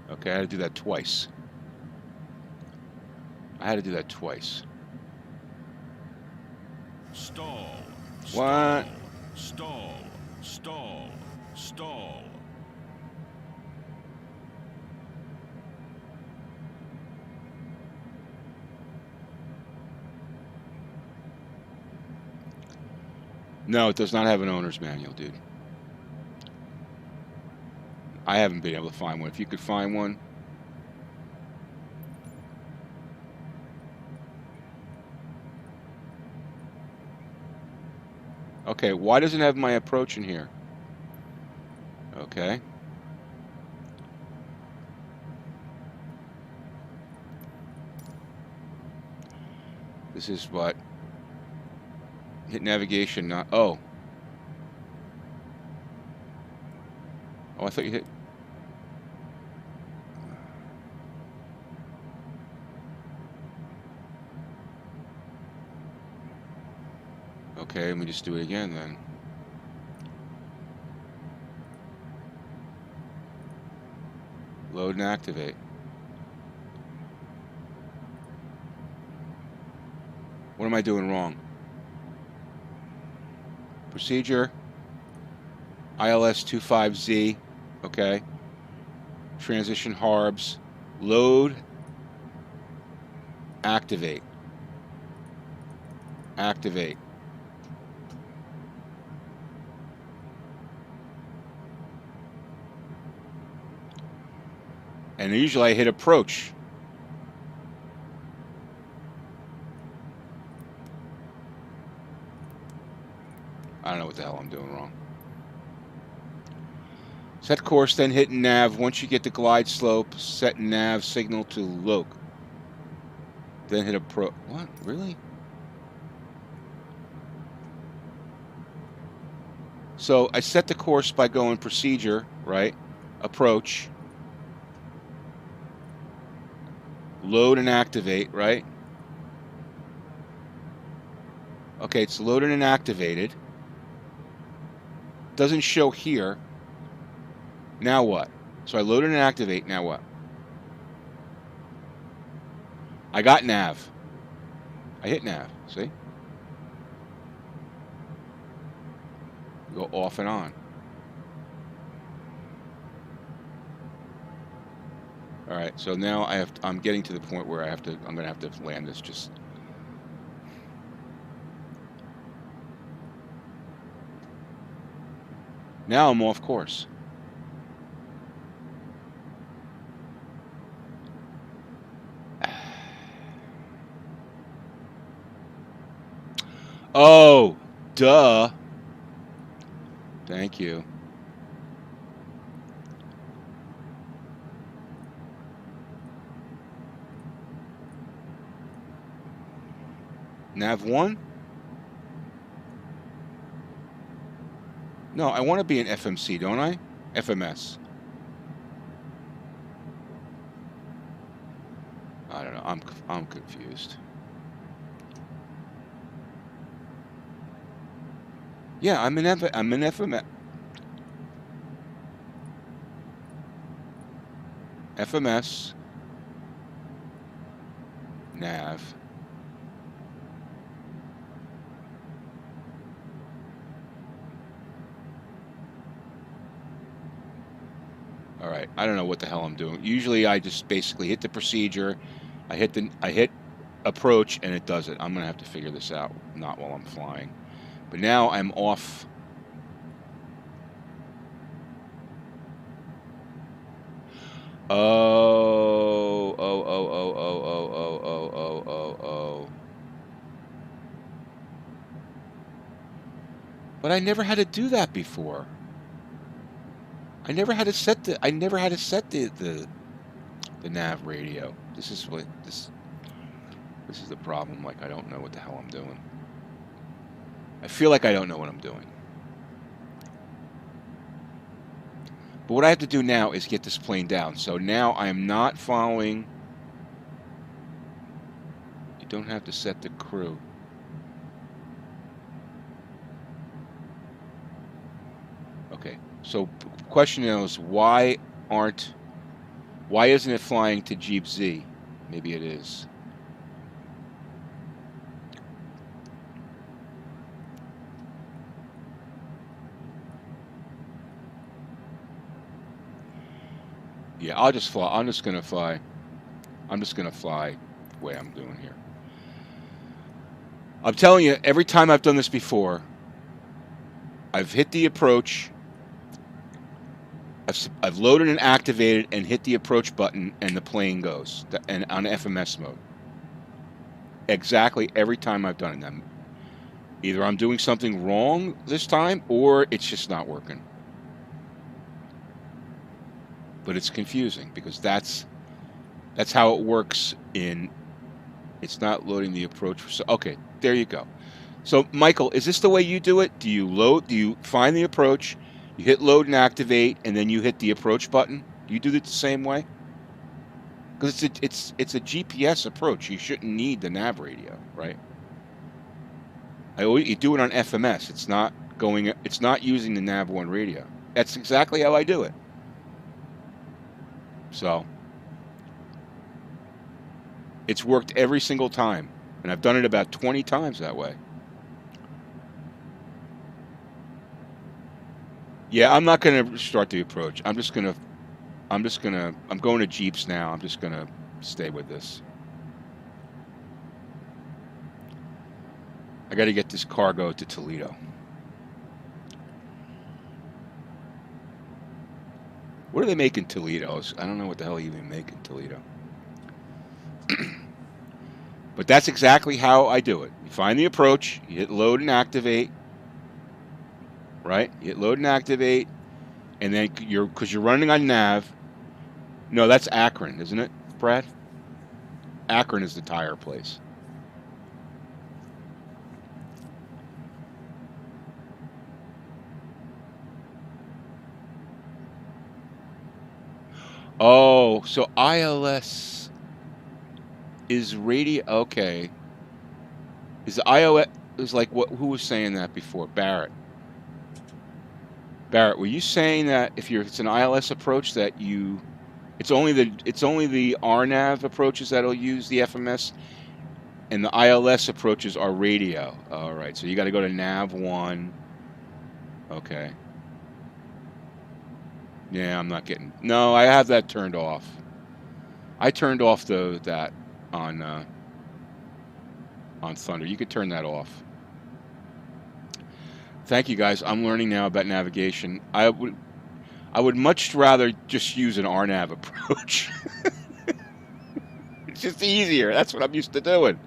Okay, I had to do that twice. Stall. What? Stall. Stall. Stall. No, it does not have an owner's manual, dude. I haven't been able to find one. If you could find one. Okay, why doesn't it have my approach in here? Okay. This is what? Hit navigation, not... Oh. Oh, I thought you hit... Okay, let me just do it again then. Load and activate. What am I doing wrong? Procedure. ILS 25Z. Okay. Transition harbs. Load. Activate. Activate. And usually I hit approach. I don't know what the hell I'm doing wrong. Set course, then hit nav. Once you get the glide slope, set nav signal to loc. Then hit approach. What? Really? So I set the course by going procedure, right? Approach. Load and activate, right? Okay, it's loaded and activated. Doesn't show here. Now what? So I load and activate, now what? I got nav. I hit nav, see? Go off and on. All right, so now I'm getting to the point where I'm gonna have to land this just. Now I'm off course. Oh, duh. Thank you. Nav 1? No, I want to be an FMC, don't I? FMS. I don't know. I'm confused. Yeah, I'm in FMS. FMS. Nav. All right, I don't know what the hell I'm doing. Usually I just basically hit the procedure, I hit approach, and it does it. I'm gonna have to figure this out, not while I'm flying. But now I'm off. Oh. But I never had to do that before. I never had to set the nav radio. This is the problem. Like, I don't know what the hell I'm doing. I feel like I don't know what I'm doing. But what I have to do now is get this plane down. So now I am not following. You don't have to set the crew. Okay. So question is, why isn't it flying to Jeep Z? Maybe it is. Yeah, I'll just fly. I'm just gonna fly the way I'm doing here. I'm telling you, every time I've done this before, I've hit the approach, I've loaded and activated and hit the approach button, and the plane goes, and on FMS mode. Exactly every time I've done it. Either I'm doing something wrong this time, or it's just not working. But it's confusing because that's how it works in. It's not loading the approach. So okay, there you go. So Michael, is this the way you do it? Do you find the approach, you hit load and activate, and then you hit the approach button? Do you do it the same way? Because it's a GPS approach. You shouldn't need the nav radio, right? You do it on FMS. It's not using the nav 1 radio. That's exactly how I do it. So it's worked every single time, and I've done it about 20 times that way. Yeah, I'm not going to start the approach. I'm going to Jeeps now. I'm just going to stay with this. I got to get this cargo to Toledo. What do they make in Toledo? I don't know what the hell you even make in Toledo. But that's exactly how I do it. You find the approach, you hit load and activate, right? You hit load and activate, and then because you're running on nav. No, that's Akron, isn't it, Brad? Akron is the tire place. Oh, so ILS is radio. Okay. Is the iOS is like what? Who was saying that before? Barrett. Barrett, were you saying that if it's an ILS approach that it's only the RNAV approaches that'll use the FMS, and the ILS approaches are radio. All right, so you got to go to nav 1. Okay. Yeah, I'm not getting. No, I have that turned off. I turned off that on Thunder. You could turn that off. Thank you, guys. I'm learning now about navigation. I would much rather just use an RNAV approach. It's just easier. That's what I'm used to doing.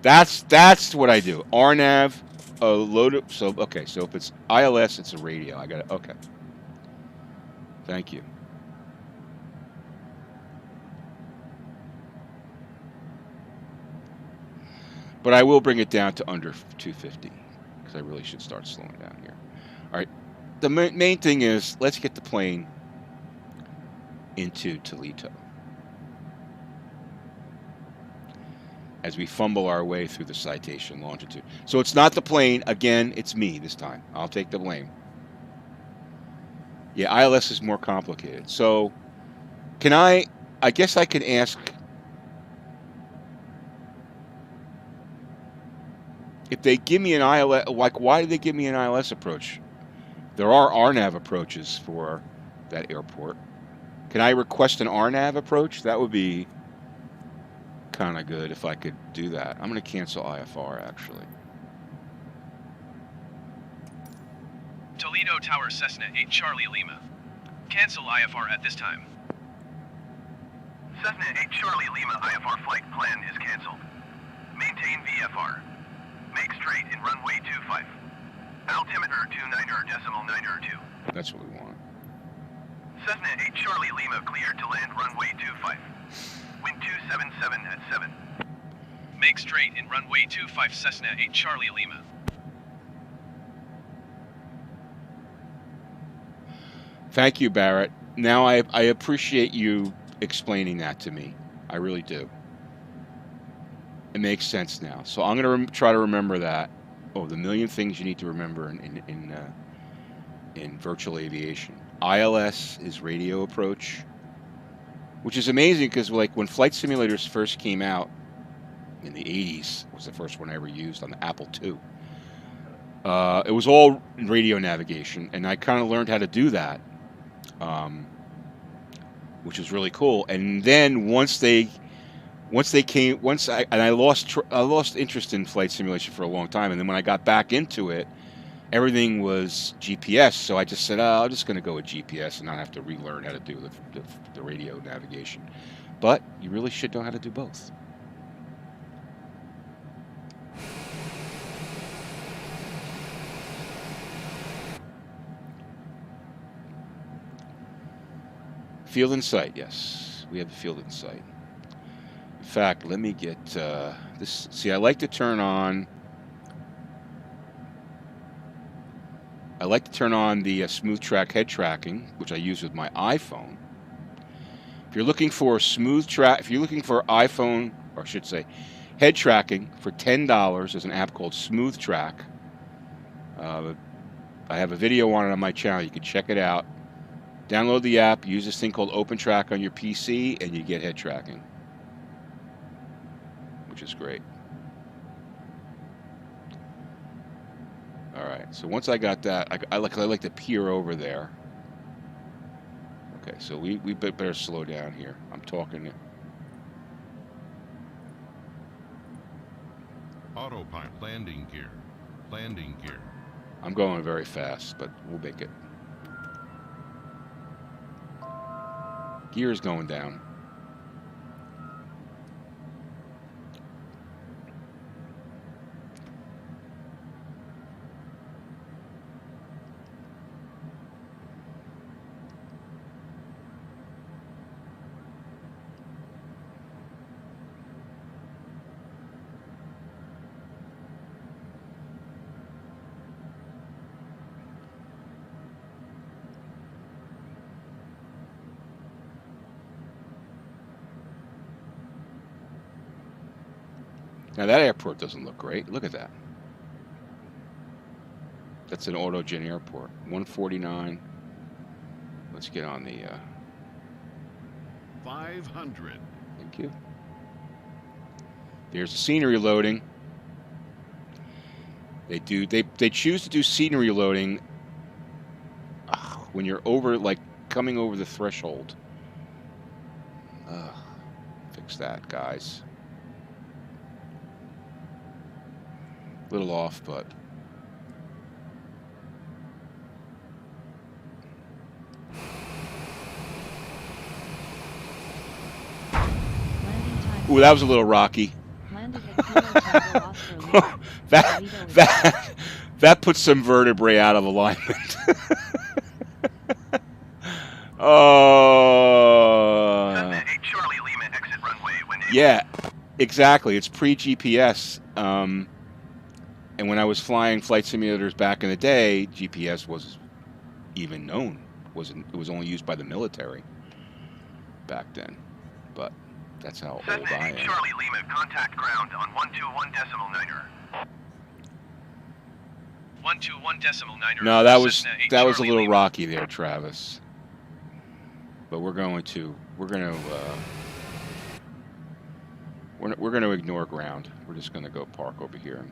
That's what I do. RNAV, load up. So okay. So if it's ILS, it's a radio. I got it. Okay. Thank you. But I will bring it down to under 250 because I really should start slowing down here. All right. The main thing is let's get the plane into Toledo as we fumble our way through the Citation Longitude. So it's not the plane. Again, it's me this time. I'll take the blame. Yeah, ILS is more complicated. So can I guess I can ask if they give me an ILS, like why do they give me an ILS approach? There are RNAV approaches for that airport. Can I request an RNAV approach? That would be kind of good if I could do that. I'm going to cancel IFR, actually. Toledo Tower Cessna 8 Charlie Lima. Cancel IFR at this time. Cessna 8 Charlie Lima IFR flight plan is canceled. Maintain VFR. Make straight in runway 25. Altimeter 29.902. That's what we want. Cessna 8 Charlie Lima cleared to land runway 25. Wind 277 at 7. Make straight in runway 25 Cessna 8 Charlie Lima. Thank you, Barrett. Now I appreciate you explaining that to me. I really do. It makes sense now. So I'm going to try to remember that. Oh, the million things you need to remember in virtual aviation. ILS is radio approach, which is amazing because like when flight simulators first came out in the 80s, was the first one I ever used on the Apple II. It was all radio navigation, and I kind of learned how to do that, which was really cool. And then once I lost interest in flight simulation for a long time, and then when I got back into it, everything was GPS. So I just said, oh, I'm just going to go with GPS and not have to relearn how to do the radio navigation. But you really should know how to do both. Field in sight, yes. We have a field in sight. In fact, let me get this. See, I like to turn on the smooth track head tracking, which I use with my iPhone. If you're looking for iPhone, or I should say, head tracking for $10, there's an app called Smooth Track. I have a video on it on my channel. You can check it out. Download the app, use this thing called OpenTrack on your PC, and you get head tracking, which is great. All right, so once I got that, I like to peer over there. Okay, so we better slow down here. I'm talking. Autopilot landing gear. Landing gear. I'm going very fast, but we'll make it. Gear is going down. Now that airport doesn't look great. Look at that. That's an autogen airport. 149. Let's get on the 500. Thank you. There's the scenery loading. They choose to do scenery loading when you're coming over the threshold. Fix that, guys. Little off, but ooh, that was a little rocky. that puts some vertebrae out of alignment. Oh, yeah, exactly. It's pre-GPS. And when I was flying flight simulators back in the day, GPS was even known. It was only used by the military back then. But that's how old I am. Charlie Lima, contact ground on 121.9er. 121.9er. No, that was a little rocky there, Travis. But we're going to ignore ground. We're just going to go park over here.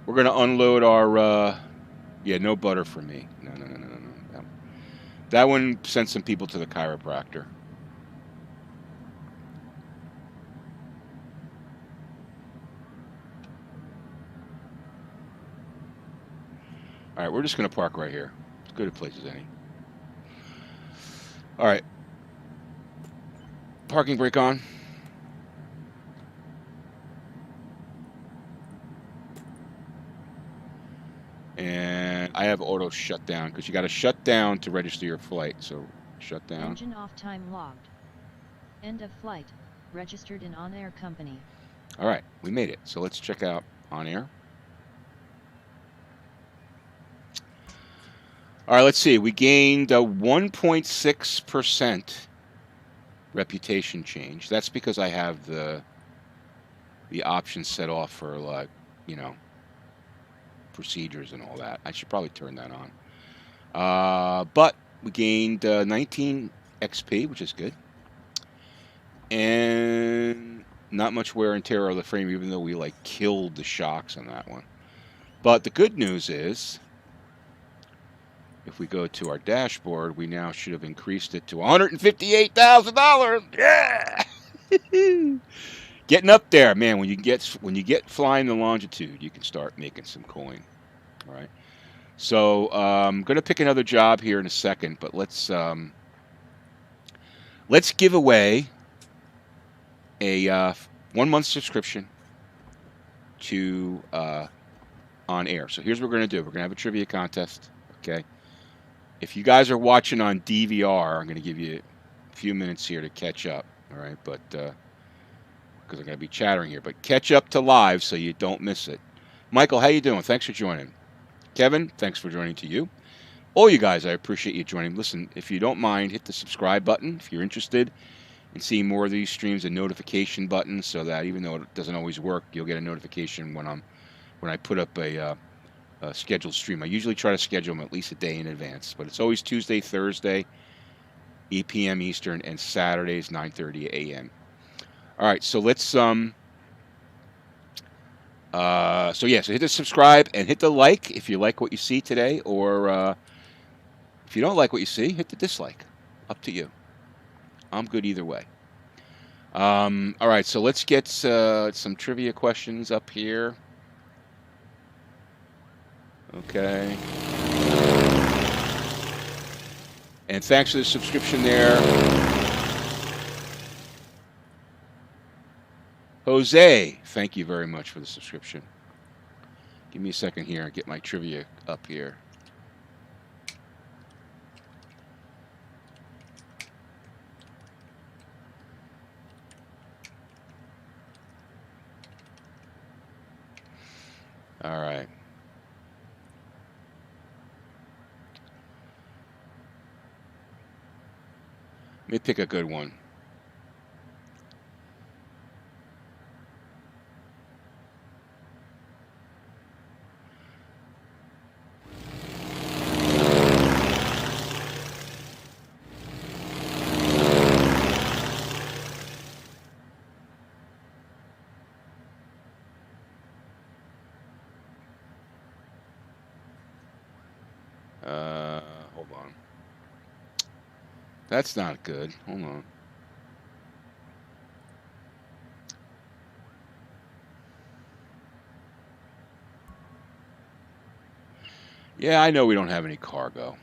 We're going to unload our, no butter for me. No. That one sent some people to the chiropractor. All right, we're just going to park right here. As good a place as any. All right. Parking brake on. And I have auto shut down because you got to shut down to register your flight. So shut down. Engine off, time logged. End of flight. Registered in OnAir company. All right, we made it. So let's check out OnAir. All right, let's see. We gained a 1.6% reputation change. That's because I have the options set off for, like, you know, procedures and all that. I should probably turn that on. But we gained 19 XP, which is good. And not much wear and tear of the frame, even though we, like, killed the shocks on that one. But the good news is, if we go to our dashboard, we now should have increased it to $158,000. Yeah, getting up there, man. When you get flying the Longitude, you can start making some coin. All right. So I'm gonna pick another job here in a second, but let's give away a 1-month subscription to OnAir. So here's what we're gonna do. We're gonna have a trivia contest. Okay. If you guys are watching on DVR, I'm going to give you a few minutes here to catch up, all right? But because I'm going to be chattering here, but catch up to live so you don't miss it. Michael, how you doing? Thanks for joining. Kevin, thanks for joining to you. All you guys, I appreciate you joining. Listen, if you don't mind, hit the subscribe button if you're interested in seeing more of these streams, and notification button, so that even though it doesn't always work, you'll get a notification when I put up a scheduled stream. I usually try to schedule them at least a day in advance, but it's always Tuesday, Thursday, 8 p.m. Eastern, and Saturdays, 9:30 a.m. All right, so let's so hit the subscribe and hit the like if you like what you see today, or if you don't like what you see, hit the dislike. Up to you. I'm good either way. All right, so let's get some trivia questions up here. Okay. And thanks for the subscription there. Jose, thank you very much for the subscription. Give me a second here and get my trivia up here. All right. Let me pick a good one. Hold on. That's not good. Hold on. Yeah, I know we don't have any cargo.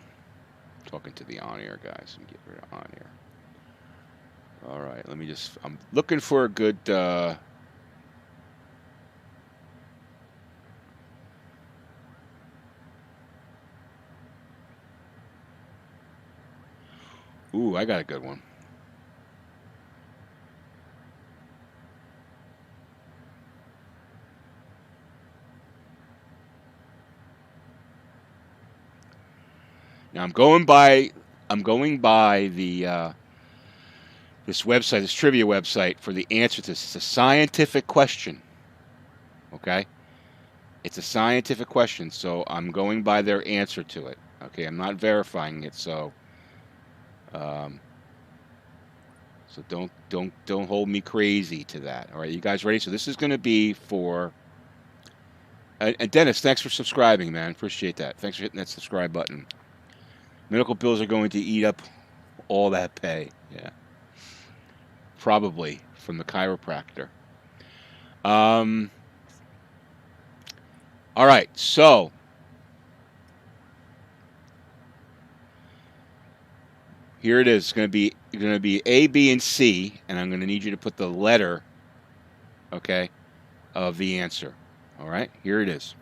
Talking to the OnAir guys and get rid of OnAir. All right, let me just. I'm looking for a good. Ooh, I got a good one. Now I'm going by the this website, this trivia website, for the answer to this. It's a scientific question. Okay? It's a scientific question, so I'm going by their answer to it. Okay, I'm not verifying it, so don't hold me crazy to that. All right, you guys ready? So this is going to be for and Dennis, thanks for subscribing, man. Appreciate that. Thanks for hitting that subscribe button. Medical bills are going to eat up all that pay. Yeah. Probably from the chiropractor. All right, so here it is. It's going to be A, B, and C, and I'm going to need you to put the letter, okay, of the answer. All right, here it is.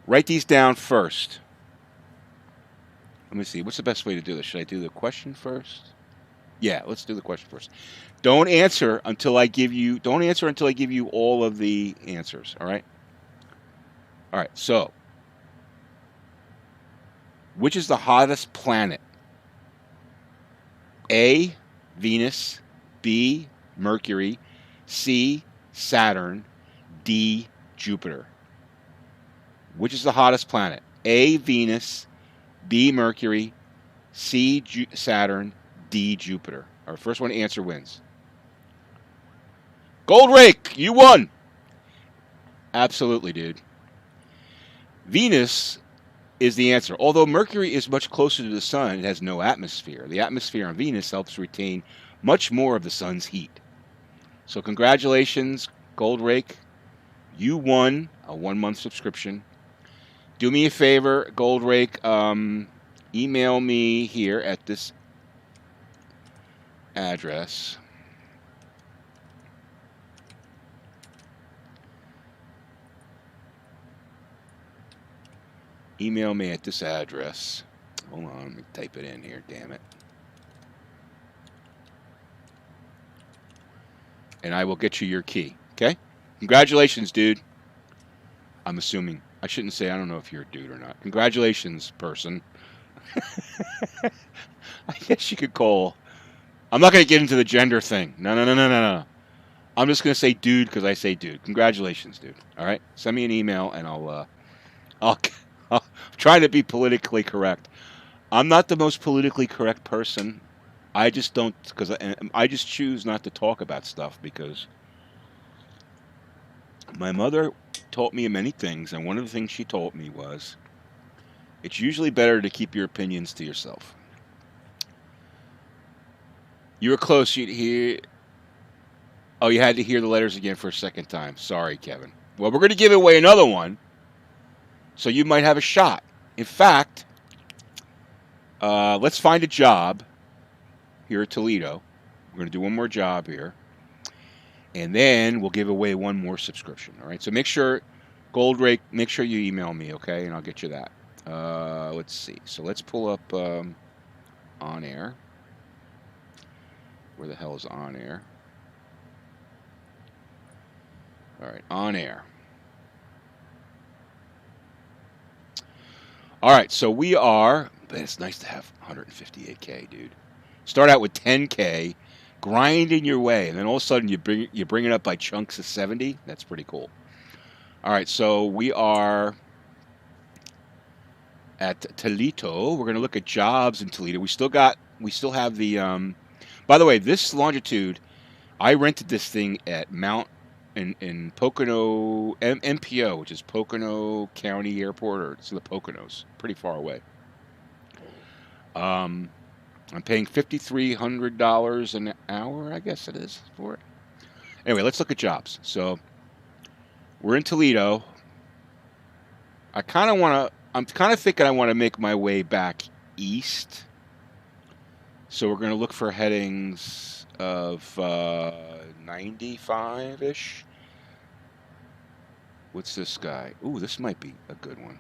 Write these down first. Let me see. What's the best way to do this? Should I do the question first? Yeah, let's do the question first. Don't answer until I give you all of the answers, all right? All right. So, which is the hottest planet? A, Venus, B, Mercury, C, Saturn, D, Jupiter. Which is the hottest planet? A, Venus, B, Mercury, C, Saturn, D, Jupiter. Our first one to answer wins. Gold Rake, you won. Absolutely, dude. Venus is the answer. Although Mercury is much closer to the sun, it has no atmosphere. The atmosphere on Venus helps retain much more of the sun's heat. So congratulations, Gold Rake. You won a 1-month subscription. Do me a favor, Gold Rake. Email me here at this address. Email me at this address. Hold on, let me type it in here, damn it. And I will get you your key, okay? Congratulations, dude. I'm assuming. I shouldn't say, I don't know if you're a dude or not. Congratulations, person. I guess you could call. I'm not going to get into the gender thing. No. I'm just going to say dude because I say dude. Congratulations, dude. All right? Send me an email and I'll try to be politically correct. I'm not the most politically correct person. I just don't, because I just choose not to talk about stuff because my mother taught me many things, and one of the things she taught me was it's usually better to keep your opinions to yourself. You were close. You'd hear. Oh, you had to hear the letters again for a second time. Sorry, Kevin. Well, we're going to give away another one, so you might have a shot. In fact, let's find a job here at Toledo. We're going to do one more job here. And then we'll give away one more subscription. All right. So make sure, Gold Rake, make sure you email me, okay? And I'll get you that. Let's see. So let's pull up OnAir. Where the hell is OnAir? All right, OnAir. All right, so we are. But it's nice to have 158K, dude. Start out with 10K, grinding your way, and then all of a sudden you bring it up by chunks of 70. That's pretty cool. All right, so we are at Toledo. We're going to look at jobs in Toledo. We still have the. By the way, this Longitude, I rented this thing at in Pocono, MPO, which is Pocono County Airport, or it's the Poconos, pretty far away. I'm paying $5,300 an hour, I guess it is, for it. Anyway, let's look at jobs. So we're in Toledo. I'm kind of thinking I want to make my way back east. So we're going to look for headings of 95-ish. What's this guy? Ooh, this might be a good one.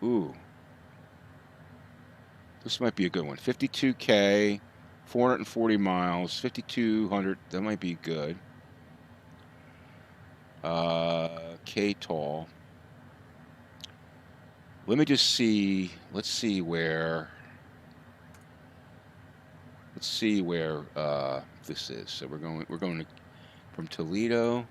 Ooh. This might be a good one. 52K, 440 miles, 5,200. That might be good. K tall. Let me just see. Let's see where this is. So we're going from Toledo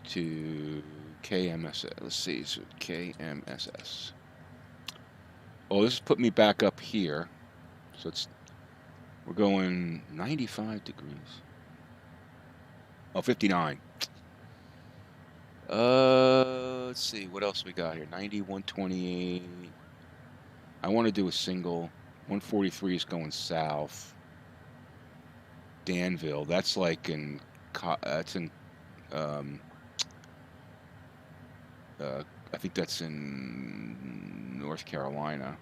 to KMSS. Let's see. So KMSS. Oh, this put me back up here. So we're going 95 degrees. Oh, 59. Let's see, what else we got here? 90, 128. I want to do a single. 143 is going south. Danville, that's like in, that's in, I think that's in North Carolina.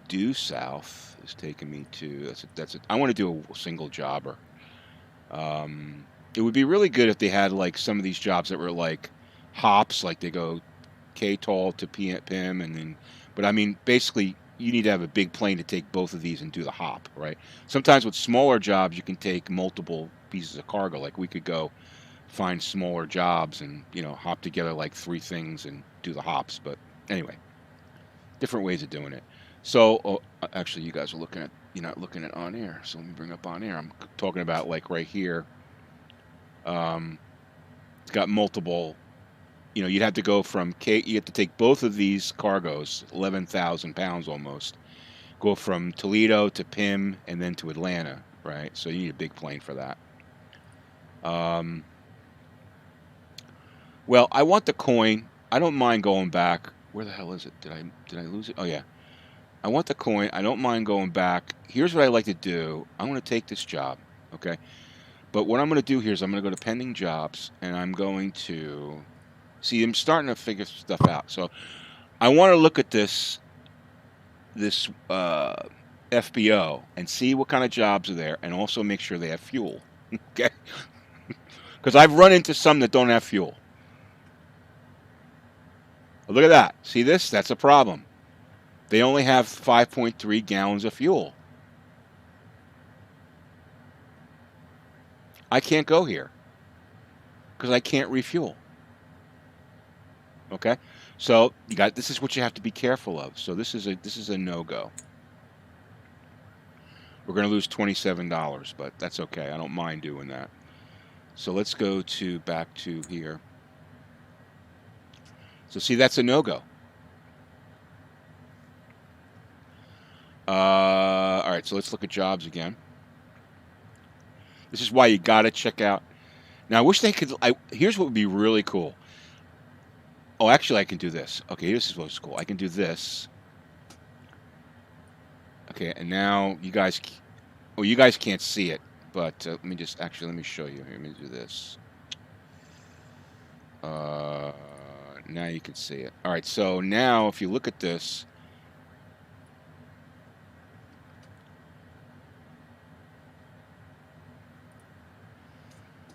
Due south is taking me to, I want to do a single jobber. It would be really good if they had like some of these jobs that were like hops, like they go K-tall to PIM, and then, but I mean, basically, you need to have a big plane to take both of these and do the hop, right? Sometimes with smaller jobs, you can take multiple pieces of cargo. Like we could go find smaller jobs and, you know, hop together like 3 things and do the hops. But anyway, different ways of doing it. So, actually, you guys are looking at, you're not looking at OnAir. So let me bring up OnAir. I'm talking about like right here. It's got multiple, you know, you'd have to go from you have to take both of these cargoes, 11,000 pounds almost, go from Toledo to PIM and then to Atlanta, right? So you need a big plane for that. Well, I want the coin. I don't mind going back. Where the hell is it? Did I lose it? Oh yeah. I want the coin. I don't mind going back. Here's what I like to do. I'm going to take this job, okay? But what I'm going to do here is I'm going to go to pending jobs, and I'm going to see. I'm starting to figure stuff out. So I want to look at this FBO and see what kind of jobs are there, and also make sure they have fuel, okay? Because I've run into some that don't have fuel. Look at that. See this? That's a problem. They only have 5.3 gallons of fuel. I can't go here because I can't refuel. Okay? So this is what you have to be careful of. So this is a no-go. We're going to lose $27, but that's okay. I don't mind doing that. So let's go back to here. So see, that's a no-go. All right, so let's look at jobs again. This is why you got to check out. Now, I wish they could. Here's what would be really cool. Oh, actually, I can do this. Okay, this is what's cool. I can do this. Okay, and now you guys. Well, you guys can't see it, but let me show you. Here, let me do this. Now you can see it. All right, so now if you look at this.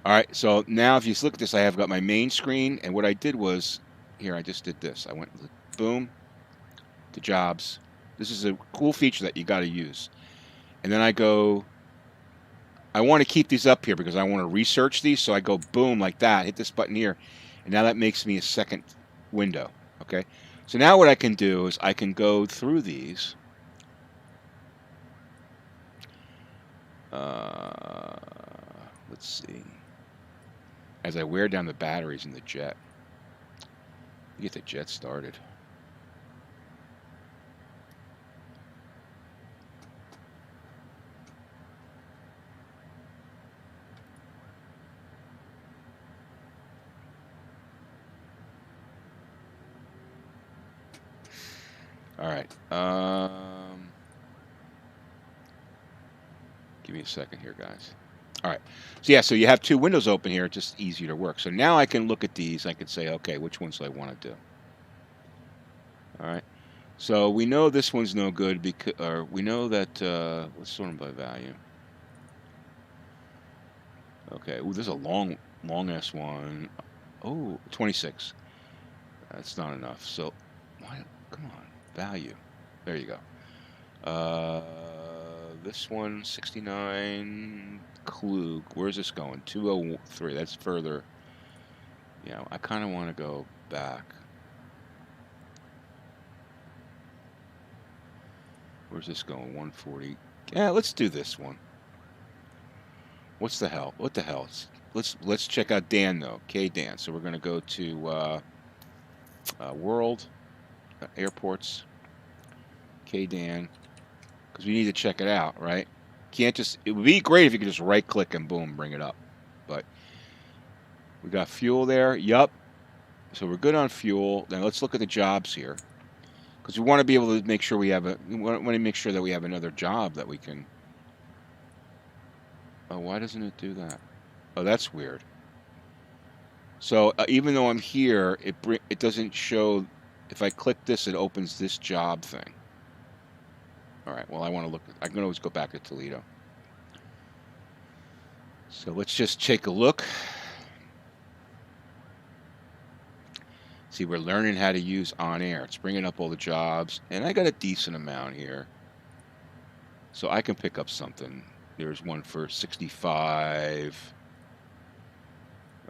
All right, so now if you look at this, I have got my main screen, and what I did was, here, I just did this. I went, boom, to jobs. This is a cool feature that you got to use. And then I want to keep these up here because I want to research these, so I go boom like that, hit this button here, and now that makes me a second window, okay? So now what I can do is I can go through these. Let's see. As I wear down the batteries in the jet. Get the jet started. All right. Give me a second here, guys. All right. So yeah, so you have 2 windows open here. It's just easier to work. So now I can look at these. I can say, okay, which ones do I want to do? All right. So we know this one's no good because, or we know that, let's sort them by value. Okay. Ooh, there's a long ass one. Oh, 26. That's not enough. So, why? Come on, value. There you go. This one, 69. Klug. Where's this going? 203. That's further. Yeah, I kind of want to go back. Where's this going? 140. Yeah, let's do this one. What's the hell? What the hell? Let's check out Dan though. Dan. So we're gonna go to World Airports. Dan. Because we need to check it out, right? Can't just. It would be great if you could just right click and boom, bring it up. But We got fuel there. Yup. So we're good on fuel. Now let's look at the jobs here, because we want to be able to make sure we have we want to make sure that we have another job that we can. Oh, why doesn't it do that? Oh, that's weird. So even though I'm here, it doesn't show. If I click this, it opens this job thing. All right. Well, I want to look. I can always go back to Toledo. So let's just take a look. See, we're learning how to use OnAir. It's bringing up all the jobs, and I got a decent amount here. So I can pick up something. There's one for 65.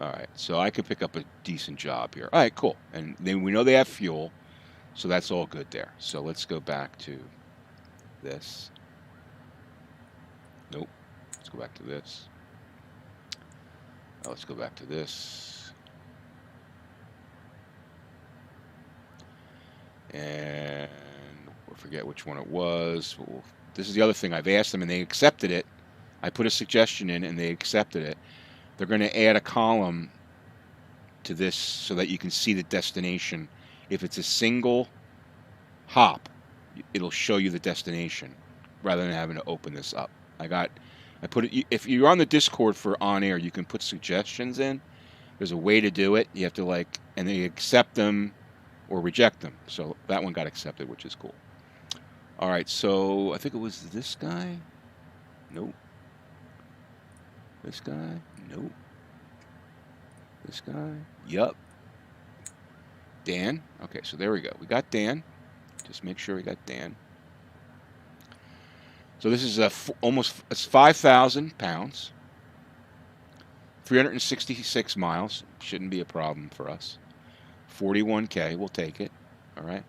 All right, so I can pick up a decent job here. All right, cool. And then we know they have fuel, so that's all good there. So let's go back to this. Nope. Let's go back to this. Let's go back to this. And we'll forget which one it was. This is the other thing. I've asked them, and they accepted it. I put a suggestion in, and they accepted it. They're going to add a column to this so that you can see the destination. If it's a single hop, it'll show you the destination rather than having to open this up. I put it. If you're on the Discord for OnAir, you can put suggestions in. There's a way to do it. You have to and they accept them or reject them. So that one got accepted, which is cool. All right, so I think it was this guy. Nope. This guy? Nope. This guy? Yup. Dan? Okay, so there we go. We got Dan. Just make sure we got Dan. So this is it's 5,000 pounds. 366 miles. Shouldn't be a problem for us. 41K. We'll take it. All right.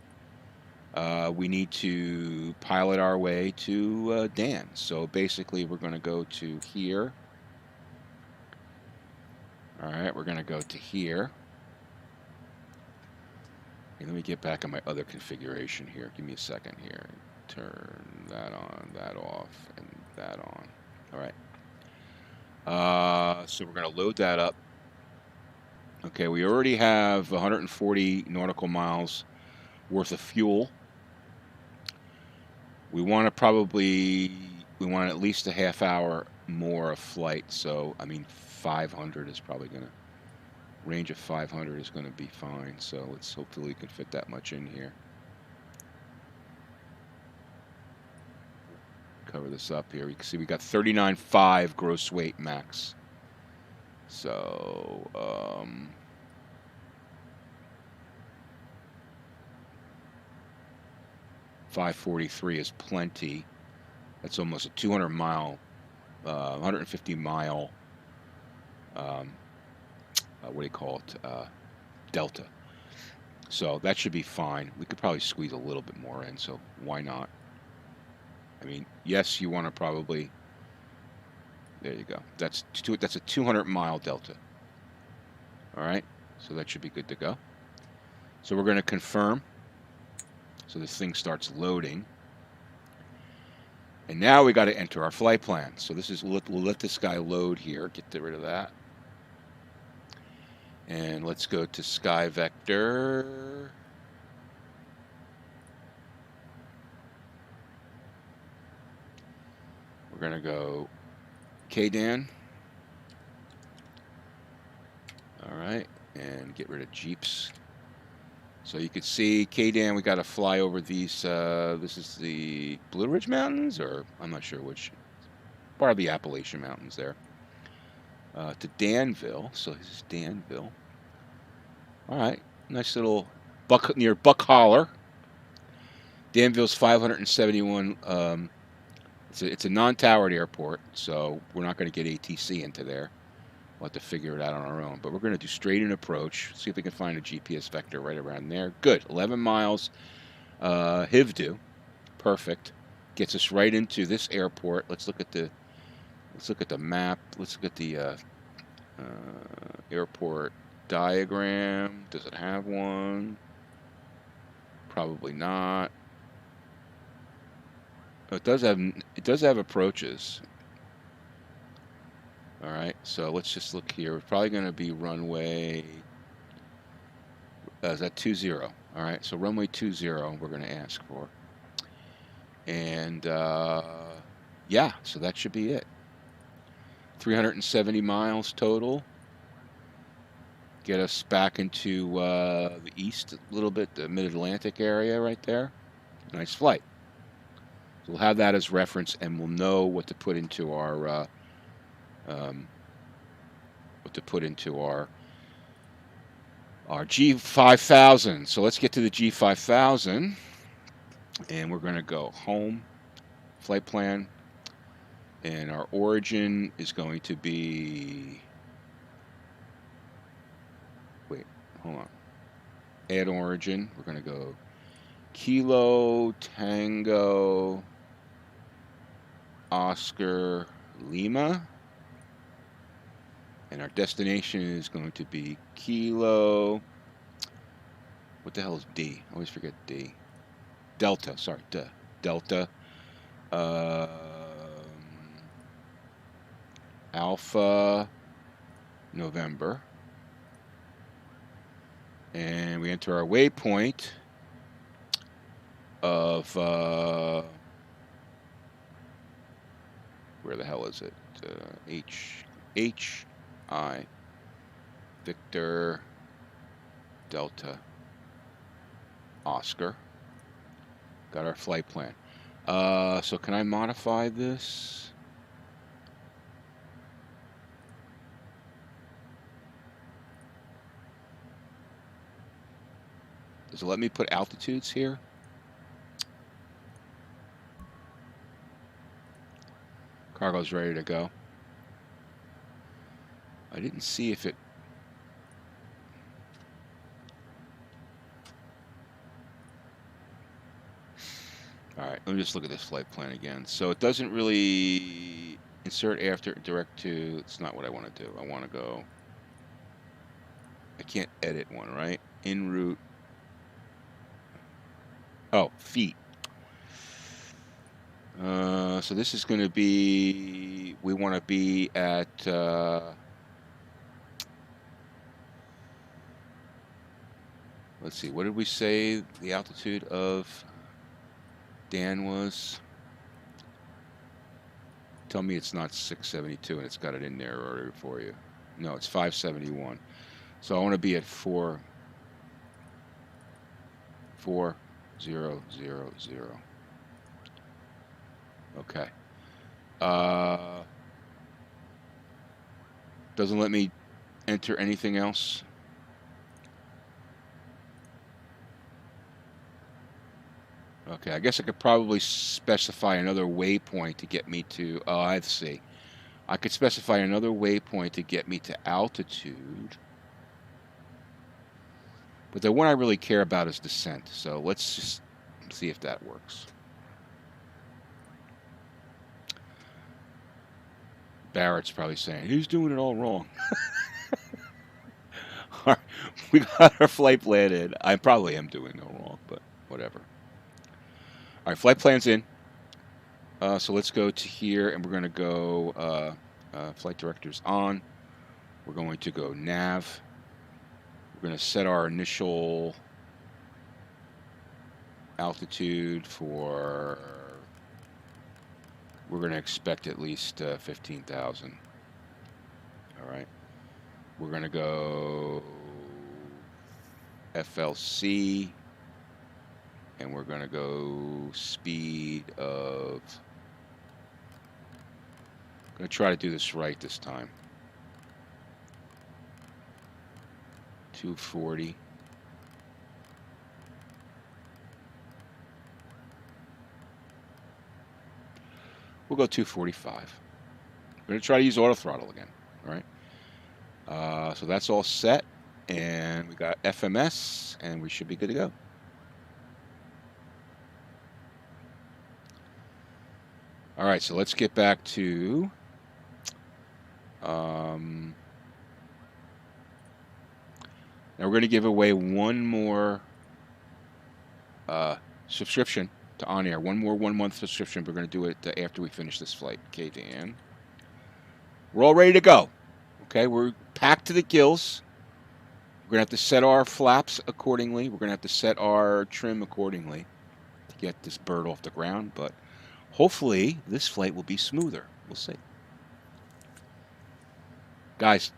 We need to pilot our way to Dan. So basically, we're going to go to here. All right, we're going to go to here. Okay, let me get back on my other configuration here. Give me a second here. Turn that on, that off, and that on. All right. So we're going to load that up. Okay, we already have 140 nautical miles worth of fuel. We want at least a half hour more of flight. So, I mean, 500 is probably going to, range of 500 is going to be fine. So let's hopefully we can fit that much in here. Cover this up here. You can see we got 39.5 gross weight max. So, 543 is plenty. That's almost a 200 mile, 150 mile, what do you call it, delta. So that should be fine. We could probably squeeze a little bit more in, so why not? I mean, yes, you want to probably, there you go. That's a 200 mile delta. All right, so that should be good to go. So we're going to confirm. So this thing starts loading. And now we got to enter our flight plan. So this is, we'll let this guy load here, get rid of that. And let's go to Sky Vector. We're going to go KDAN. All right, and get rid of Jeeps. So you can see KDAN, we got to fly over these, this is the Blue Ridge Mountains, or I'm not sure which, part of the Appalachian Mountains there, to Danville. So this is Danville. All right, nice little near Buck Holler. Danville's 571, it's a non-towered airport, so we're not going to get ATC into there. We'll have to figure it out on our own. But we're going to do straight in approach. See if we can find a GPS vector right around there. Good. 11 miles. HIVDU. Perfect. Gets us right into this airport. Let's look at the map. Let's look at the airport diagram. Does it have one? Probably not. Oh, it does have approaches. All right, so let's just look here. We're probably going to be runway, is that 20? All right, so runway 20 we're going to ask for. And yeah, so that should be it. 370 miles total. Get us back into the east a little bit, the mid-Atlantic area right there. Nice flight. So we'll have that as reference, and we'll know what to put into our our G5000. So let's get to the G5000, and we're going to go home, flight plan, and our origin is going to be, wait, hold on, add origin. We're going to go Kilo Tango Oscar Lima, and our destination is going to be Kilo, what the hell is D? I always forget D. Delta, sorry, Delta. Alpha November. And we enter our waypoint of, where the hell is it? I Victor Delta Oscar. Got our flight plan. So can I modify this? Does it let me put altitudes here? Cargo's ready to go. I didn't see if it... Alright, let me just look at this flight plan again. So it doesn't really insert after direct to... It's not what I want to do. I want to go... I can't edit one, right? En route. Oh, feet. So this is going to be... We want to be at... let's see, what did we say the altitude of Dan was? Tell me it's not 672 and it's got it in there already for you. No, it's 571. So I want to be at 4000. Okay. Doesn't let me enter anything else. Okay, I guess I could probably specify another waypoint to get me to, oh, I see. I could specify another waypoint to get me to altitude. But the one I really care about is descent. So let's just see if that works. Barrett's probably saying, he's doing it all wrong. All right, we got our flight plan in. I probably am doing it all wrong, but whatever. All right, flight plan's in. So let's go to here, and we're going to go flight directors on. We're going to go nav. We're going to set our initial altitude for, we're going to expect at least 15,000. All right. We're going to go FLC. And we're going to go speed of, I'm going to try to do this right this time. 240. We'll go 245. We're going to try to use auto throttle again. All right. So that's all set. And we got FMS, and we should be good to go. All right, so let's get back to now we're going to give away one more subscription to OnAir. One more 1-month subscription. We're going to do it after we finish this flight. Okay, Dan. We're all ready to go. Okay, we're packed to the gills. We're going to have to set our flaps accordingly. We're going to have to set our trim accordingly to get this bird off the ground. But hopefully this flight will be smoother. We'll see. Guys,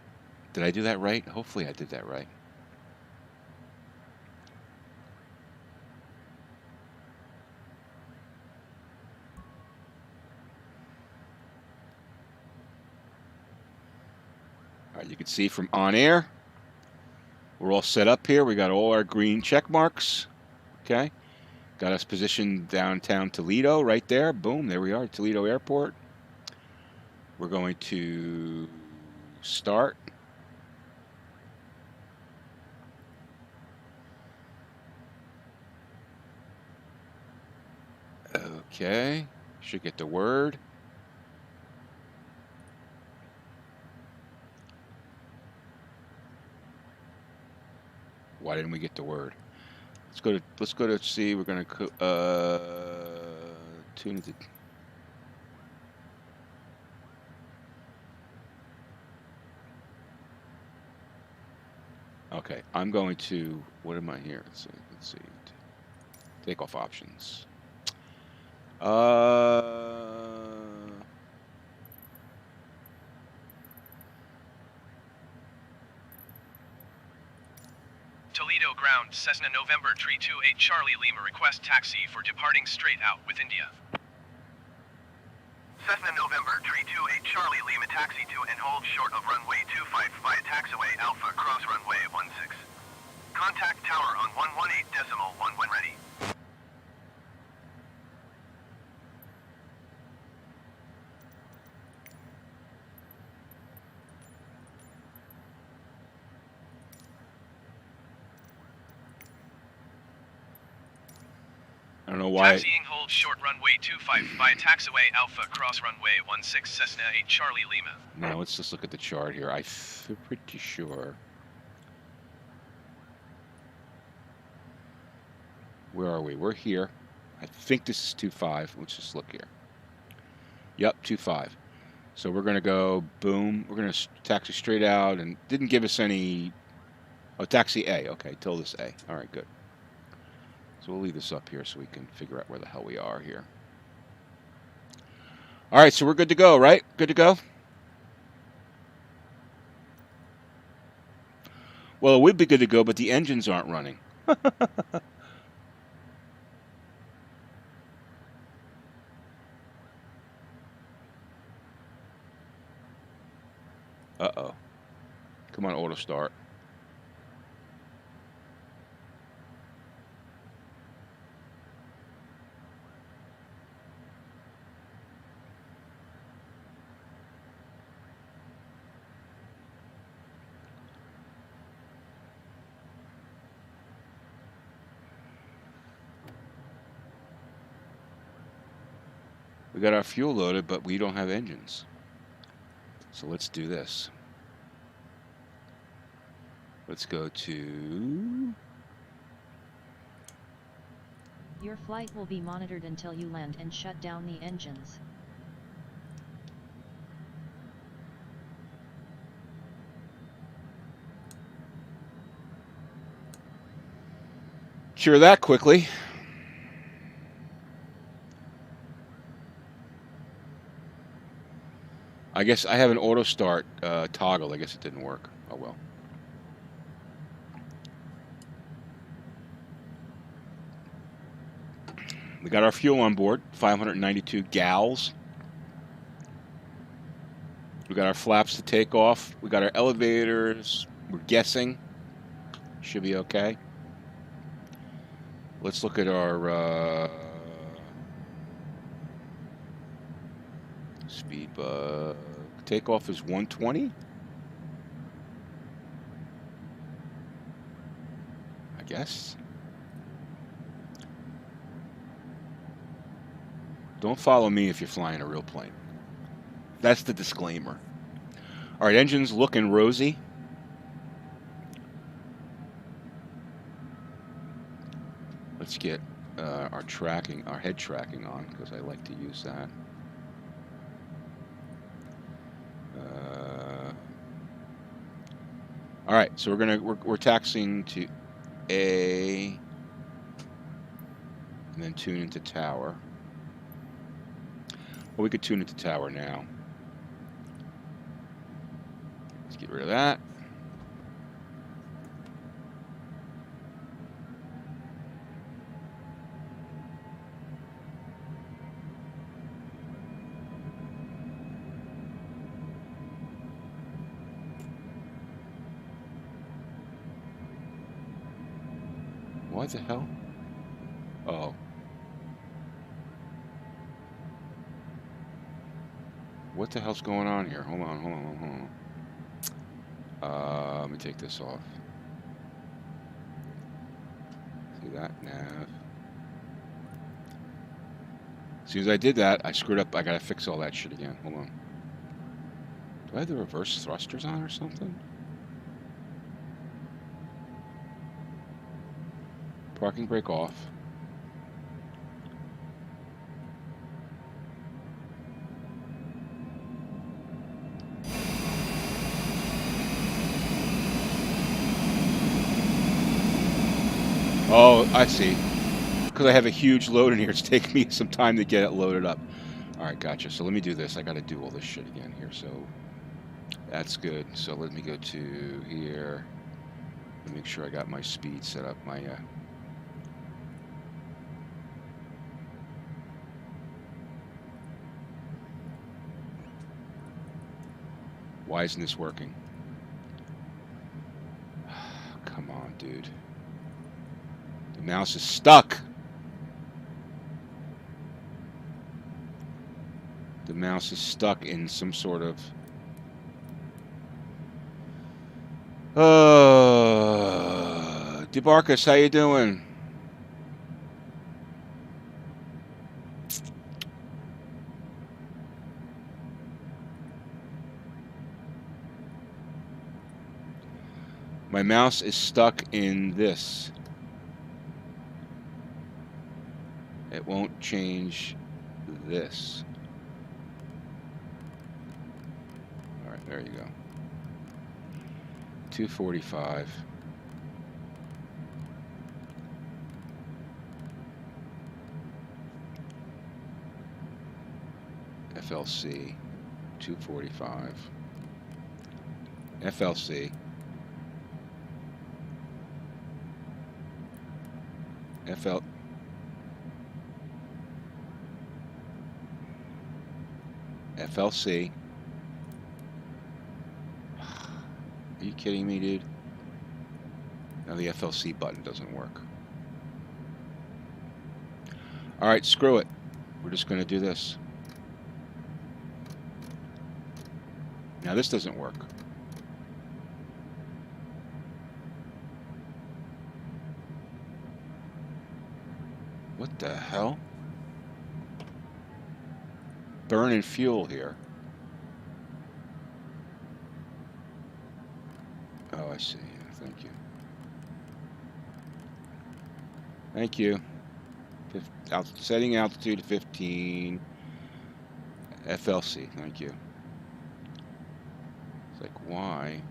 did I do that right? Hopefully I did that right. All right, you can see from OnAir, we're all set up here. We got all our green check marks. Okay, got us positioned downtown Toledo right there. Boom, there we are, Toledo Airport. We're going to start. Okay, should get the word. Why didn't we get the word? Let's go to see. We're gonna tune it. Okay, I'm going to. What am I here? Let's see. Takeoff options. Toledo ground, Cessna November 328 Charlie Lima request taxi for departing straight out with India. Cessna November 328 Charlie Lima taxi to and hold short of runway 25 via taxiway Alpha cross runway 16. Contact tower on 118.1 when ready. I don't know why. Taxiing hold short runway 25 via taxiway Alpha cross runway 16 Cessna 8 Charlie Lima. Now let's just look at the chart here. I'm pretty sure. Where are we? We're here. I think this is 25. Let's just look here. Yep, 25. So we're going to go, boom. We're going to taxi straight out, and didn't give us any. Oh, taxi A. Okay, told us A. All right, good. So we'll leave this up here so we can figure out where the hell we are here. All right, so we're good to go, right? Good to go? Well, it would be good to go, but the engines aren't running. Uh-oh. Come on, auto start. We got our fuel loaded, but we don't have engines. So let's do this. Let's go to... Your flight will be monitored until you land and shut down the engines. Cure that quickly. I guess I have an auto start toggle. I guess it didn't work. Oh well. We got our fuel on board, 592 gallons. We got our flaps to take off. We got our elevators. We're guessing. Should be okay. Let's look at our speed bug. Takeoff is 120. I guess. Don't follow me if you're flying a real plane. That's the disclaimer. All right, engine's looking rosy. Let's get our tracking, our head tracking on, because I like to use that. All right, so we're taxiing to A, and then tune into tower. Well, we could tune into tower now. Let's get rid of that. What the hell? Oh. What the hell's going on here? Hold on. Let me take this off. See that? Nav. As soon as I did that, I screwed up. I gotta fix all that shit again. Hold on. Do I have the reverse thrusters on or something? Parking brake off. Oh, I see. Because I have a huge load in here, it's taking me some time to get it loaded up. All right, gotcha. So let me do this. I got to do all this shit again here. So that's good. So let me go to here. Let me make sure I got my speed set up. My why isn't this working? Come on, dude. The mouse is stuck. The mouse is stuck in some sort of... DeBarcus, how you doing? My mouse is stuck in this. It won't change this. All right, there you go. 245. FLC. 245. FLC. FLC. Are you kidding me, dude? Now the FLC button doesn't work. All right, screw it. We're just going to do this. Now this doesn't work. What the hell? Burning fuel here. Oh, I see. Thank you. Thank you. Setting altitude to 15. FLC. Thank you. It's like, why?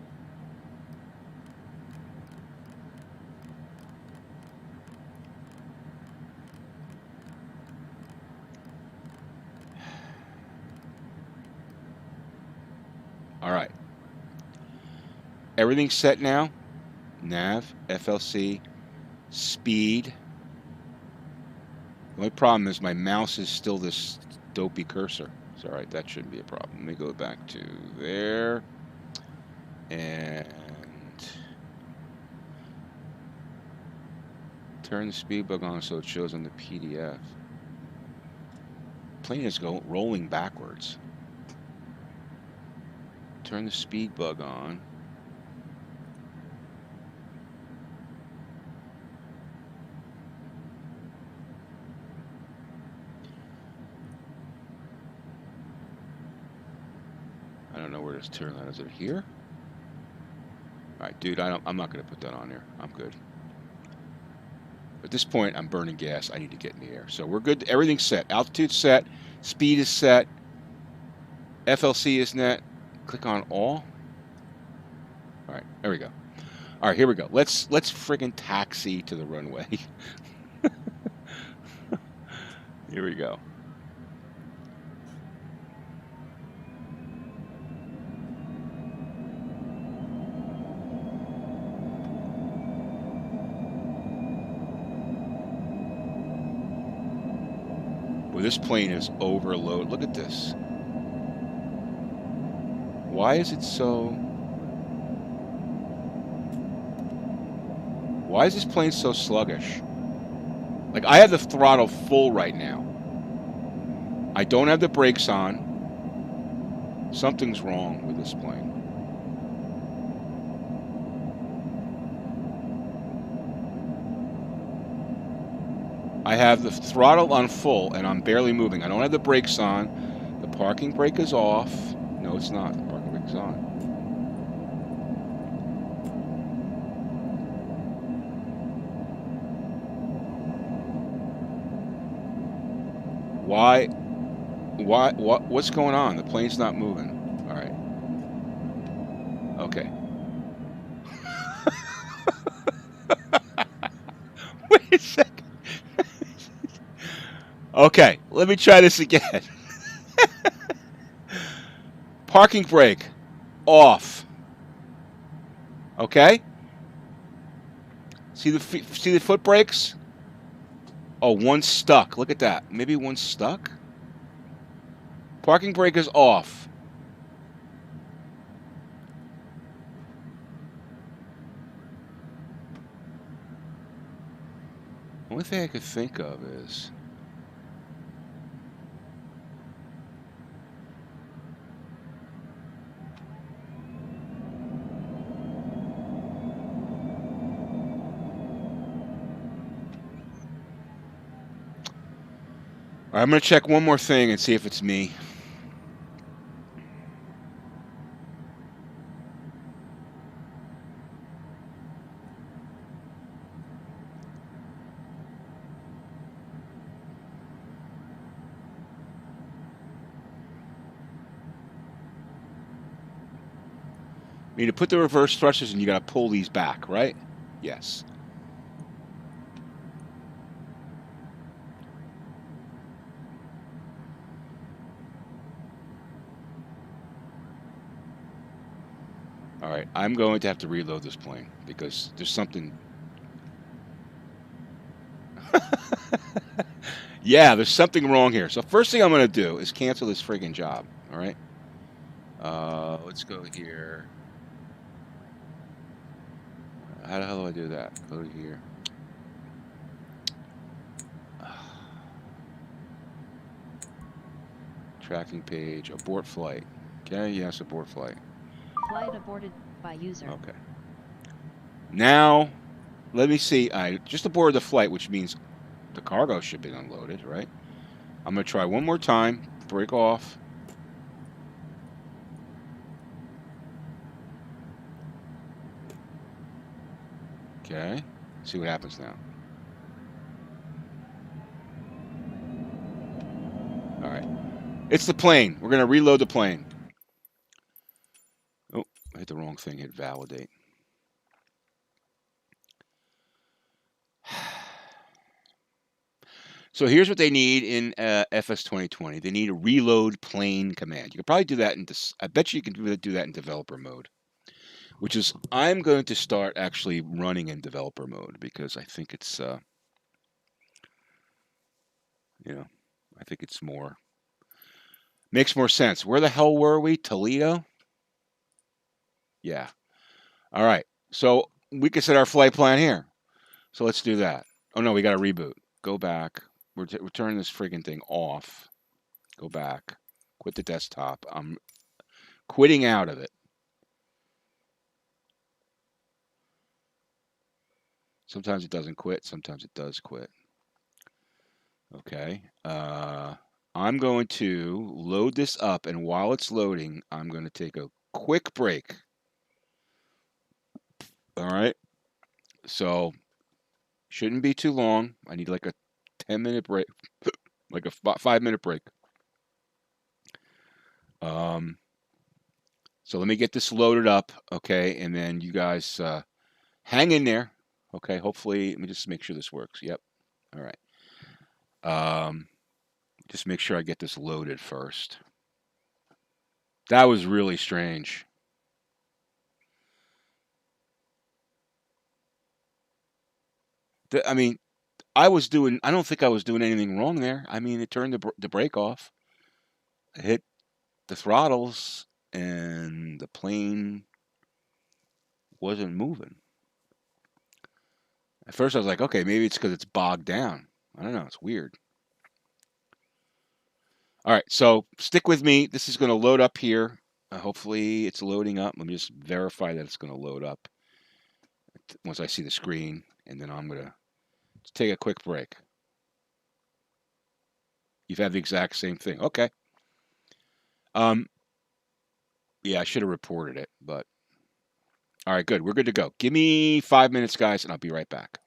All right. Everything's set now. Nav, FLC, speed. The only problem is my mouse is still this dopey cursor. It's all right. That shouldn't be a problem. Let me go back to there. And turn the speed bug on so it shows on the PDF. Plane is rolling backwards. Turn the speed bug on. I don't know where to turn that. Is it here? All right, dude. I'm not going to put that on there. I'm good. At this point, I'm burning gas. I need to get in the air. So we're good. Everything's set. Altitude set. Speed is set. FLC is net. Click on all. All right, there we go. All right, here we go. Let's friggin' taxi to the runway. Here we go. Well, this plane is overloaded. Look at this. Why is it so... Why is this plane so sluggish? Like, I have the throttle full right now. I don't have the brakes on. Something's wrong with this plane. I have the throttle on full, and I'm barely moving. I don't have the brakes on. The parking brake is off. No, it's not. The parking brake is on. Why? What's going on? The plane's not moving. All right. Okay. Wait a second. Okay, let me try this again. Parking brake off. Okay? See the foot brakes? Oh, one's stuck. Look at that. Maybe one's stuck? Parking brake is off. The only thing I could think of is... All right, I'm going to check one more thing and see if it's me. You need to put the reverse thrusters and you got to pull these back, right? Yes. All right, I'm going to have to reload this plane because there's something... Yeah, there's something wrong here. So first thing I'm going to do is cancel this friggin' job, all right? Let's go here. How the hell do I do that? Go to here. Tracking page, abort flight. Okay, yes, abort flight. Flight aborted by user. Okay. Now, let me see. I just aborted the flight, which means the cargo should be unloaded, right? I'm going to try one more time. Break off. Okay. See what happens now. All right. It's the plane. We're going to reload the plane. Oh, I hit the wrong thing. Hit validate. So here's what they need in FS 2020. They need a reload plane command. You can probably do that in this. I bet you can do that in developer mode, which is I'm going to start actually running in developer mode because I think it's, you know, I think it's more, makes more sense. Where the hell were we? Toledo? Yeah. All right. So we can set our flight plan here. So let's do that. Oh, no, we got to reboot. Go back. We're turning this friggin' thing off. Go back. Quit the desktop. I'm quitting out of it. Sometimes it doesn't quit. Sometimes it does quit. Okay. I'm going to load this up, and while it's loading, I'm going to take a quick break. All right. So, shouldn't be too long. I need like a 10-minute break, like a 5-minute break. So let me get this loaded up, okay, and then you guys Hang in there. Okay, hopefully, let me just make sure this works. Yep. All right. Just make sure I get this loaded first. That was really strange. I mean, I don't think I was doing anything wrong there. I mean, it turned the brake off. I hit the throttles, and the plane wasn't moving. At first, I was like, okay, maybe it's because it's bogged down. I don't know. It's weird. All right, so stick with me. This is going to load up here. Hopefully, it's loading up. Let me just verify that it's going to load up once I see the screen, and then I'm going to take a quick break. You've had the exact same thing. Okay. Yeah, I should have reported it, but all right, good. We're good to go. Give me 5 minutes, guys, and I'll be right back.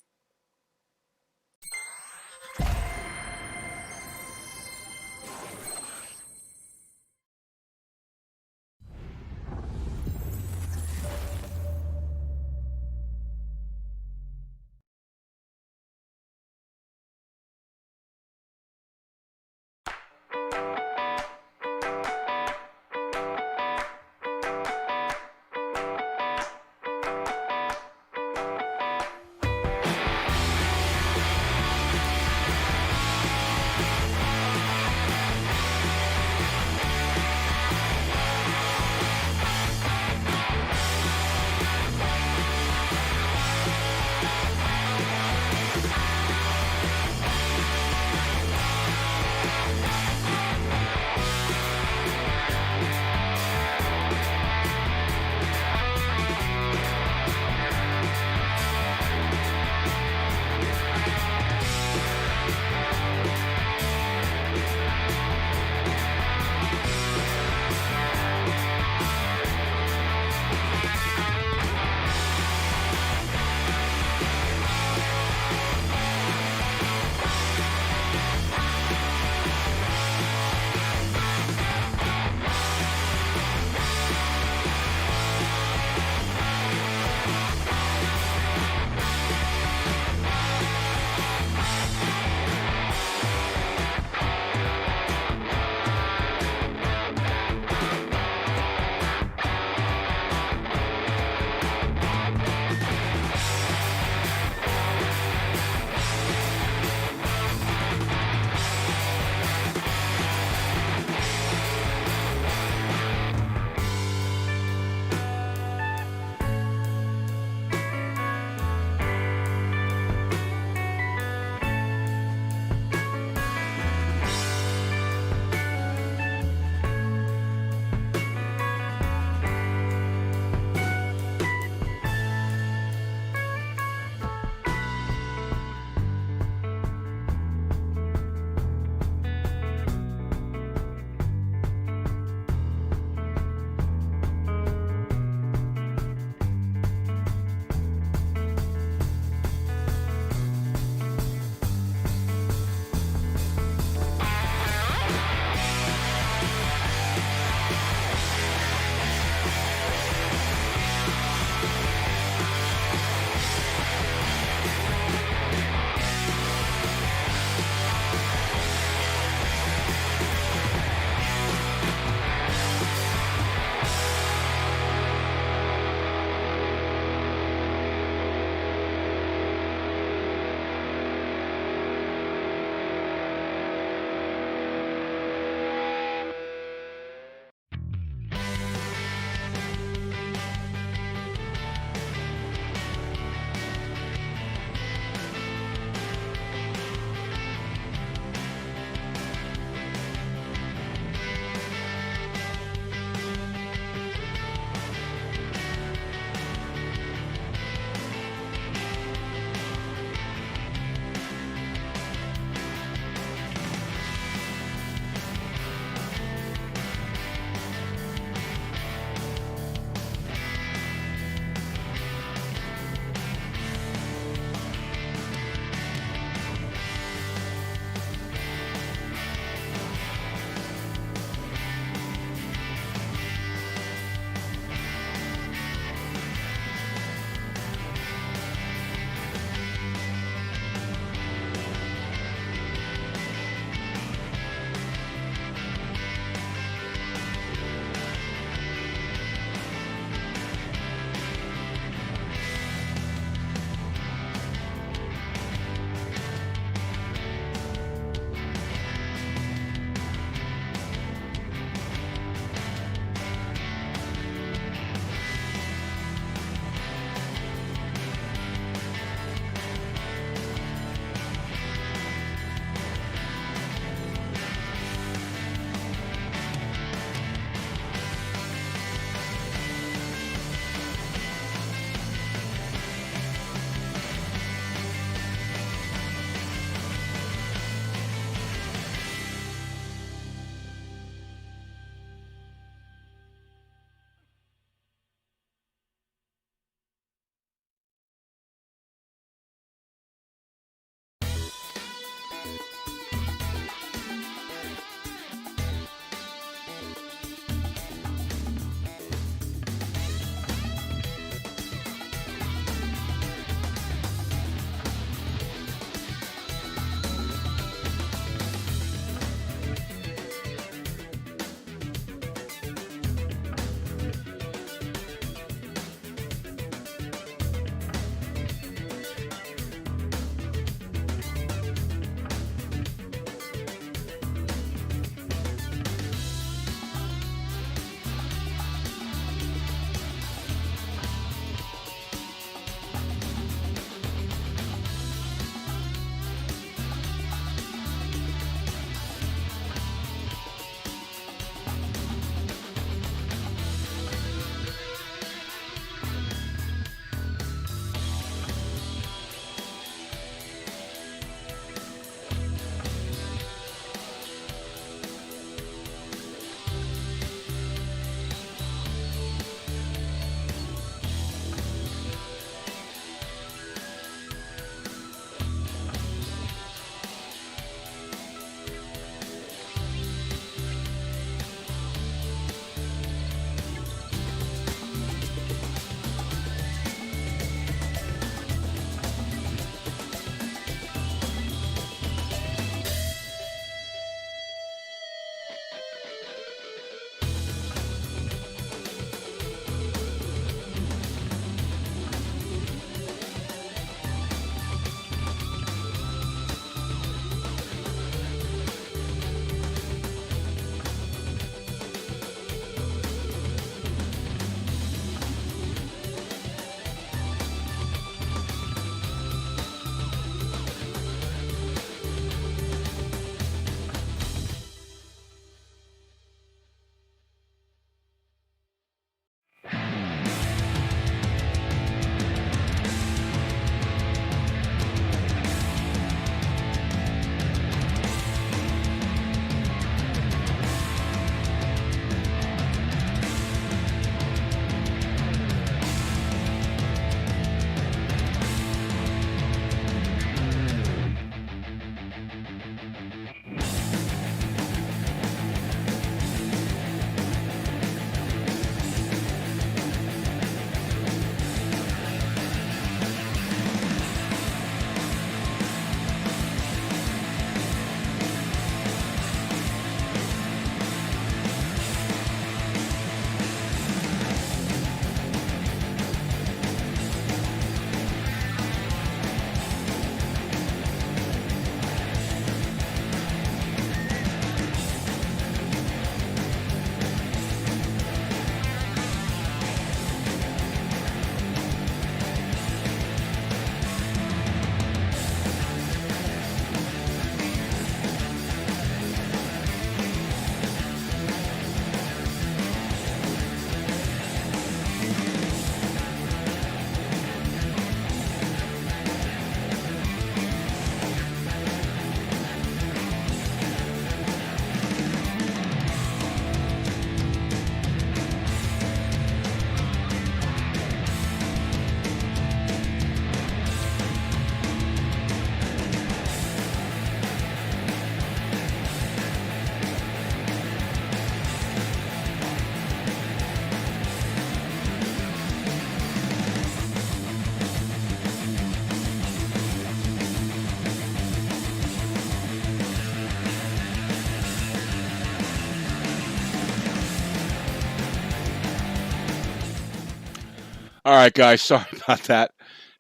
All right, guys. Sorry about that.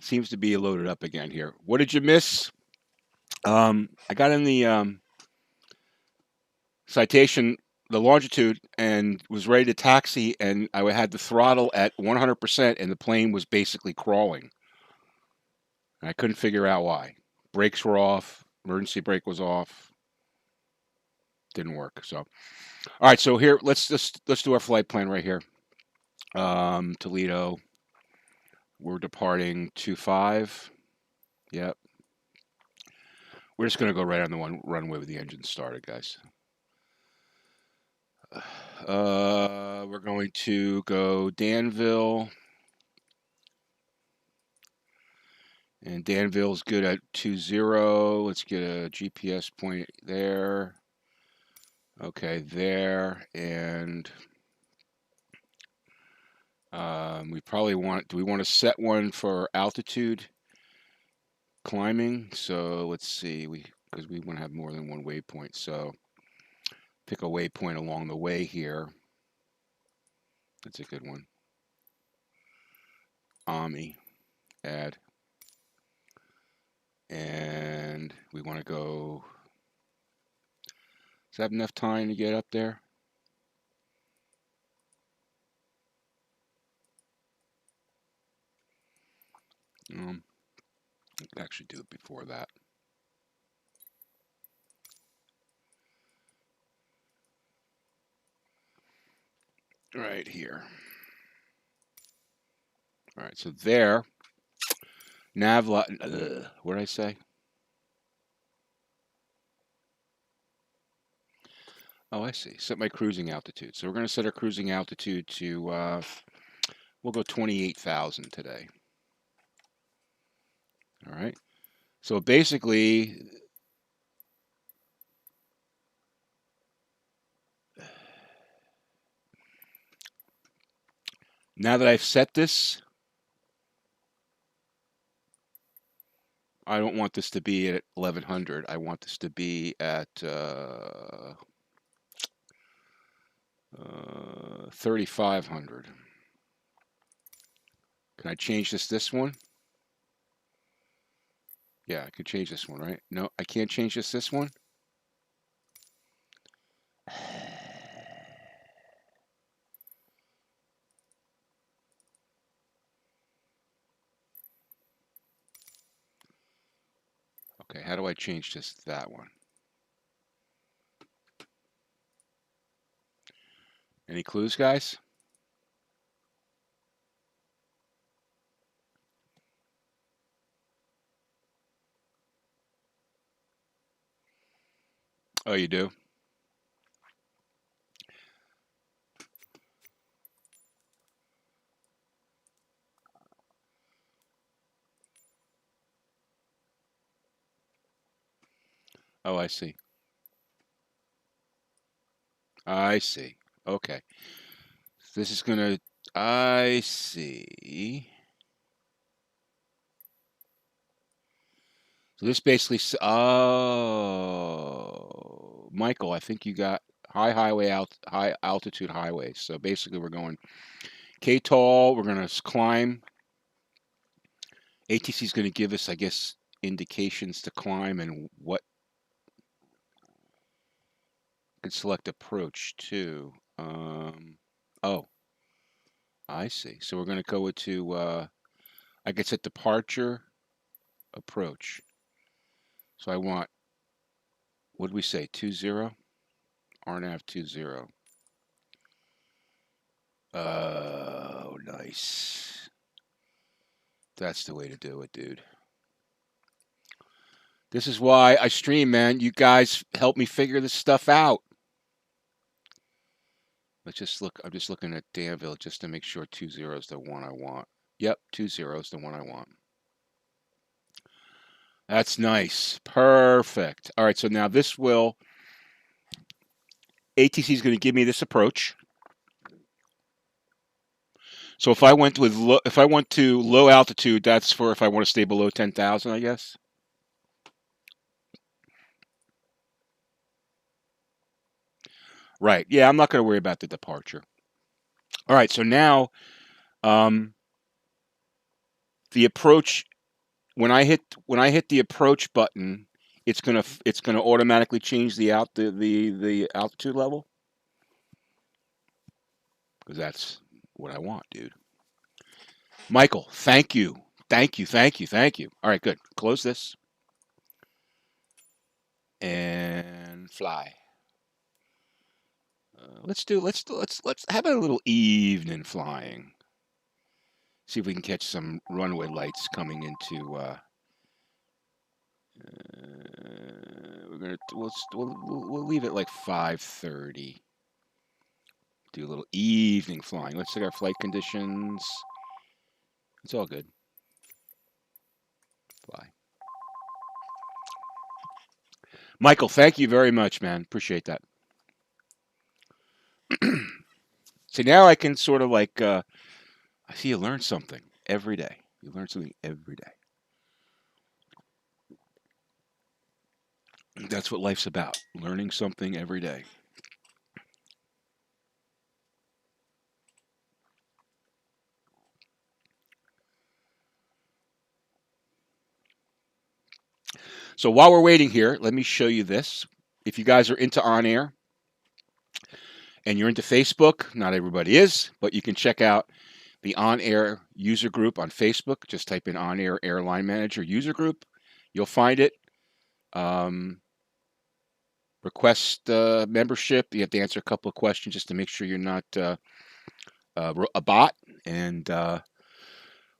Seems to be loaded up again here. What did you miss? I got in the Citation, the Longitude, and was ready to taxi, and I had the throttle at 100%, and the plane was basically crawling. And I couldn't figure out why. Brakes were off. Emergency brake was off. Didn't work. So, all right. So here, let's do our flight plan right here. Toledo. We're departing 2-5. Yep. We're just gonna go right on the one runway with the engine started, guys. We're going to go Danville. And Danville's good at 2-0. Let's get a GPS point there. Okay, there. And we probably want, do we want to set one for altitude climbing? So let's see, because we want to have more than one waypoint. So pick a waypoint along the way here. That's a good one. AMI, add. And we want to go, does that have enough time to get up there? I could actually do it before that. Right here. All right, so there. Nav, what did I say? Oh, I see. Set my cruising altitude. So we're going to set our cruising altitude to, we'll go 28,000 today. All right. So basically, now that I've set this, I don't want this to be at 1100. I want this to be at 3500. Can I change this one? Yeah, I could change this one, right? No, I can't change this one. Okay, how do I change that one? Any clues, guys? Oh, you do? Oh, I see. I see. Okay. This is going to, I see. So this basically, oh, Michael, I think you got high altitude highways. So basically we're going KTOL, we're going to climb. ATC is going to give us, I guess, indications to climb and what. Could select approach too. Oh, I see. So we're going to go to, I could set departure, approach. So I want, what did we say, 20? RNAV 20. Oh, nice. That's the way to do it, dude. This is why I stream, man. You guys help me figure this stuff out. Let's just look. I'm just looking at Danville just to make sure 20 is the one I want. Yep, 20 is the one I want. That's nice. Perfect. All right, so now this will, ATC is going to give me this approach. So if I went with if I went to low altitude, that's for if I want to stay below 10,000, I guess. Right. Yeah, I'm not going to worry about the departure. All right, so now the approach, when I hit the approach button, it's gonna automatically change the altitude level, because that's what I want, dude. Michael, thank you. Thank you. All right, good. Close this and fly. Let's have a little evening flying. See if we can catch some runway lights coming into. We'll leave it like 5:30. Do a little evening flying. Let's check our flight conditions. It's all good. Fly. Michael, thank you very much, man. Appreciate that. So now I can sort of like, I see you learn something every day. You learn something every day. That's what life's about. Learning something every day. So while we're waiting here, let me show you this. If you guys are into OnAir and you're into Facebook, not everybody is, but you can check out the OnAir user group on Facebook. Just type in OnAir Airline Manager user group. You'll find it. Request membership. You have to answer a couple of questions just to make sure you're not a bot, and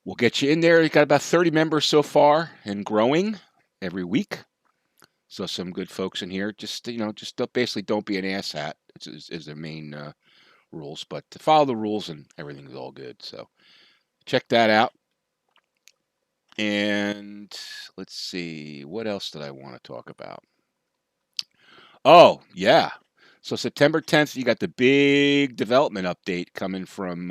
we'll get you in there. You've got about 30 members so far and growing every week. So some good folks in here. Just basically don't be an asshat. Is their main rules, but to follow the rules and everything's all good. So check that out. And let's see, what else did I want to talk about? Oh yeah. So September 10th, you got the big development update coming from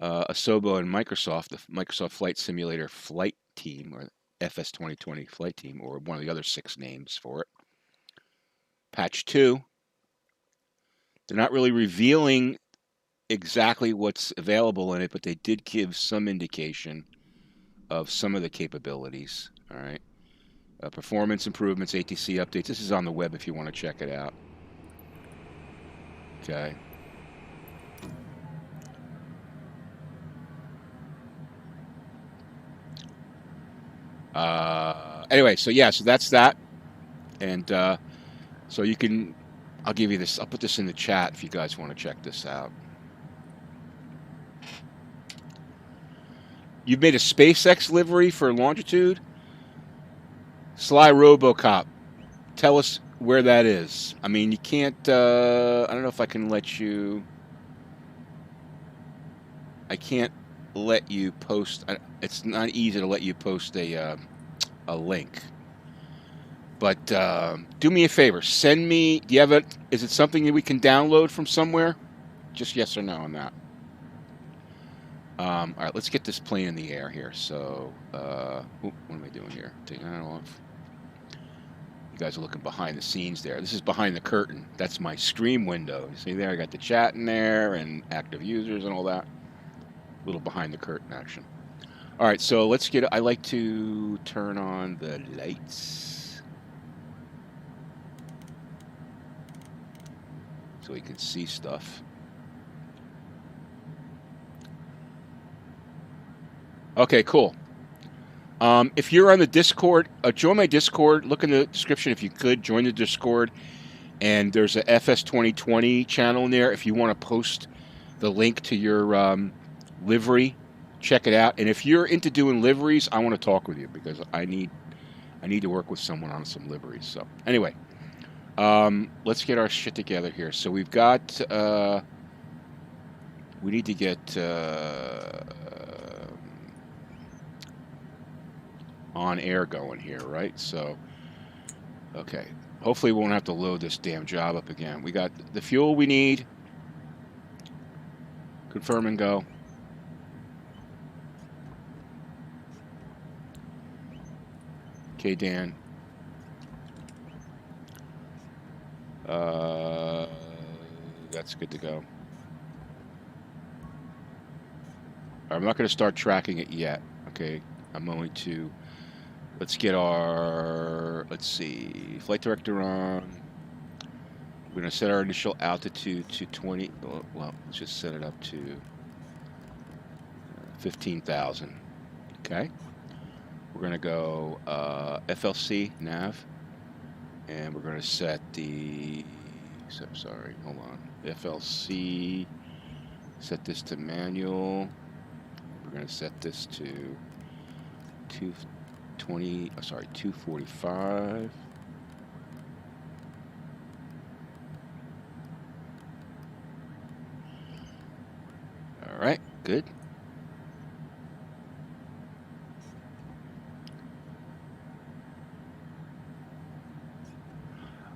Asobo and Microsoft, the Microsoft Flight Simulator Flight Team, or FS 2020 Flight Team, or one of the other 6 names for it. Patch 2. They're not really revealing exactly what's available in it, but they did give some indication of some of the capabilities. All right. Performance improvements, ATC updates. This is on the web if you want to check it out. Okay. Anyway, so yeah, so that's that. And so you can, I'll give you this, I'll put this in the chat if you guys want to check this out. You've made a SpaceX livery for Longitude? Sly Robocop, tell us where that is. I mean, you can't, I don't know if I can let you, I can't let you post, it's not easy to let you post a link. But do me a favor, send me, do you have it, is it something that we can download from somewhere? Just yes or no on that. All right, let's get this plane in the air here. So, what am I doing here? Taking that off. You guys are looking behind the scenes there. This is behind the curtain. That's my stream window. You see there, I got the chat in there and active users and all that. A little behind the curtain action. All right, so let's get, I like to turn on the lights so we can see stuff. Okay, cool. If you're on the Discord, join my Discord. Look in the description if you could. Join the Discord. And there's a FS 2020 channel in there. If you want to post the link to your livery, check it out. And if you're into doing liveries, I want to talk with you because I need to work with someone on some liveries. So anyway, let's get our shit together here. So we've got, we need to get OnAir going here, right? So, okay. Hopefully we won't have to load this damn job up again. We got the fuel we need. Confirm and go. Okay, Dan. That's good to go. I'm not going to start tracking it yet. Okay, I'm going to, let's get our, let's see, flight director on. We're going to set our initial altitude to 20, well, let's just set it up to 15,000. Okay. We're going to go FLC nav, and we're going to set the, sorry, hold on, FLC, set this to manual. We're going to set this to 245. All right, good.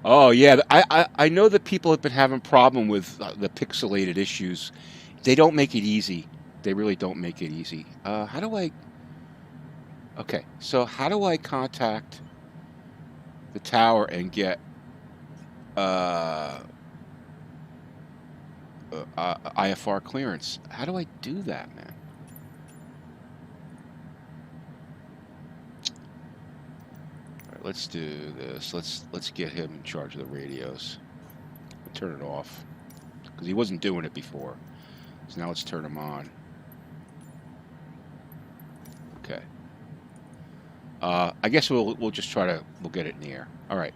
Oh yeah, I know that people have been having problem with the pixelated issues. They don't make it easy. They really don't make it easy. How do I? Okay, so how do I contact the tower and get IFR clearance? How do I do that, man? All right, let's do this. Let's get him in charge of the radios. Turn it off because he wasn't doing it before. So now let's turn him on. Okay. I guess we'll just try to get it in the air. All right.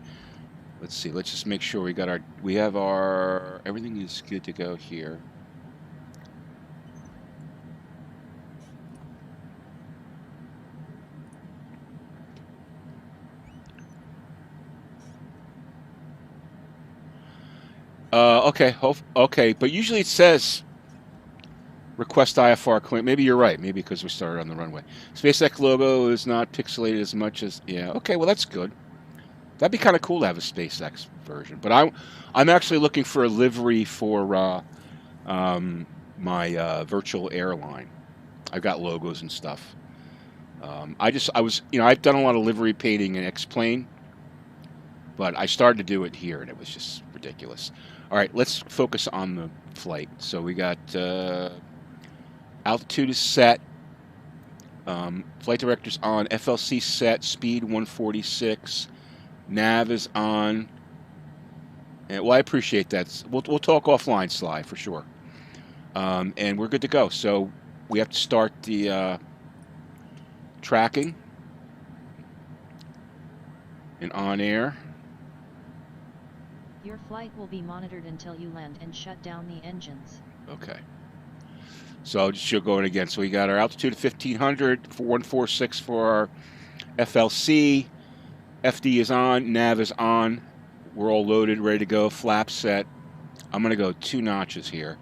Let's see. Let's just make sure we have our everything is good to go here. Okay. Okay, but usually it says request IFR clearance. Maybe you're right. Maybe because we started on the runway. SpaceX logo is not pixelated as much as yeah. Okay, well that's good. That'd be kind of cool to have a SpaceX version. But I'm actually looking for a livery for my virtual airline. I've got logos and stuff. I've done a lot of livery painting in X-Plane, but I started to do it here, and it was just ridiculous. All right, let's focus on the flight. So we got altitude is set, flight director's on, FLC set, speed 146, nav is on. And, well, I appreciate that. We'll talk offline, Sly, for sure. And we're good to go. So we have to start the tracking and OnAir. Your flight will be monitored until you land and shut down the engines. Okay. So I'll just go in again. So we got our altitude of 1500, 146 for our FLC. FD is on, nav is on. We're all loaded, ready to go. Flap set. I'm going to go 2 notches here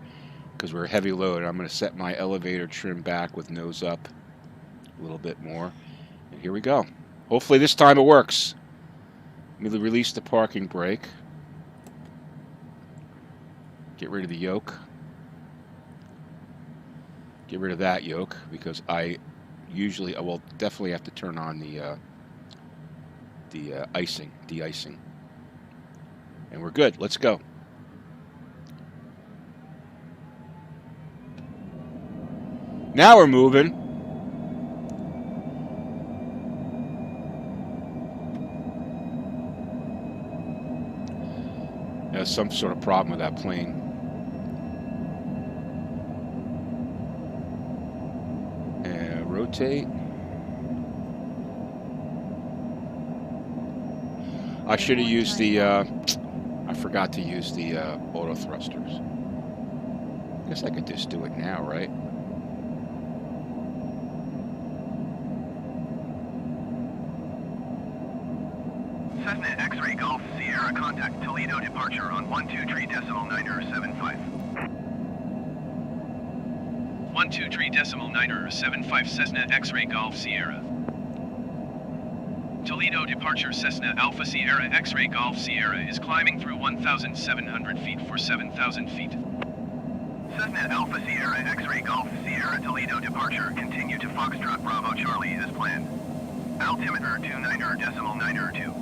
because we're heavy load. I'm going to set my elevator trim back with nose up a little bit more. And here we go. Hopefully this time it works. Let me release the parking brake. Get rid of the yoke. Get rid of that yoke because I will definitely have to turn on the de-icing. And we're good. Let's go. Now we're moving. There's some sort of problem with that plane. And rotate. I should have used the, I forgot to use the auto thrusters. I guess I could just do it now, right? Cessna X-Ray Golf Sierra contact Toledo departure on 123.975. 123.975 Cessna X-Ray Golf Sierra. Toledo departure Cessna Alpha Sierra X-Ray Golf Sierra is climbing through 1,700 feet for 7,000 feet. Cessna Alpha Sierra X-Ray Golf Sierra Toledo departure continue to Foxtrot Bravo Charlie as planned. Altimeter 29.902.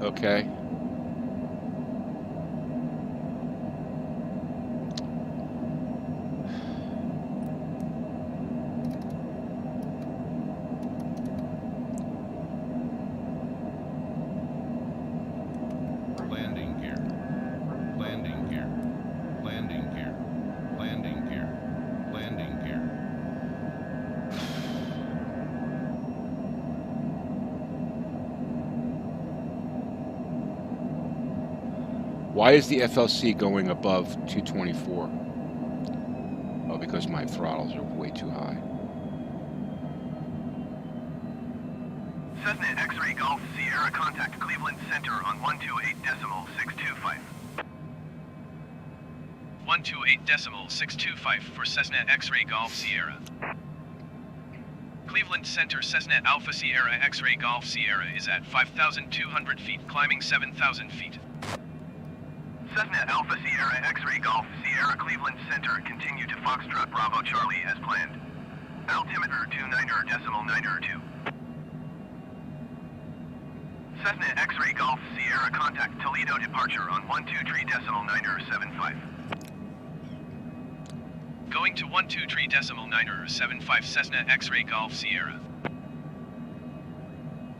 Okay. Landing gear. Landing gear. Landing gear. Landing gear. Landing gear. Why is the FLC going above 224? Oh, because my throttles are way too high. Cessna X-Ray Golf Sierra contact Cleveland Center on 128.625. 128.625 for Cessna X-Ray Golf Sierra. Cleveland Center Cessna Alpha Sierra X-Ray Golf Sierra is at 5,200 feet, climbing 7,000 feet. Cessna Alpha Sierra X-Ray Golf Sierra Cleveland Center continue to Foxtrot Bravo Charlie as planned. Altimeter 29.902. Cessna X-Ray Golf Sierra contact Toledo departure on 123.975. Going to 123.975 Cessna X-Ray Golf Sierra.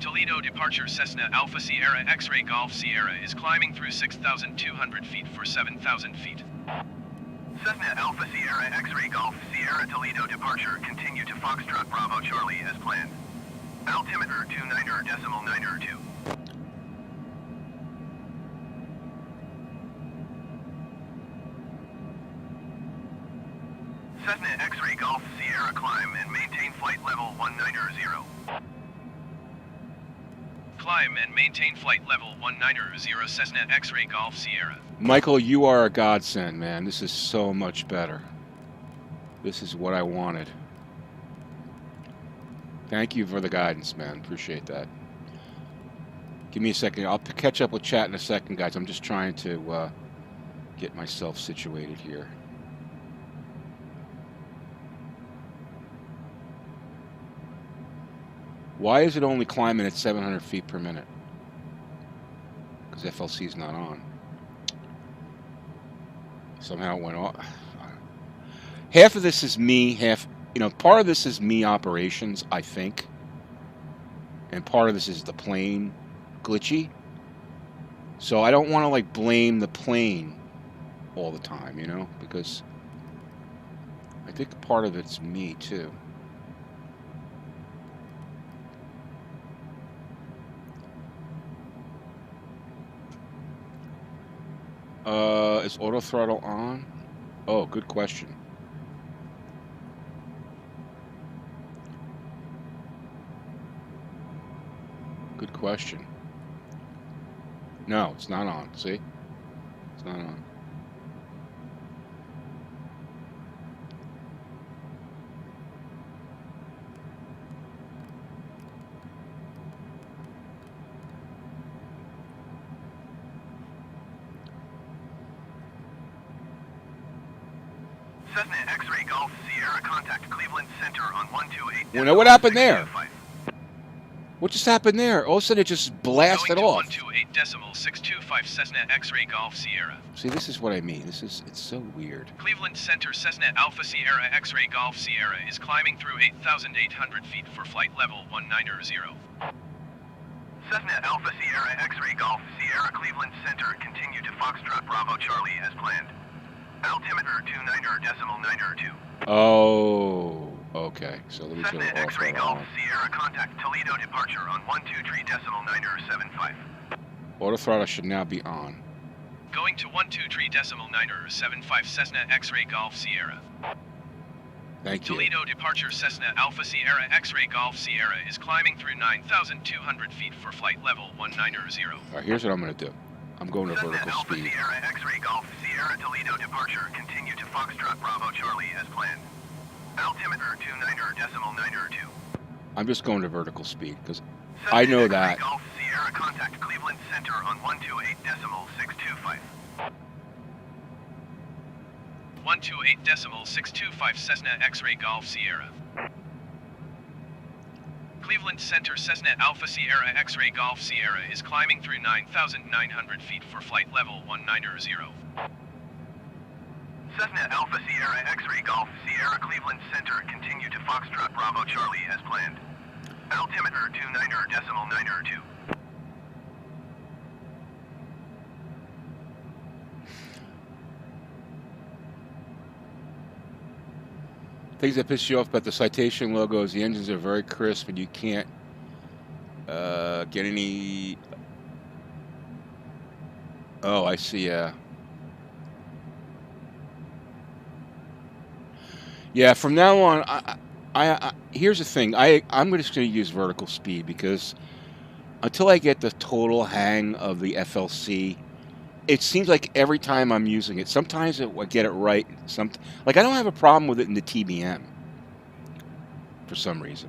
Toledo departure Cessna Alpha Sierra X-Ray Golf Sierra is climbing through 6,200 feet for 7,000 feet. Cessna Alpha Sierra X-Ray Golf Sierra Toledo departure continue to Foxtrot Bravo Charlie as planned. Altimeter 29.902. Cessna X-Ray Golf Sierra climb and maintain flight level 190. Climb and maintain flight level 190 Cessna X-Ray Golf Sierra. Michael, you are a godsend, man. This is so much better. This is what I wanted. Thank you for the guidance, man. Appreciate that. Give me a second. I'll catch up with chat in a second, guys. I'm just trying to get myself situated here. Why is it only climbing at 700 feet per minute? Because FLC is not on. Somehow it went off. Half of this is me, part of this is me operations, I think. And part of this is the plane glitchy. So I don't want to, blame the plane all the time, because I think part of it's me, too. Is auto throttle on? Oh, good question. Good question. No, it's not on. See? It's not on. Cessna X-Ray Golf Sierra contact Cleveland Center on 128. Well, now what happened there? What just happened there? All of a sudden it just blasted off. 128.625 Cessna X-Ray Golf Sierra. See, this is what I mean. It's so weird. Cleveland Center Cessna Alpha Sierra X-Ray Golf Sierra is climbing through 8,800 feet for flight level 190. Cessna Alpha Sierra X-Ray Golf Sierra Cleveland Center continue to Foxtrot Bravo Charlie as planned. Altimeter 29.902. Oh, okay. So let me Cessna turn X-Ray off. Golf Sierra contact Toledo departure on 123.975. Auto throttle should now be on. Going to 123.975 Cessna X-Ray Golf Sierra. Thank you. Toledo departure Cessna Alpha Sierra X-Ray Golf Sierra is climbing through 9,200 feet for flight level 190. All right, here's what I'm going to do. I'm going to Cessna vertical Alpha speed. Sierra X-Ray Golf Sierra Toledo departure continue to Foxtrot Bravo Charlie as planned. Altimeter 29.902. I'm just going to vertical speed because I know that. Golf Sierra contact Cleveland Center on 128.625. 128.625 Cessna X-Ray Golf Sierra. Cleveland Center Cessna Alpha Sierra X-Ray Golf Sierra is climbing through 9,900 feet for flight level 190. Cessna Alpha Sierra X-Ray Golf Sierra Cleveland Center continue to Foxtrot Bravo Charlie as planned. Altimeter 29.902. Things that piss you off about the Citation logo is the engines are very crisp and you can't get any... Oh, I see, yeah. Yeah, from now on, I here's the thing. I'm just going to use vertical speed because until I get the total hang of the FLC, it seems like every time I'm using it, sometimes I get it right. Like I don't have a problem with it in the TBM for some reason,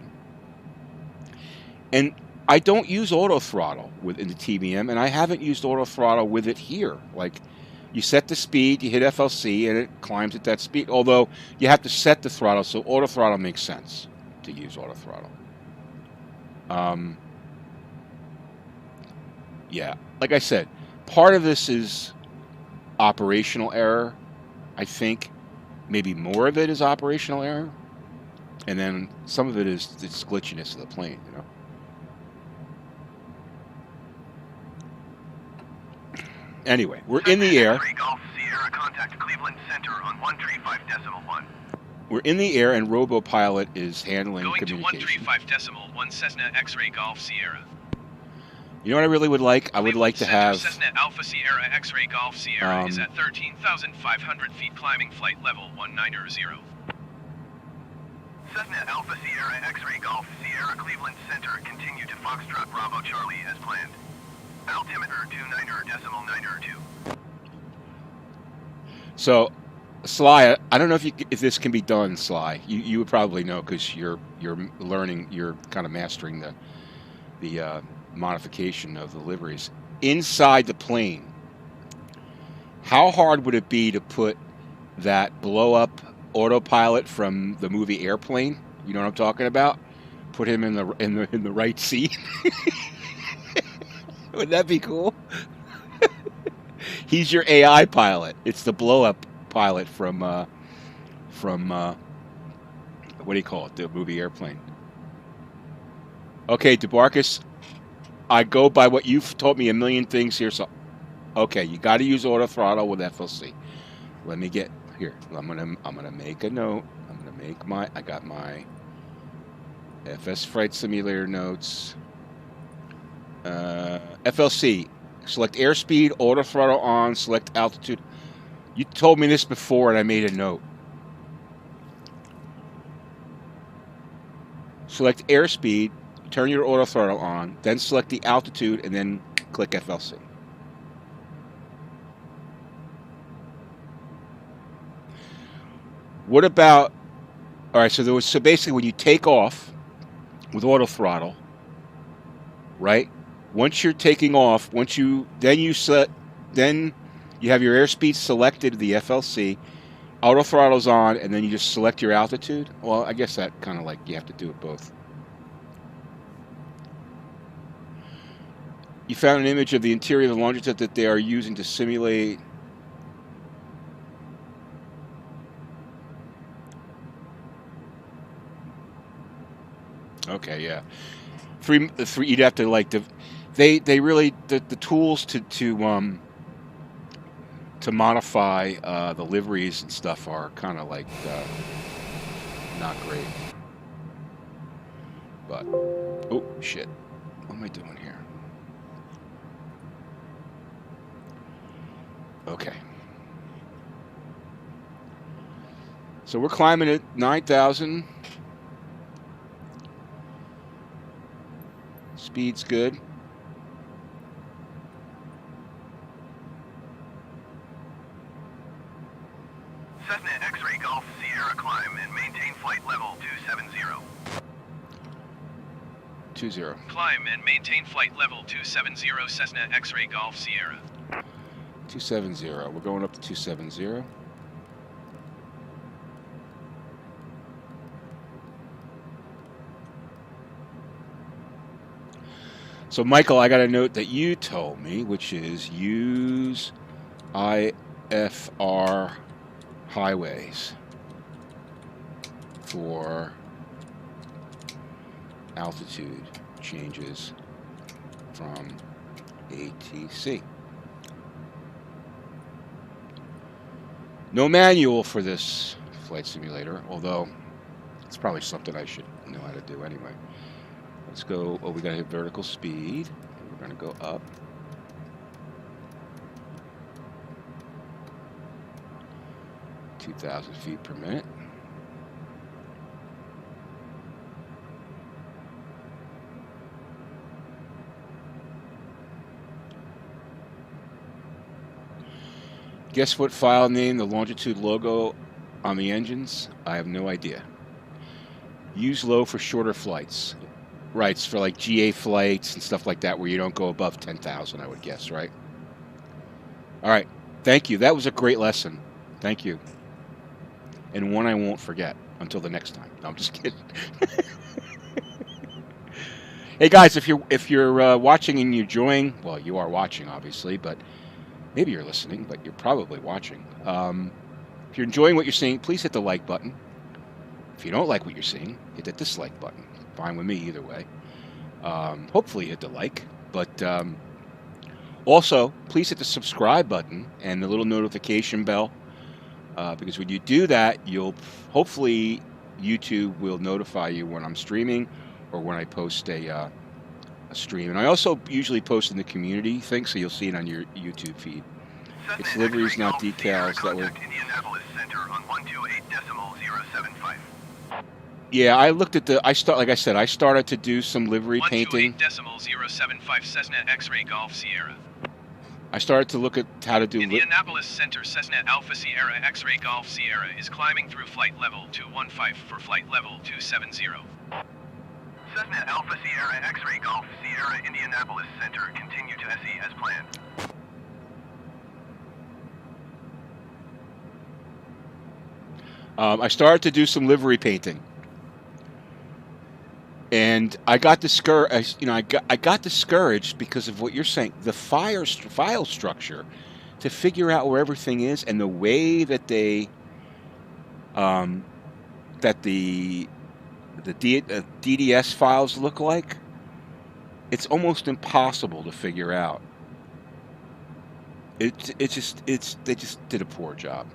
and I don't use auto throttle in the TBM, and I haven't used auto throttle with it here. Like you set the speed, you hit FLC, and it climbs at that speed. Although you have to set the throttle, so auto throttle makes sense to use auto throttle. Yeah, like I said. Part of this is operational error, I think. Maybe more of it is operational error. And then some of it is the glitchiness of the plane, you know. Anyway, we're in the air. Golf Sierra contact Cleveland Center on 135.1. We're in the air and RoboPilot is handling communication. Going to 135.1 Cessna X-Ray Golf Sierra. You know what I really would like? I would like to have... Cessna Alpha Sierra X-Ray Golf Sierra is at 13,500 feet climbing flight level 190. Cessna Alpha Sierra X-Ray Golf Sierra Cleveland Center continue to Foxtrot Bravo Charlie as planned. Altimeter 29.902. So, Sly, I don't know if this can be done, Sly. You would probably know because you're learning, you're kind of mastering the modification of the liveries inside the plane. How hard would it be to put that blow up autopilot from the movie Airplane? You know what I'm talking about? Put him in the right seat. Would that be cool? He's your AI pilot. It's the blow up pilot from what do you call it? The movie Airplane. Okay, DeBarcus, I go by what you've told me a million things here. So, okay, you got to use auto throttle with FLC. Let me get here. I'm gonna make a note. I got my FS Flight Simulator notes. FLC. Select airspeed, auto throttle on. Select altitude. You told me this before, and I made a note. Select airspeed. Turn your auto throttle on, then select the altitude, and then click FLC. What about, all right, so basically when you take off with auto throttle, right? Once you're taking off, then you have your airspeed selected, the FLC, auto throttle's on, and then you just select your altitude. Well, I guess that kind of like you have to do it both. You found an image of the interior of the Longitude that they are using to simulate. Okay, yeah. Three. You'd have to like they really the tools to modify the liveries and stuff are kind of like not great. But oh shit, what am I doing here? Okay. So we're climbing at 9,000. Speed's good. Cessna X-Ray Golf Sierra climb and maintain flight level 270. 20. Climb and maintain flight level 270 Cessna X-Ray Golf Sierra. 270. We're going up to 270. So, Michael, I got a note that you told me, which is use IFR highways for altitude changes from ATC. No manual for this flight simulator, although it's probably something I should know how to do anyway. Let's go. Oh, we got to hit vertical speed. We're going to go up. (2,000 feet per minute). Guess what file name the Longitude logo on the engines? I have no idea. Use low for shorter flights. Right, it's for like GA flights and stuff like that where you don't go above 10,000, I would guess, right? All right, thank you. That was a great lesson. Thank you. And one I won't forget until the next time. No, I'm just kidding. Hey guys, if you're watching and you're enjoying, well, you are watching obviously, but maybe you're listening, but you're probably watching. If you're enjoying what you're seeing, please hit the like button. If you don't like what you're seeing, hit the dislike button. Fine with me either way. Hopefully hit the like, but also please hit the subscribe button and the little notification bell, because when you do that, you'll hopefully YouTube will notify you when I'm streaming or when I post a stream. And I also usually post in the community thing, so you'll see it on your YouTube feed. It's liveries, not decals. That way. Indianapolis Center on 128.075. Yeah, I looked at the. Like I said, I started to do some livery painting. 128.075 Cessna X-Ray Golf Sierra. I started to look at how to do. Indianapolis Center Cessna Alpha Sierra X-Ray Golf Sierra is climbing through flight level 215 for flight level 270. Cessna Alpha Sierra X-Ray Golf Sierra Indianapolis Center continue to SE as planned. I started to do some livery painting, and I got discouraged. I got discouraged because of what you're saying. The file structure to figure out where everything is and the way that they that the DDS files look like. It's almost impossible to figure out. They just did a poor job.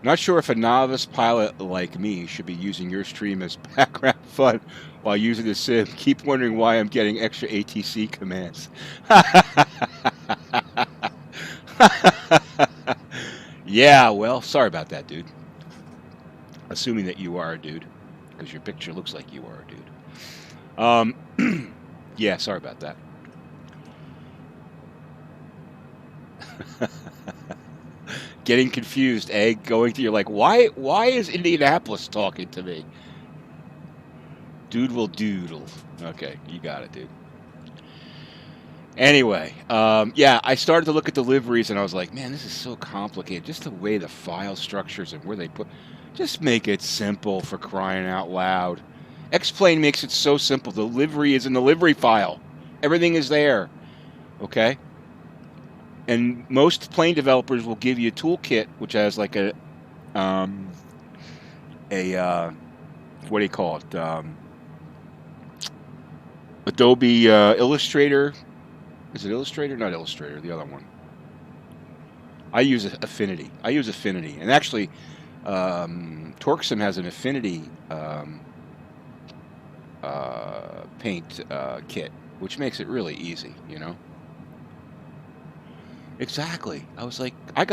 Not sure if a novice pilot like me should be using your stream as background fun while using the sim. Keep wondering why I'm getting extra ATC commands. Yeah, well, sorry about that, dude. Assuming that you are a dude, because your picture looks like you are a dude. Yeah, sorry about that. Getting confused, eh? Going to, you're like, why is Indianapolis talking to me? Dude will doodle. Okay, you got it, dude. Anyway, yeah, I started to look at the liveries and I was like, man, this is so complicated. Just the way the file structures and where they put, just make it simple, for crying out loud. X-Plane makes it so simple. The livery is in the livery file. Everything is there. Okay? And most plane developers will give you a toolkit, which has like a what do you call it? Adobe Illustrator. Is it Illustrator? Not Illustrator. The other one. I use Affinity. And actually, Torxim has an Affinity paint kit, which makes it really easy, you know. Exactly. I was like, I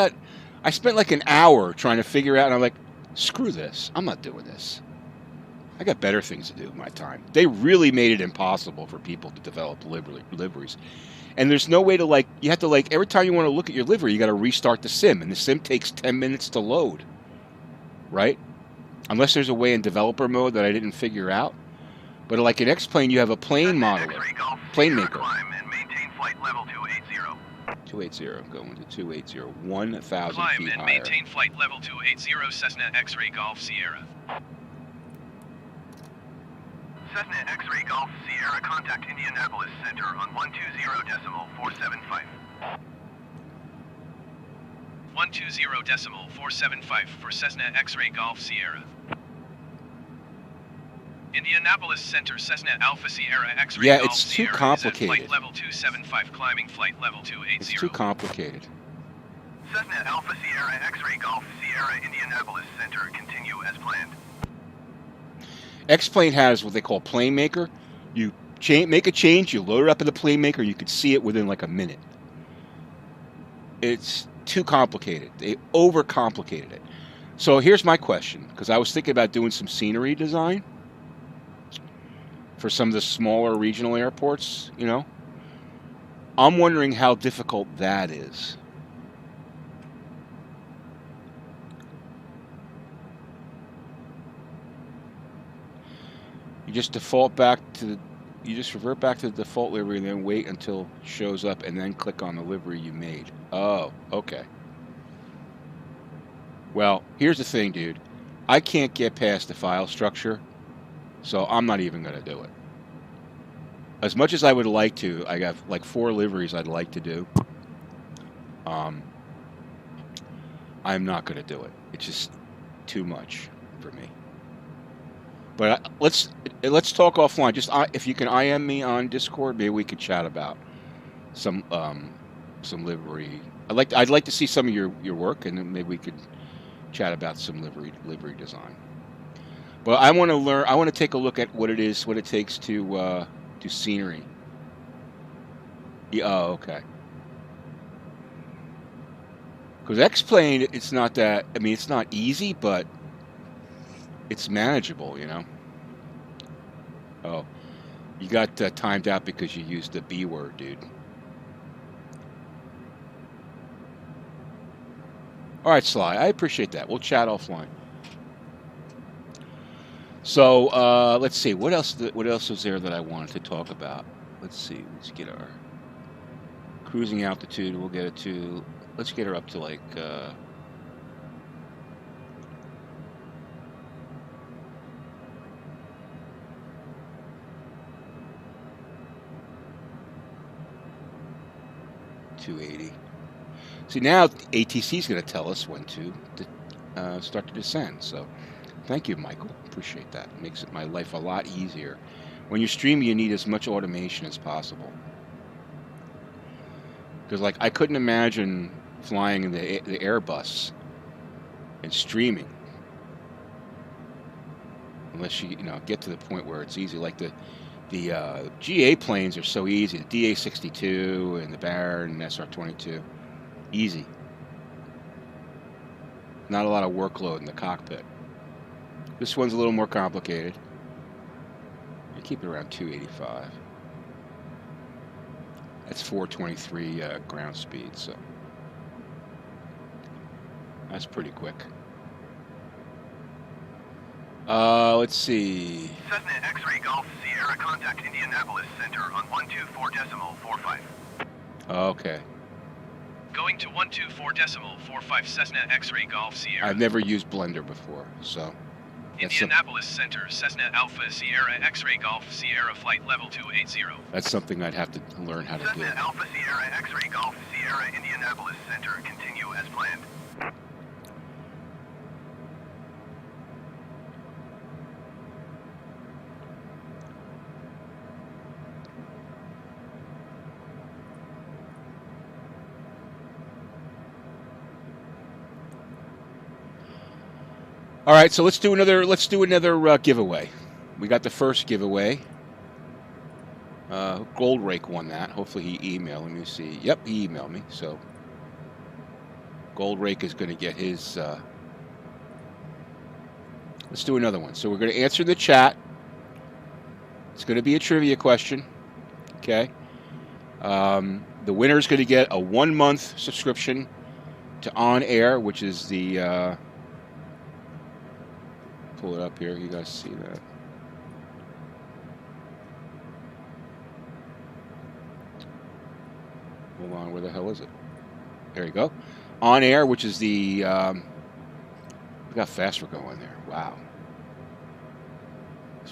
spent like an hour trying to figure out, and I'm like, screw this. I'm not doing this. I got better things to do with my time. They really made it impossible for people to develop liveries. And there's no way to, like, you have to, like, every time you want to look at your livery, you got to restart the sim, and the sim takes 10 minutes to load. Right? Unless there's a way in developer mode that I didn't figure out. But like in X-Plane, you have a plane modeler, plane maker. Climb and maintain flight level 280. 280, going to 280, 1,000 Climb feet and higher. maintain flight level 280 Cessna X-Ray Golf Sierra. Cessna X-Ray Golf Sierra, contact Indianapolis Center on 120.475. 120.475 for Cessna X-Ray Golf Sierra. Indianapolis Center, Cessna Alpha Sierra X-Ray Yeah, Golf it's too Sierra complicated. is at flight level 275, climbing flight level 280. It's too complicated. Cessna Alpha Sierra X-Ray Golf Sierra, Indianapolis Center, continue as planned. X-Plane has what they call Plane Maker. You make a change, you load it up in the Plane Maker, you could see it within like a minute. It's too complicated. They overcomplicated it. So here's my question, because I was thinking about doing some scenery design for some of the smaller regional airports, you know. I'm wondering how difficult that is. You just revert back to the default livery and then wait until it shows up and then click on the livery you made. Oh, okay. Well, here's the thing, dude. I can't get past the file structure, so I'm not even going to do it. As much as I would like to, I got like 4 liveries I'd like to do. I'm not going to do it. It's just too much for me. But let's talk offline. Just if you can IM me on Discord, maybe we could chat about some livery. I'd like to see some of your work, and then maybe we could chat about some livery design. But I want to learn. I want to take a look at what it takes to do scenery. Yeah, oh, okay. Because X-Plane, it's not that. I mean, it's not easy, but it's manageable, you know. Oh, you got timed out because you used the B word, dude. All right, Sly, I appreciate that. We'll chat offline. So let's see. What else was there that I wanted to talk about? Let's see. Let's get our cruising altitude. We'll get it to. Let's get her up to like. $280. See, now ATC is going to tell us when to start to descend. So, thank you, Michael. Appreciate that. It makes my life a lot easier. When you're streaming, you need as much automation as possible. Because, like, I couldn't imagine flying in the Airbus and streaming unless you get to the point where it's easy. Like the GA planes are so easy. The DA62 and the Baron and SR22, easy. Not a lot of workload in the cockpit. This one's a little more complicated. I keep it around 285. That's 423 ground speed, so that's pretty quick. Let's see. Cessna X-Ray Golf Sierra, contact Indianapolis Center on 124.45. Okay. Going to 124.45 Cessna X-Ray Golf Sierra. I've never used Blender before, so. Indianapolis Center, Cessna Alpha Sierra X-Ray Golf Sierra, flight level 280. That's something I'd have to learn how to do. Cessna Alpha Sierra X-Ray Golf Sierra, Indianapolis Center, continue as planned. All right, so let's do another giveaway. We got the first giveaway. Gold Rake won that. Hopefully he emailed. Let me see. Yep, he emailed me. So Gold Rake is going to get his. Let's do another one. So we're going to answer the chat. It's going to be a trivia question. Okay. The winner is going to get a 1-month subscription to OnAir, which is the. Pull it up here. You guys see that? Hold on. Where the hell is it? There you go. OnAir, which is the. Look how fast we're going there. Wow.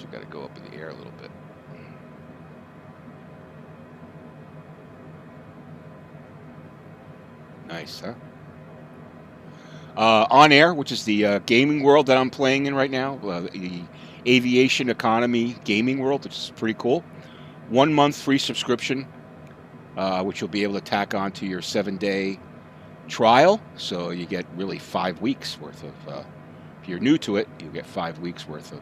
So we got to go up in the air a little bit. Nice, huh? OnAir, which is the gaming world that I'm playing in right now, the aviation economy gaming world, which is pretty cool. 1 month free subscription, which you'll be able to tack on to your 7-day trial. So you get really 5 weeks worth of, if you're new to it, you get 5 weeks worth of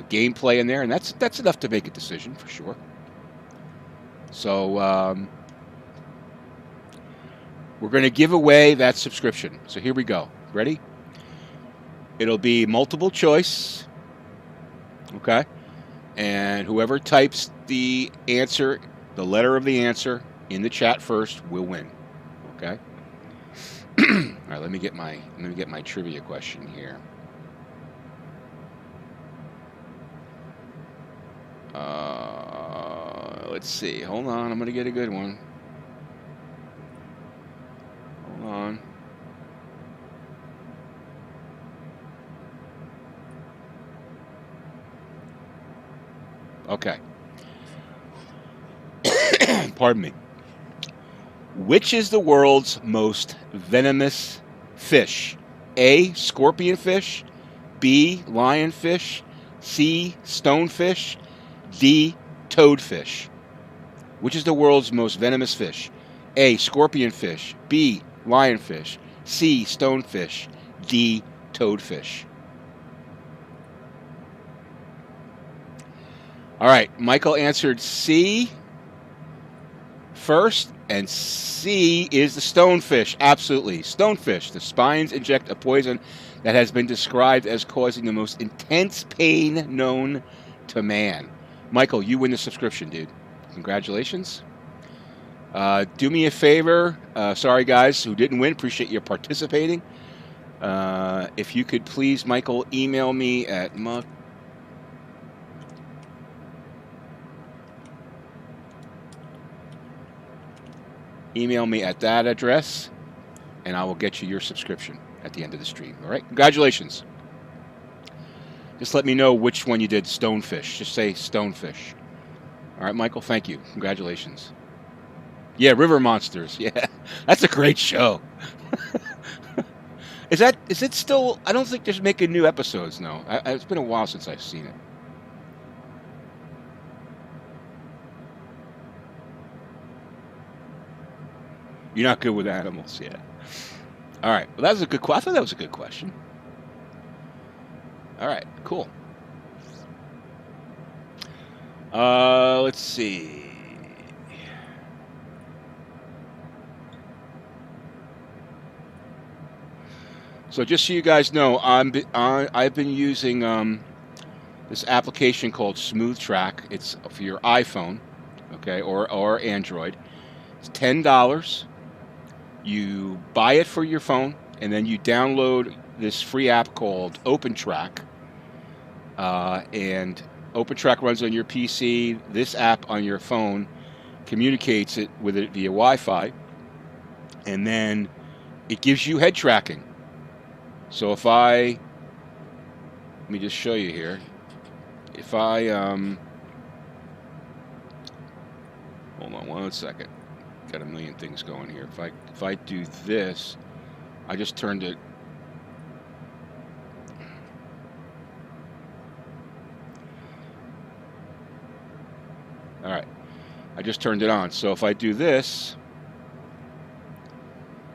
gameplay in there, and that's enough to make a decision for sure. So we're going to give away that subscription. So here we go. Ready? It'll be multiple choice. Okay? And whoever types the answer, the letter of the answer in the chat first will win. Okay? All right, let me get my trivia question here. Let's see. Hold on. I'm going to get a good one. Hold on. Okay. Pardon me. Which is the world's most venomous fish? A, scorpion fish. B, lionfish. C, stonefish. D, toadfish. Which is the world's most venomous fish? A, scorpion fish. B, lionfish. C, stonefish. D, toadfish. All right, Michael answered C first, and C is the stonefish. Absolutely. Stonefish. The spines inject a poison that has been described as causing the most intense pain known to man. Michael, you win the subscription, dude. Congratulations. Do me a favor. Sorry, guys, who didn't win. Appreciate you participating. If you could please, Michael, email me at that address, and I will get you your subscription at the end of the stream. All right? Congratulations. Just let me know which one you did, stonefish. Just say stonefish. All right, Michael, thank you. Congratulations. Yeah, River Monsters. Yeah, that's a great show. Is it still? I don't think they're making new episodes, no. It's been a while since I've seen it. You're not good with animals, yeah. All right. Well, that was a good. I thought that was a good question. All right. Cool. Let's see. So just so you guys know, I've been using this application called Smooth Track. It's for your iPhone, okay, or Android. It's $10. You buy it for your phone, and then you download this free app called OpenTrack. And OpenTrack runs on your PC. This app on your phone communicates it with it via Wi-Fi, and then it gives you head tracking. So if let me just show you here. If I hold on 1 second. Got a million things going here. If I do this, I just turned it. All right, I just turned it on. So if I do this,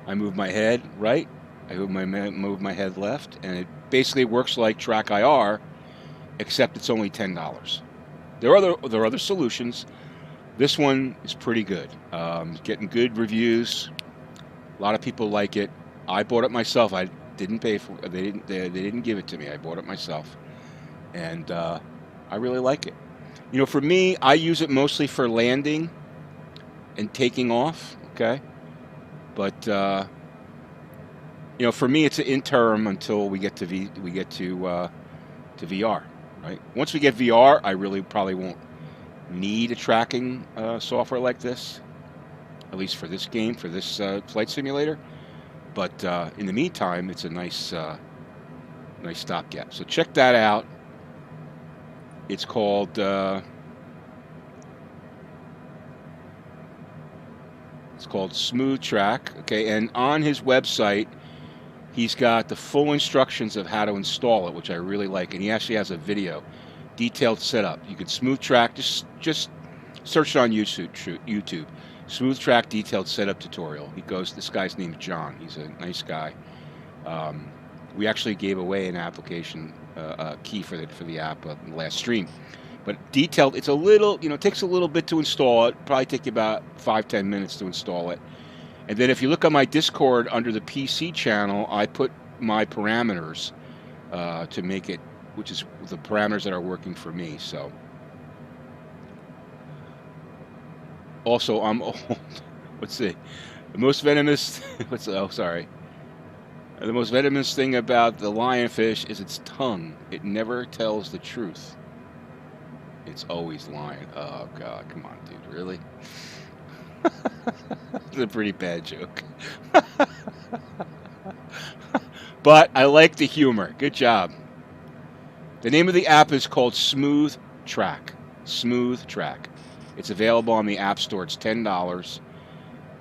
I move my head right, I move my head left, and it basically works like Track IR, except it's only $10. There are other solutions. This one is pretty good. Getting good reviews. A lot of people like it. I bought it myself. I didn't pay for it. They didn't give it to me. I bought it myself, and I really like it. You know, for me, I use it mostly for landing and taking off. Okay, but you know, for me, it's an interim until we get to VR. Right. Once we get VR, I really probably won't need a tracking software like this, at least for this game, for this flight simulator. But in the meantime, it's a nice Nice stopgap. So check that out. It's called Smooth Track. Okay, and on his website, he's got the full instructions of how to install it, which I really like. And he actually has a video, detailed setup. You can Smooth Track. Just search it on YouTube. Smooth Track detailed setup tutorial. This guy's name's John. He's a nice guy. We actually gave away an application key for the app in the last stream. But detailed, it's a little, it takes a little bit to install it. Probably take you about 5-10 minutes to install it. And then if you look on my Discord under the PC channel, I put my parameters to make it, which is the parameters that are working for me. So also, I'm old. Let's see. The most venomous. The most venomous thing about the lionfish is its tongue. It never tells the truth. It's always lying. Oh, God. Come on, dude. Really? It's a pretty bad joke. But I like the humor. Good job. The name of the app is called Smooth Track. Smooth Track. It's available on the App Store. It's $10.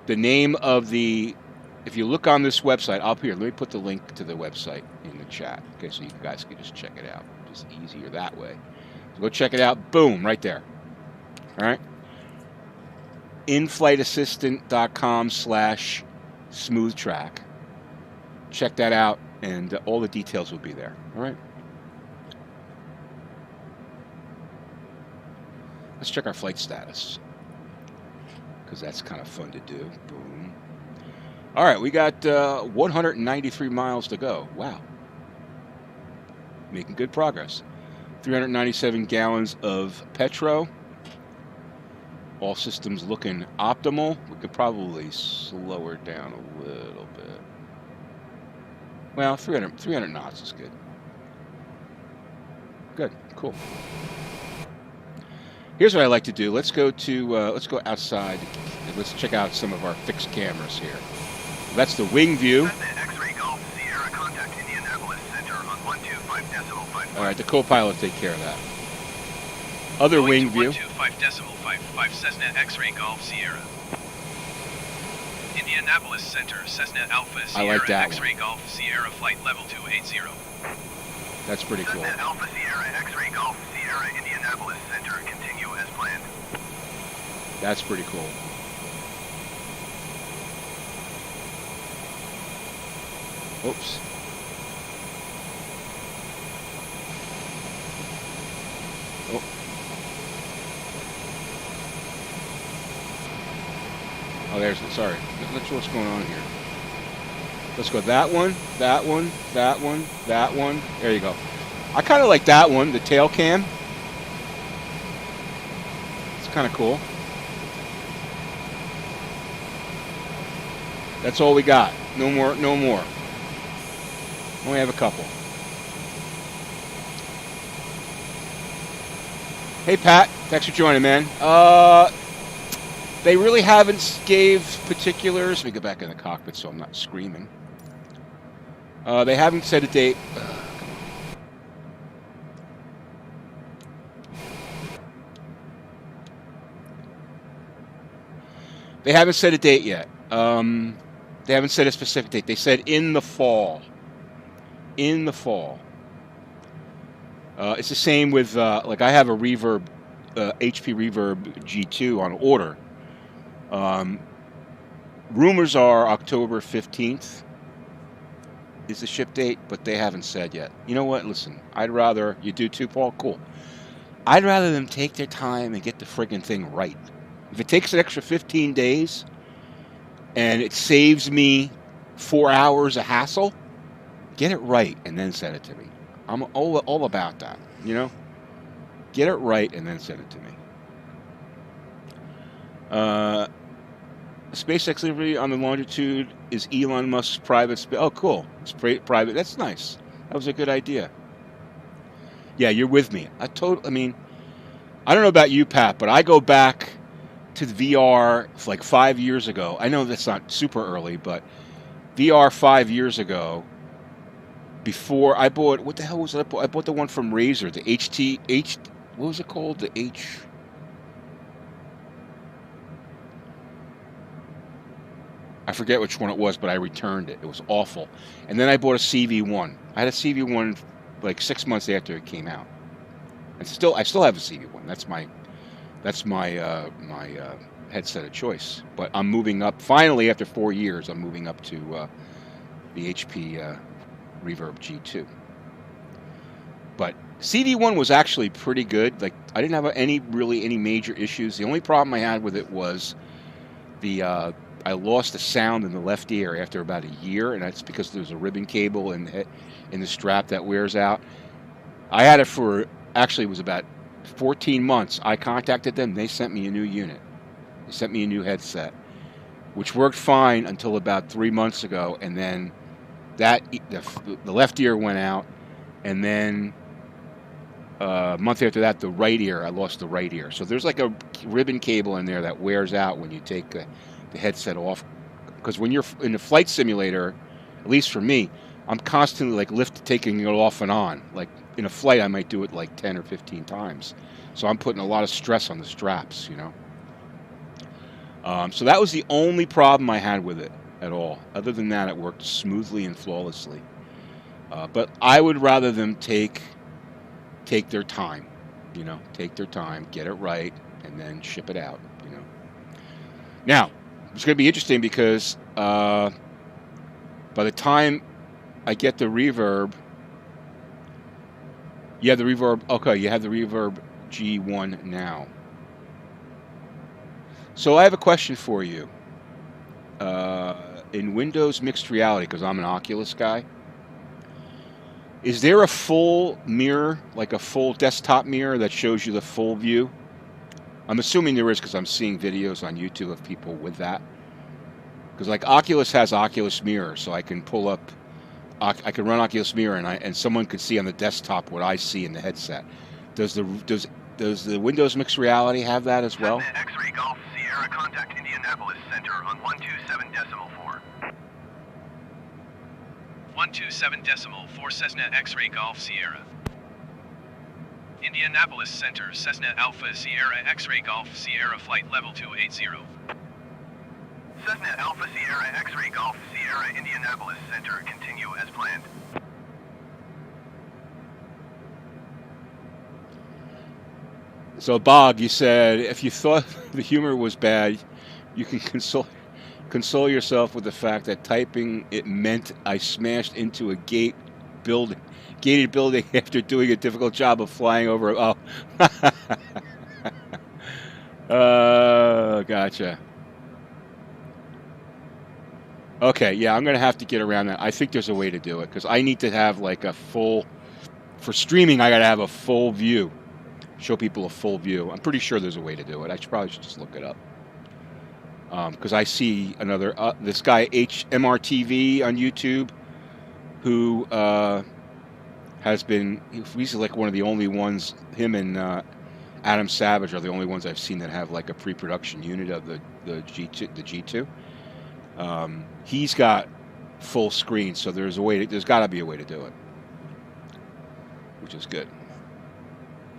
The name of if you look on this website, up here, let me put the link to the website in the chat. Okay, so you guys can just check it out. Just easier that way. So go check it out. Boom, right there. All right. inflightassistant.com/smoothtrack. Check that out, and all the details will be there. All right. Let's check our flight status, because that's kind of fun to do. Boom. All right, we got 193 miles to go. Wow. Making good progress. 397 gallons of petro. All systems looking optimal. We could probably slow her down a little bit. Well, 300 knots is good. Good, cool. Here's what I like to do. Let's go outside. Let's check out some of our fixed cameras here. That's the wing view. All right, the co-pilot take care of that. Other wing view. 125.55 Cessna X-Ray Golf Sierra. Indianapolis Center, Cessna Alpha Sierra I like that X-Ray Golf Sierra flight level 280. That's pretty cool. Cessna Alpha Sierra X-Ray Golf Sierra Indianapolis Center, continue as planned. That's pretty cool. Oops. Oh. Oh, sorry. Not sure what's going on here. Let's go that one, that one, that one, that one. There you go. I kind of like that one, the tail cam. It's kind of cool. That's all we got. No more. Only have a couple. Hey, Pat. Thanks for joining, man. They really haven't gave particulars. Let me get back in the cockpit so I'm not screaming. They haven't set a date. They haven't set a date yet. They haven't set a specific date. They said in the fall. In the fall. It's the same with, like I have a Reverb, HP Reverb G2 on order. Rumors are October 15th is the ship date, but they haven't said yet. You know what? Listen, I'd rather, you do too, Paul? Cool. I'd rather them take their time and get the friggin' thing right. If it takes an extra 15 days and it saves me 4 hours of hassle, get it right and then send it to me. I'm all about that, you know? Get it right and then send it to me. SpaceX delivery on the Longitude is Elon Musk's private space. Oh, cool. It's private. That's nice. That was a good idea. Yeah, you're with me. I mean, I don't know about you, Pat, but I go back to the VR like 5 years ago. I know that's not super early, but VR 5 years ago, before I bought, what the hell was it? I bought the one from Razer, the what was it called? I forget which one it was, but I returned it. It was awful. And then I bought a CV1. I had a CV1 like 6 months after it came out. And I still have a CV1. That's my headset of choice. But I'm moving up. Finally, after 4 years, I'm moving up to the HP Reverb G2. But CV1 was actually pretty good. Like, I didn't have any major issues. The only problem I had with it was I lost the sound in the left ear after about a year, and that's because there's a ribbon cable in the strap that wears out. I had it for, actually it was about 14 months. I contacted them. They sent me a new unit. They sent me a new headset, which worked fine until about 3 months ago, and then the left ear went out, and then a month after that, the right ear, I lost the right ear. So there's like a ribbon cable in there that wears out when you take the headset off. Because when you're in a flight simulator, at least for me, I'm constantly like taking it off and on. Like in a flight, I might do it like 10 or 15 times. So I'm putting a lot of stress on the straps, you know. So that was the only problem I had with it at all. Other than that, it worked smoothly and flawlessly. But I would rather them take their time, you know, take their time, get it right, and then ship it out, you know. Now, it's going to be interesting because by the time I get the Reverb, you have the Reverb G1 now. So I have a question for you. In Windows Mixed Reality, because I'm an Oculus guy, is there a full mirror, like a full desktop mirror that shows you the full view? I'm assuming there is because I'm seeing videos on YouTube of people with that. Because like Oculus has Oculus Mirror, so I can pull up, I can run Oculus Mirror, and someone could see on the desktop what I see in the headset. Does the Windows Mixed Reality have that as well? X-ray Golf Sierra, contact Indianapolis Center on 127.4. 127.4 Cessna X-ray Golf Sierra. Indianapolis Center, Cessna Alpha Sierra X-ray Golf Sierra flight level 280. Cessna Alpha Sierra X-ray Golf Sierra Indianapolis Center, continue as planned. So Bob, you said if you thought the humor was bad, you can console yourself with the fact that typing it meant I smashed into a gated building after doing a difficult job of flying over. Oh, gotcha. Okay, yeah, I'm gonna have to get around that. I think there's a way to do it because I need to have like a full, for streaming. I gotta have a full view, show people a full view. I'm pretty sure there's a way to do it. I probably should just look it up. Because I see this guy MRTV on YouTube, who he's like one of the only ones. Him and Adam Savage are the only ones I've seen that have like a pre-production unit of the G2. He's got full screen, so there's got to be a way to do it, which is good.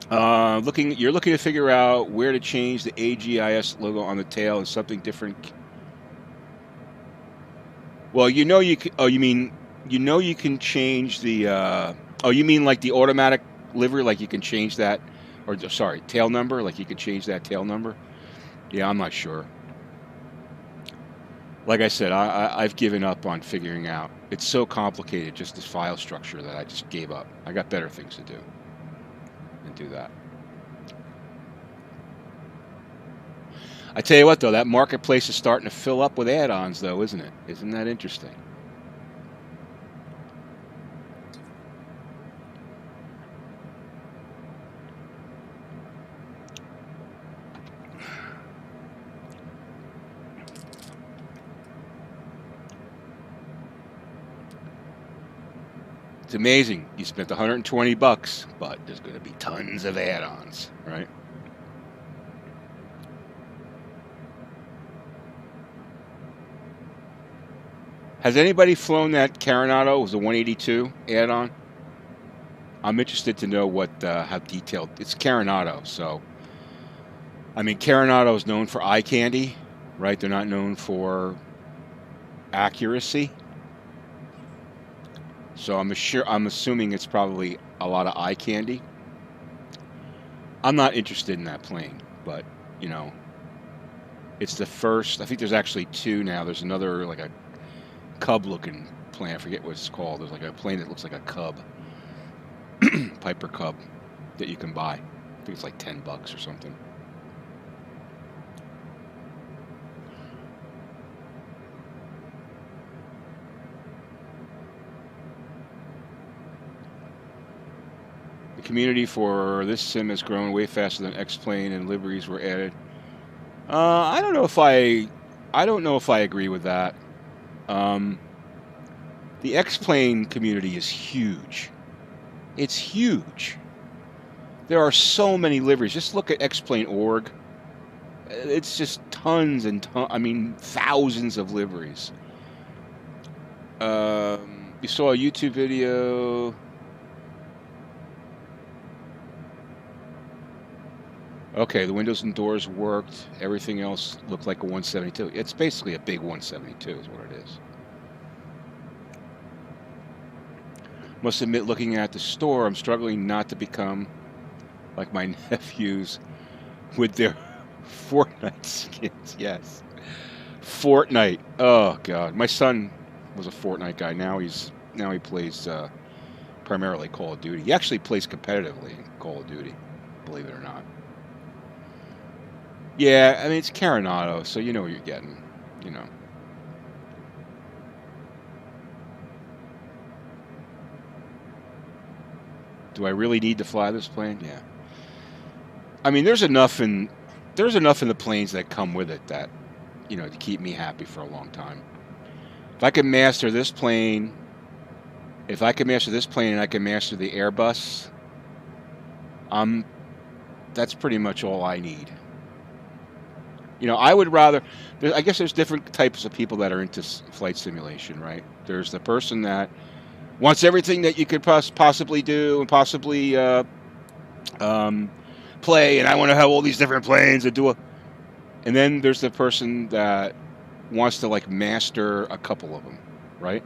You're looking to figure out where to change the AGIS logo on the tail and something different. Well, you know you can. Oh, you can change the. Oh, you mean like the automatic livery? Like you can change that, or sorry, tail number. Like you can change that tail number. Yeah, I'm not sure. Like I said, I've given up on figuring out. It's so complicated, just this file structure, that I just gave up. I got better things to do than do that. I tell you what, though, that marketplace is starting to fill up with add-ons, though, isn't it? Isn't that interesting? It's amazing. You spent $120, but there's going to be tons of add-ons, right? Has anybody flown that Carenado? It was a 182 add-on. I'm interested to know what how detailed it's Carenado. So, I mean, Carenado is known for eye candy, right? They're not known for accuracy. So I'm assuming it's probably a lot of eye candy. I'm not interested in that plane, but you know, it's the first. I think there's actually two now. There's another like a Cub-looking plane. I forget what it's called. There's like a plane that looks like a Cub, Piper Cub, that you can buy. I think it's like $10 or something. The community for this sim has grown way faster than X-Plane, and liveries were added. I don't know if I agree with that. The X-Plane community is huge. It's huge. There are so many liveries. Just look at X-Plane.org. It's just tons and tons. I mean, thousands of liveries. You saw a YouTube video. Okay, the windows and doors worked. Everything else looked like a 172. It's basically a big 172 is what it is. Must admit, looking at the store, I'm struggling not to become like my nephews with their Fortnite skins. Yes. Fortnite. Oh, God. My son was a Fortnite guy. Now he plays primarily Call of Duty. He actually plays competitively in Call of Duty, believe it or not. Yeah, I mean, it's Carenado, so you know what you're getting, you know. Do I really need to fly this plane? Yeah. I mean, there's enough in the planes that come with it that, you know, to keep me happy for a long time. If I can master this plane, and I can master the Airbus, that's pretty much all I need. You know, I would rather, I guess there's different types of people that are into flight simulation, right? There's the person that wants everything that you could possibly do and possibly play, and I want to have all these different planes and and then there's the person that wants to like master a couple of them, right?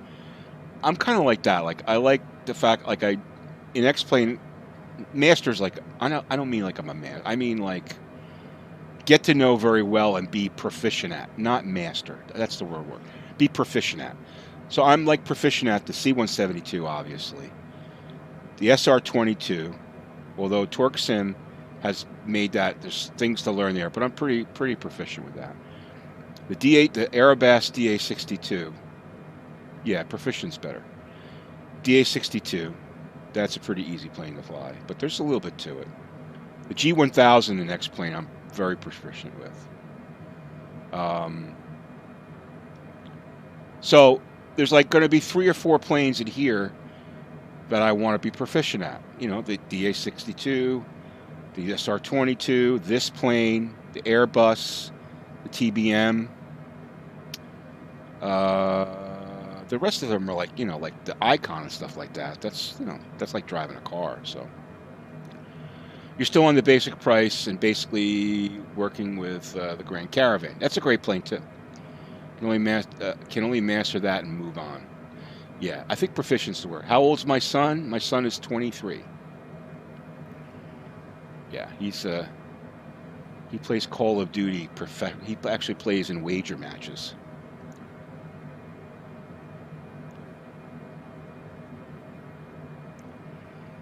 I'm kind of like that. Like I like the fact, like in X-Plane, master's like I don't mean like I'm a man. I mean like get to know very well and be proficient at, not master. That's the word. Be proficient at. So I'm like proficient at the C-172, obviously. The SR-22, although Torque Sim has made that, there's things to learn there, but I'm pretty proficient with that. The Airbus DA62, yeah, proficient's better. DA62, that's a pretty easy plane to fly, but there's a little bit to it. The G1000 in X-Plane, I'm very proficient with. So there's like going to be 3 or 4 planes in here that I want to be proficient at. You know, the DA62, the SR-22, this plane, the Airbus, the TBM. The rest of them are like, you know, like the Icon and stuff like that. That's, you know, that's like driving a car. So you're still on the basic price and basically working with the Grand Caravan. That's a great plane too. Can only master that and move on. Yeah, I think proficiency work. How old's my son? My son is 23. Yeah, he plays Call of Duty. He actually plays in wager matches.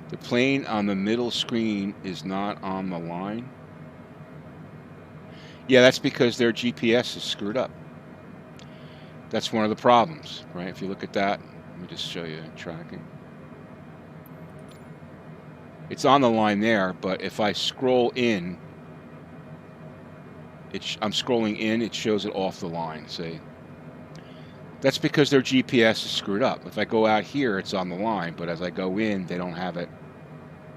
The plane on the middle screen is not on the line. Yeah, that's because their GPS is screwed up. That's one of the problems, right? If you look at that, let me just show you tracking. It's on the line there, but if I scroll in, I'm scrolling in, it shows it off the line, see? That's because their GPS is screwed up. If I go out here, it's on the line, but as I go in, they don't have it.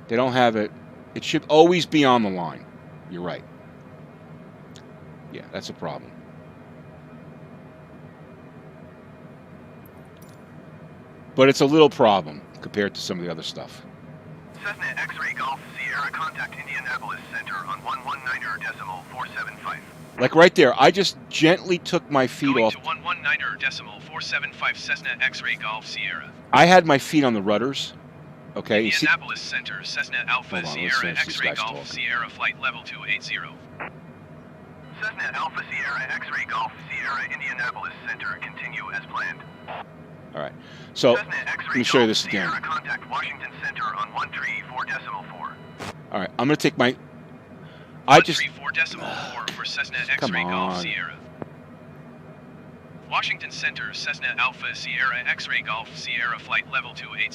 They don't have it. It should always be on the line. You're right. Yeah, that's a problem. but it's a little problem compared to some of the other stuff. Cessna X-Ray Golf Sierra contact Indianapolis Center on 119.475. Like right there, I just gently took my feet Going off. to 119.475 Cessna X-Ray Golf Sierra. I had my feet on the rudders. Okay, you see? Indianapolis Center Cessna Alpha Hold on, let's Sierra finish these X-Ray guys Golf talking. Sierra flight level 280. Cessna Alpha Sierra X-Ray Golf Sierra Indianapolis Center continue as planned. All right. So Cessna X-Ray let me show you Golf this again. Sierra contact Washington Center on 134.4. All right, I'm gonna take my. I just. 134.4 for Cessna Come X-Ray Golf on. Sierra. Washington Center Cessna Alpha Sierra X-Ray Golf Sierra flight level 280.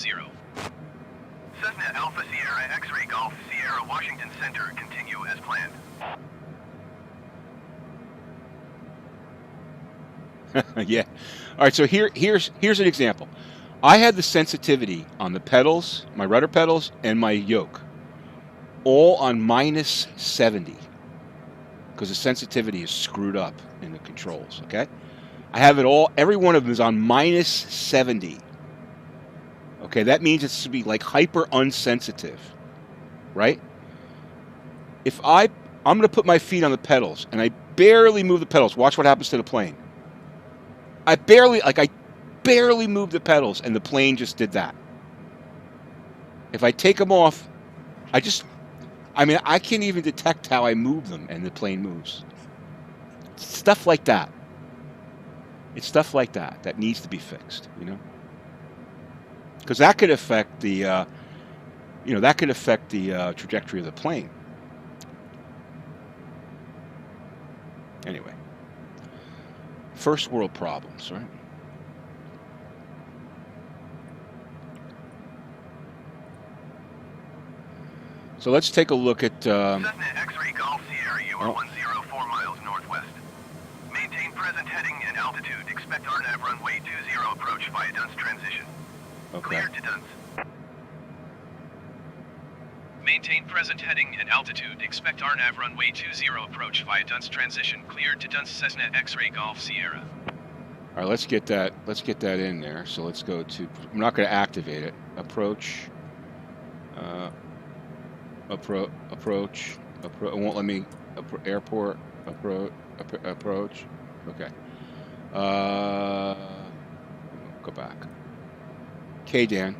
Cessna Alpha Sierra X-Ray Golf Sierra Washington Center continue as planned. Yeah. All right. So here's an example. I had the sensitivity on the pedals, my rudder pedals, and my yoke, all on -70, because the sensitivity is screwed up in the controls. Okay. I have it all. Every one of them is on -70. Okay. That means it's to be like hyper unsensitive, right? If I'm going to put my feet on the pedals and I barely move the pedals. Watch what happens to the plane. I barely moved the pedals, and the plane just did that. If I take them off, I can't even detect how I move them, and the plane moves. Stuff like that. It's stuff like that that needs to be fixed, you know? Because that could affect the, trajectory of the plane. Anyway. First world problems, right? So let's take a look at. Cessna X-Ray Golf Sierra, you are 104 miles northwest. Maintain present heading and altitude. Expect RNAV runway 20 approach via Dunce transition. Okay. Cleared to Dunce. Maintain present heading and altitude. Expect RNAV runway 20 approach via Dunce transition. Cleared to Dunce Cessna X-Ray Golf Sierra. All right, let's get that in there. So let's go to. I'm not going to activate it. Approach. Approach. It won't let me. Airport. Approach. Okay. Go back. KDAN.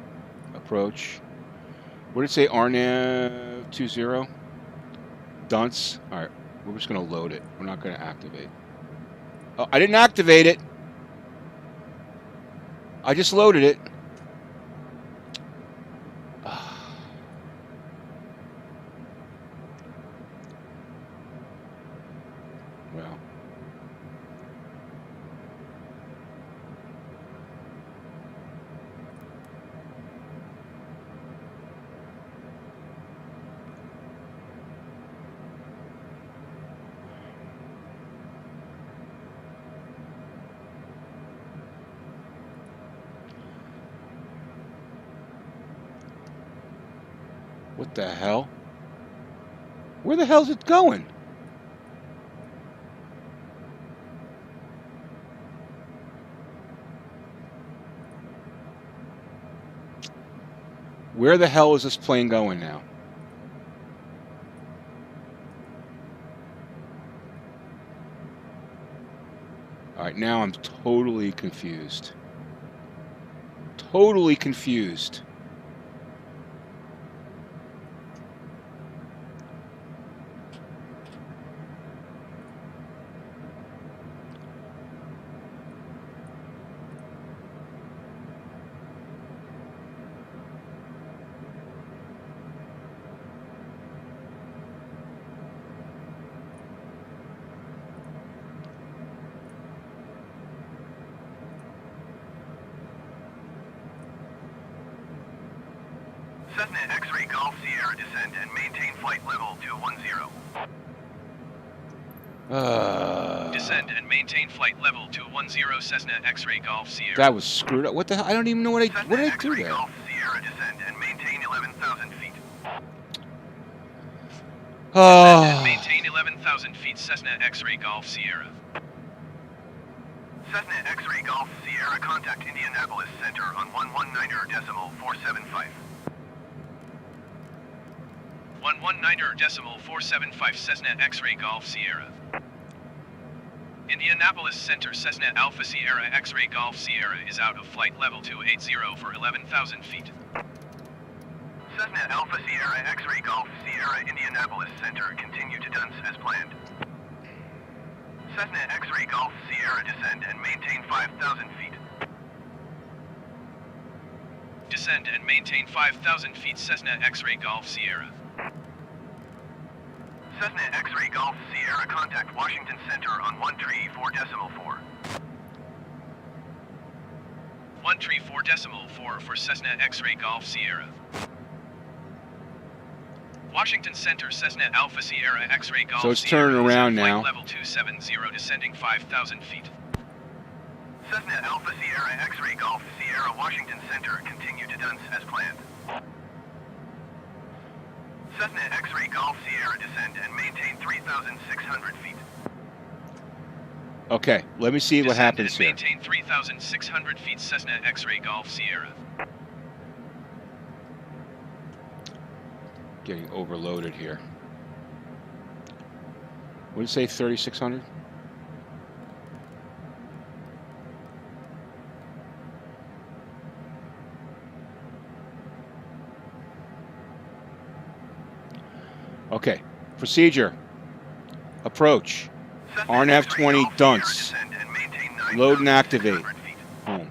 Approach. What did it say? RNAV 20. Dunce. All right. We're just going to load it. We're not going to activate. Oh, I didn't activate it. I just loaded it. Well. What the hell? Where the hell's it going? Where the hell is this plane going now? All right, now I'm totally confused. Totally confused. Cessna X-Ray Golf Sierra descend and maintain flight level 210. Descend and maintain flight level 210 Cessna X-Ray Golf Sierra. That was screwed up. What the hell? I don't even know what did I do X-Ray there? Golf Sierra descend and maintain 11,000 feet. Oh. Maintain 11,000 feet Cessna X-Ray Golf Sierra. Cessna X-Ray Golf Sierra contact Indianapolis Center on 119.475. 119.475 Cessna X-Ray Golf Sierra. Indianapolis Center Cessna Alpha Sierra X-Ray Golf Sierra is out of flight level 280 for 11,000 feet. Cessna Alpha Sierra X-Ray Golf Sierra Indianapolis Center continue to Dunce as planned. Cessna X-Ray Golf Sierra descend and maintain 5,000 feet. Descend and maintain 5,000 feet Cessna X-Ray Golf Sierra. Cessna X-Ray Golf Sierra contact Washington Center on 134.4. 134.4 for Cessna X-Ray Golf Sierra. Washington Center Cessna Alpha Sierra X-Ray Golf So it's Sierra turning around is at now. flight level 270 descending 5,000 feet. Cessna Alpha Sierra X-Ray Golf Sierra Washington Center continue to Dunce as planned. Cessna X-Ray Golf Sierra descend and maintain 3,600 feet. Okay, let me see what Descend happens and here. maintain 3,600 feet Cessna X-Ray Golf Sierra. Getting overloaded here. What did it say, 3,600? Okay, procedure. Approach. Cessna RNAV X-Ray 20 Golf dunce. Sierra descend and maintain Load and 9,600 activate. feet. Home.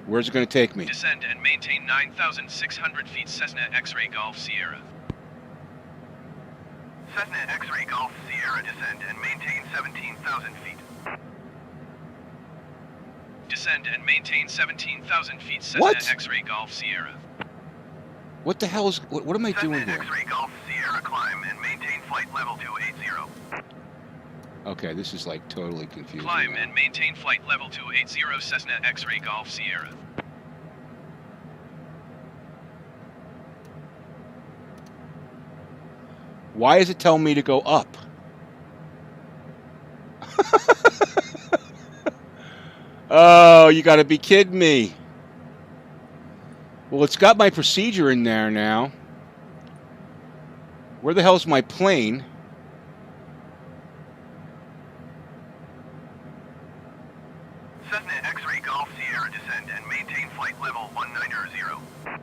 Where's it going to take me? Descend and maintain 9,600 feet Cessna X-Ray Golf Sierra. Cessna X-Ray Golf Sierra descend and maintain 17,000 feet. Descend and maintain 17,000 feet Cessna What? X-Ray Golf Sierra. What the hell is... What am I doing Cessna here? X-Ray Golf Sierra climb and maintain flight level 280. Okay, this is like totally confusing. Climb now. and maintain flight level 280 Cessna X-Ray Golf Sierra. Why is it telling me to go up? Oh, you got to be kidding me. Well, it's got my procedure in there now. Where the hell's my plane? Cessna X-Ray Golf Sierra descend and maintain flight level 190.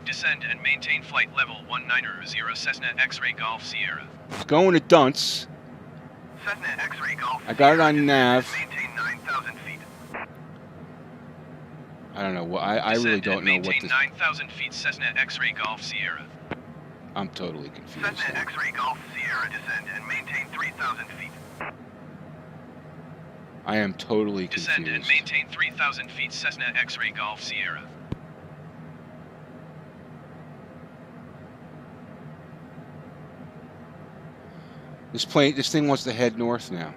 Descend and maintain flight level 190 Cessna X-Ray Golf Sierra. It's going to Dunce. Cessna X-Ray Golf I got it on Sierra nav. descend and maintain 9,000 feet. I don't know. Well, I really Descend don't and know what maintain this... 9,000 feet Cessna X-Ray Golf Sierra. I'm totally confused. Cessna X-Ray Golf Sierra descend and maintain 3,000 feet. I am totally Descend and confused. maintain 3,000 feet Cessna X-Ray Golf Sierra. This thing wants to head north now.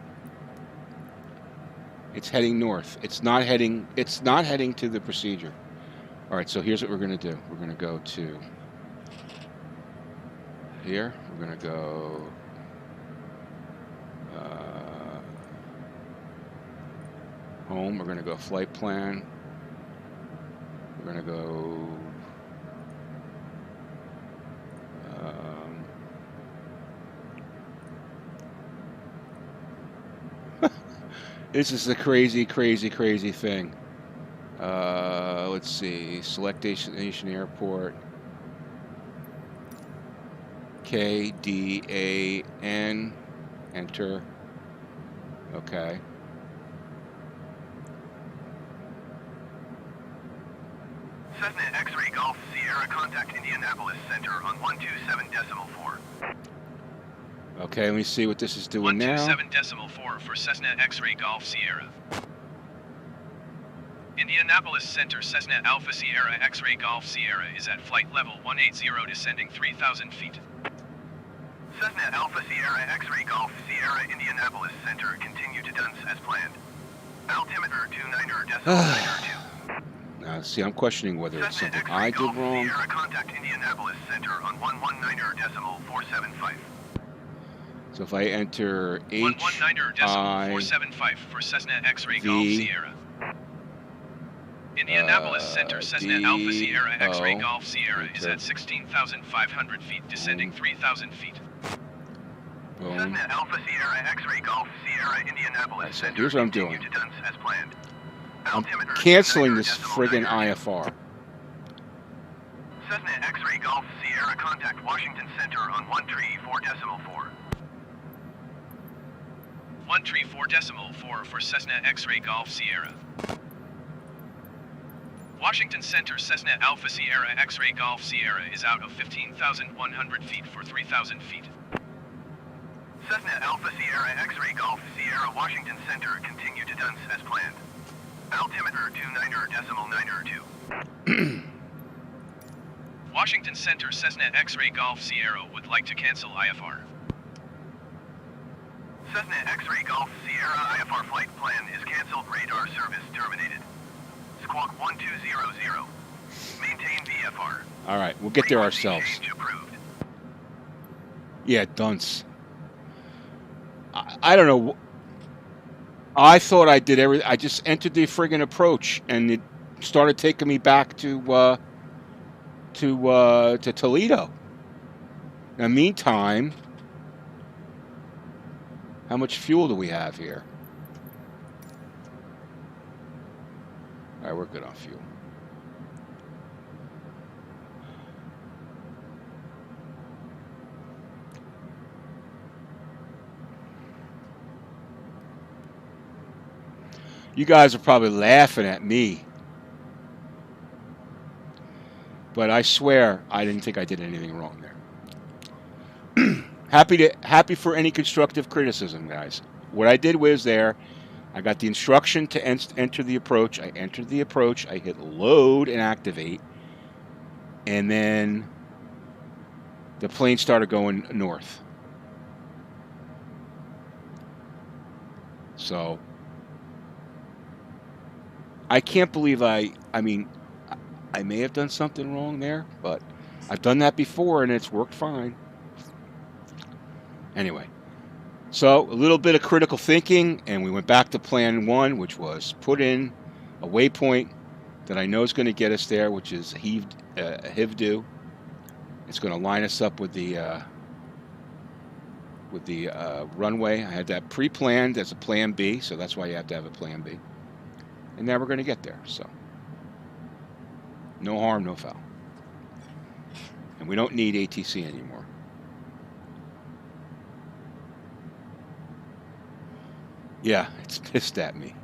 It's heading north. It's not heading to the procedure. All right, so here's what we're going to do. We're going to go to here. We're going to go home. We're going to go flight plan. We're going to go this is a crazy thing. Let's see. Select destination airport. KDAN. Enter. Okay. Cessna X-Ray Golf Sierra contact Indianapolis Center on 127.4. Okay, let me see what this is doing now. 127.4 for Cessna X-Ray Golf Sierra. Indianapolis Center Cessna Alpha Sierra X-Ray Golf Sierra is at flight level 180 descending 3,000 feet. Cessna Alpha Sierra X-Ray Golf Sierra Indianapolis Center continue to Dunce as planned. Altimeter 29.92. Now, see, I'm questioning whether it's something I did wrong. Sierra contact Indianapolis Center on 119.475. So if I enter HI 119.475 for Cessna X-Ray Golf Sierra. Indianapolis Center, Cessna Alpha Sierra X-Ray D-O, Golf Sierra is enter. at 16,500 feet, descending 3,000 feet. Boom. Cessna Alpha Sierra X-Ray Golf Sierra Indianapolis Alright, so Center. here's what I'm continue doing. to Dunce as planned. I'm Altimeter canceling this 29.9. friggin' IFR. Cessna X-Ray Golf Sierra, contact Washington Center on 134.4. 134.4 for Cessna X-Ray Golf Sierra. Washington Center, Cessna Alpha Sierra X-Ray Golf Sierra is out of 15,100 feet for 3,000 feet. Cessna Alpha Sierra X-Ray Golf Sierra, Washington Center, continue to Dunce as planned. Altimeter 29.92. Washington Center, Cessna X-Ray Golf Sierra would like to cancel IFR. Cessna X-Ray Golf Sierra IFR flight plan is canceled. Radar service terminated. Squawk 1200. Maintain VFR. All right, we'll get there Frequency ourselves. change approved. Yeah, dunce. I don't know. I thought I did everything. I just entered the friggin' approach, and it started taking me back to Toledo. In the meantime, how much fuel do we have here? All right, we're good on fuel. You guys are probably laughing at me, but I swear I didn't think I did anything wrong there. Happy for any constructive criticism, guys. What I did was I got the instruction to enter the approach. I entered the approach. I hit load and activate, and then the plane started going north. So I can't believe I mean, I may have done something wrong there, but I've done that before and it's worked fine. Anyway, so a little bit of critical thinking, and we went back to plan one, which was put in a waypoint that I know is going to get us there, which is EVGA. It's going to line us up with the runway. I had that pre-planned as a plan B, so that's why you have to have a plan B. And now we're going to get there, so no harm, no foul. And we don't need ATC anymore. Yeah, it's pissed at me.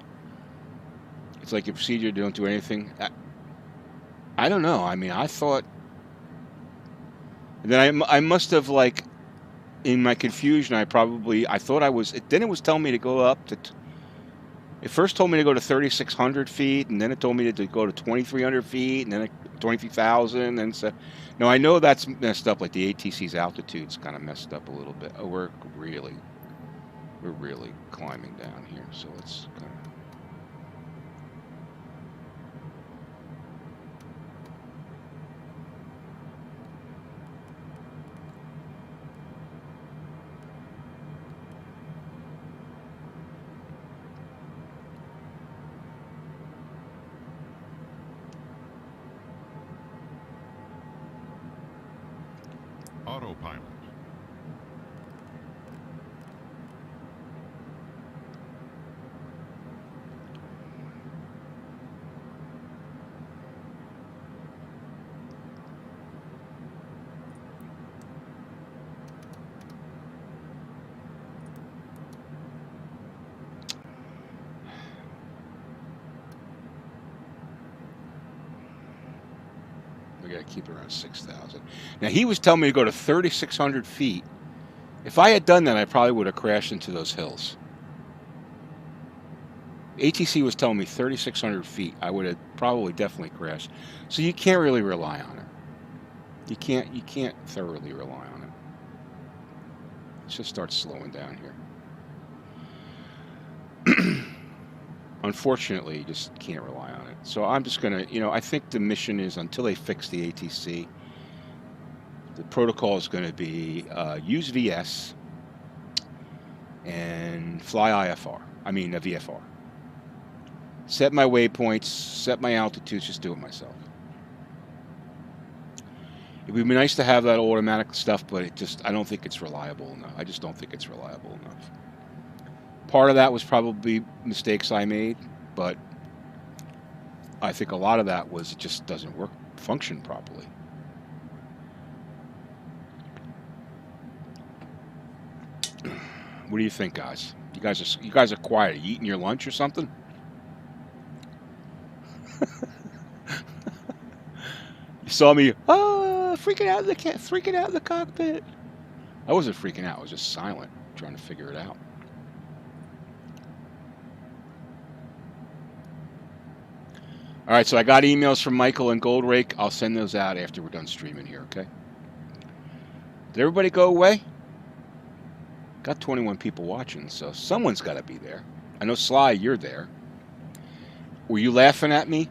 It's like your procedure, don't do anything. I don't know. I mean, I thought... And then I must have, like, in my confusion, I thought I was... Then it was telling me to go up to... It first told me to go to 3,600 feet, and then it told me to go to 2,300 feet, and then 23,000, and so... No, I know that's messed up, like the ATC's altitude's kind of messed up a little bit. Oh, we're really climbing down here, so let's kind of... Autopilot. We got to keep it around 6,000. Now, he was telling me to go to 3,600 feet. If I had done that, I probably would have crashed into those hills. ATC was telling me 3,600 feet. I would have probably definitely crashed. So you can't really rely on it. You can't thoroughly rely on it. Let's just start slowing down here. Unfortunately, you just can't rely on it. So I'm just going to, I think the mission is, until they fix the ATC, the protocol is going to be use VS and fly IFR. I mean, VFR. set my waypoints, set my altitudes, just do it myself. It would be nice to have that automatic stuff, but I don't think it's reliable enough. I just don't think it's reliable enough. Part of that was probably mistakes I made, but I think a lot of that was it just doesn't function properly. What do you think, guys? You guys are quiet. Are you eating your lunch or something? You saw me freaking out in the cockpit. I wasn't freaking out. I was just silent, trying to figure it out. All right, so I got emails from Michael and Goldrake. I'll send those out after we're done streaming here, okay? Did everybody go away? Got 21 people watching, so someone's got to be there. I know, Sly, you're there. Were you laughing at me?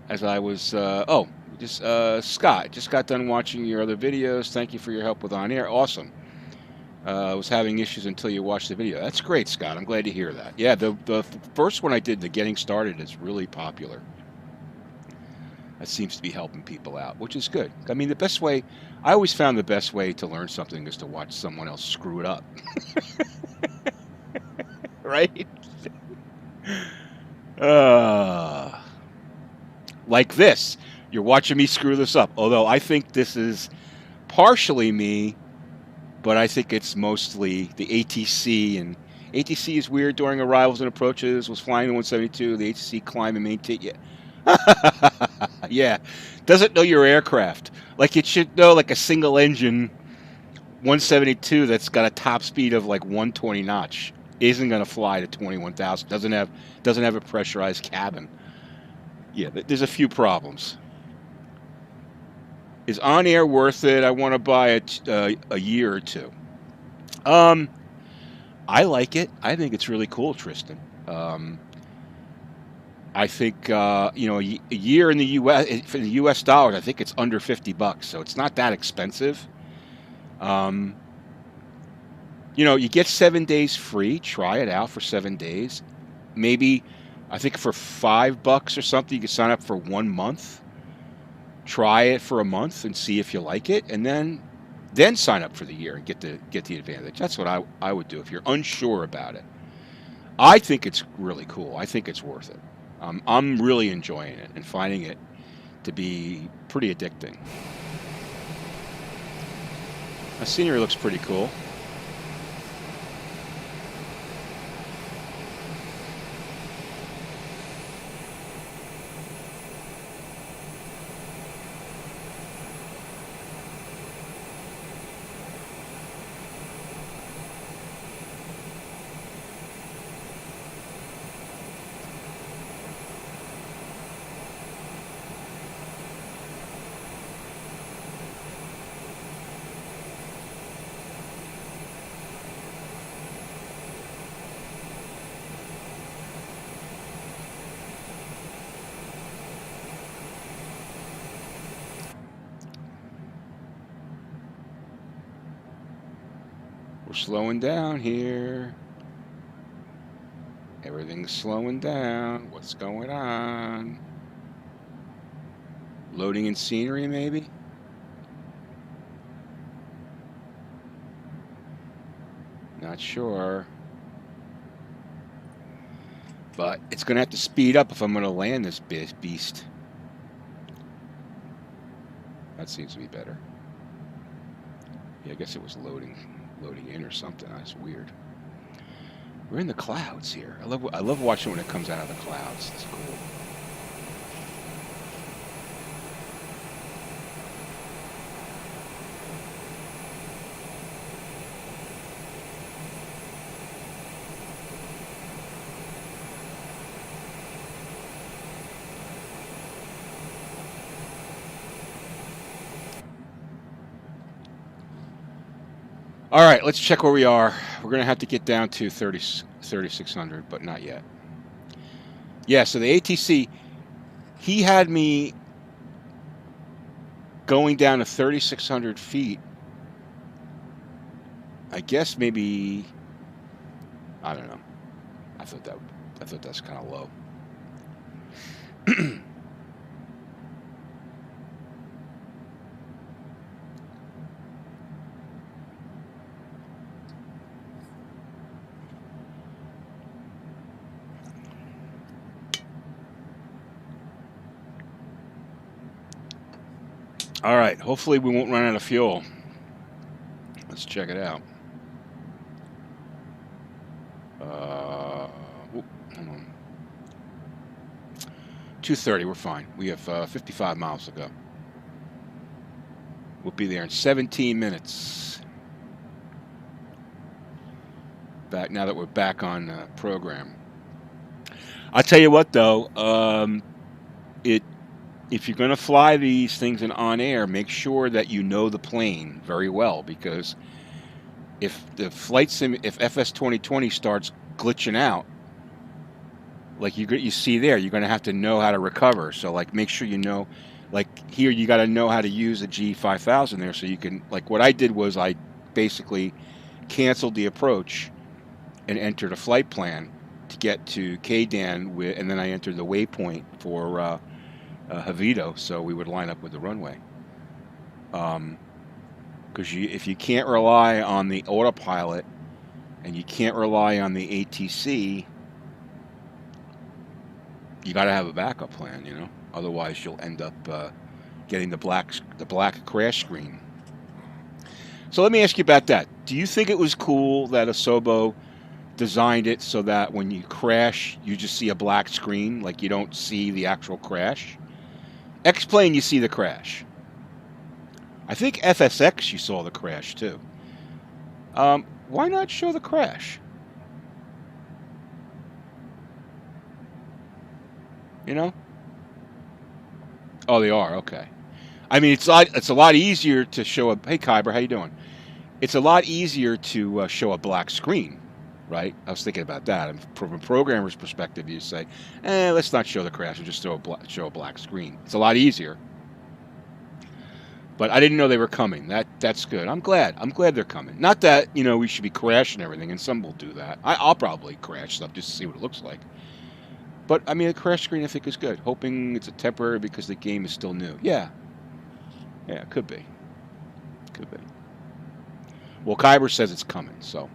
As I was, Scott, just got done watching your other videos. Thank you for your help with OnAir. Awesome. I was having issues until you watched the video. That's great, Scott. I'm glad to hear that. Yeah, the first one I did, the Getting Started, is really popular. That seems to be helping people out, which is good. I mean, I always found the best way to learn something is to watch someone else screw it up. Right? Like this. You're watching me screw this up. Although I think this is partially me, but I think it's mostly the ATC. And ATC is weird during arrivals and approaches. Was flying the 172. The ATC climb and maintain. Yeah. Yeah. Doesn't know your aircraft. Like it should know, like a single engine 172 that's got a top speed of like 120 knots isn't going to fly to 21,000. Doesn't have a pressurized cabin. Yeah, there's a few problems. Is OnAir worth it? I want to buy it a year or two. I like it. I think it's really cool, Tristan. I think a year in the U.S. for the U.S. dollars, I think it's under $50, so it's not that expensive. You get 7 days free. Try it out for 7 days. Maybe, I think for $5 or something, you can sign up for 1 month. Try it for a month and see if you like it, and then sign up for the year and get the advantage. That's what I would do if you're unsure about it. I think it's really cool. I think it's worth it. I'm really enjoying it and finding it to be pretty addicting. The scenery looks pretty cool. We're slowing down here. Everything's slowing down. What's going on? Loading in scenery, maybe? Not sure. But it's going to have to speed up if I'm going to land this beast. That seems to be better. Yeah, I guess it was loading in or something. That's weird. We're in the clouds here. I love watching when it comes out of the clouds. It's cool. All right, let's check where we are. We're going to have to get down to 3,600, but not yet. Yeah, so the ATC, he had me going down to 3,600 feet. I guess maybe, I don't know, I thought that's kind of low. All right, hopefully we won't run out of fuel. Let's check it out. Hold on. 2:30, we're fine. We have 55 miles to go. We'll be there in 17 minutes. Back now that we're back on program. I'll tell you what, though, if you're going to fly these things in OnAir, make sure that you know the plane very well, because if the flight sim, if FS 2020 starts glitching out, like you see there, you're going to have to know how to recover. So like, make sure you know, like here, you got to know how to use a G5000 there, so you can, like what I did was I basically canceled the approach and entered a flight plan to get to Kdan with, and then I entered the waypoint for Javito, so we would line up with the runway. Because if you can't rely on the autopilot and you can't rely on the ATC, you got to have a backup plan, you know. Otherwise, you'll end up getting the black crash screen. So let me ask you about that. Do you think it was cool that Asobo designed it so that when you crash, you just see a black screen, like you don't see the actual crash? X-Plane, you see the crash. I think FSX, you saw the crash too. Why not show the crash? You know? Oh, they are, okay. I mean, it's a lot easier to show a. Hey, Kyber, how you doing? It's a lot easier to show a black screen, right? I was thinking about that. And from a programmer's perspective, you say, let's not show the crash. We'll just show a black screen. It's a lot easier. But I didn't know they were coming. That's good. I'm glad they're coming. Not that, you know, we should be crashing everything, and some will do that. I'll probably crash stuff just to see what it looks like. But I mean, a crash screen I think is good. Hoping it's a temporary because the game is still new. Yeah, it could be. Could be. Well, Kyber says it's coming, so.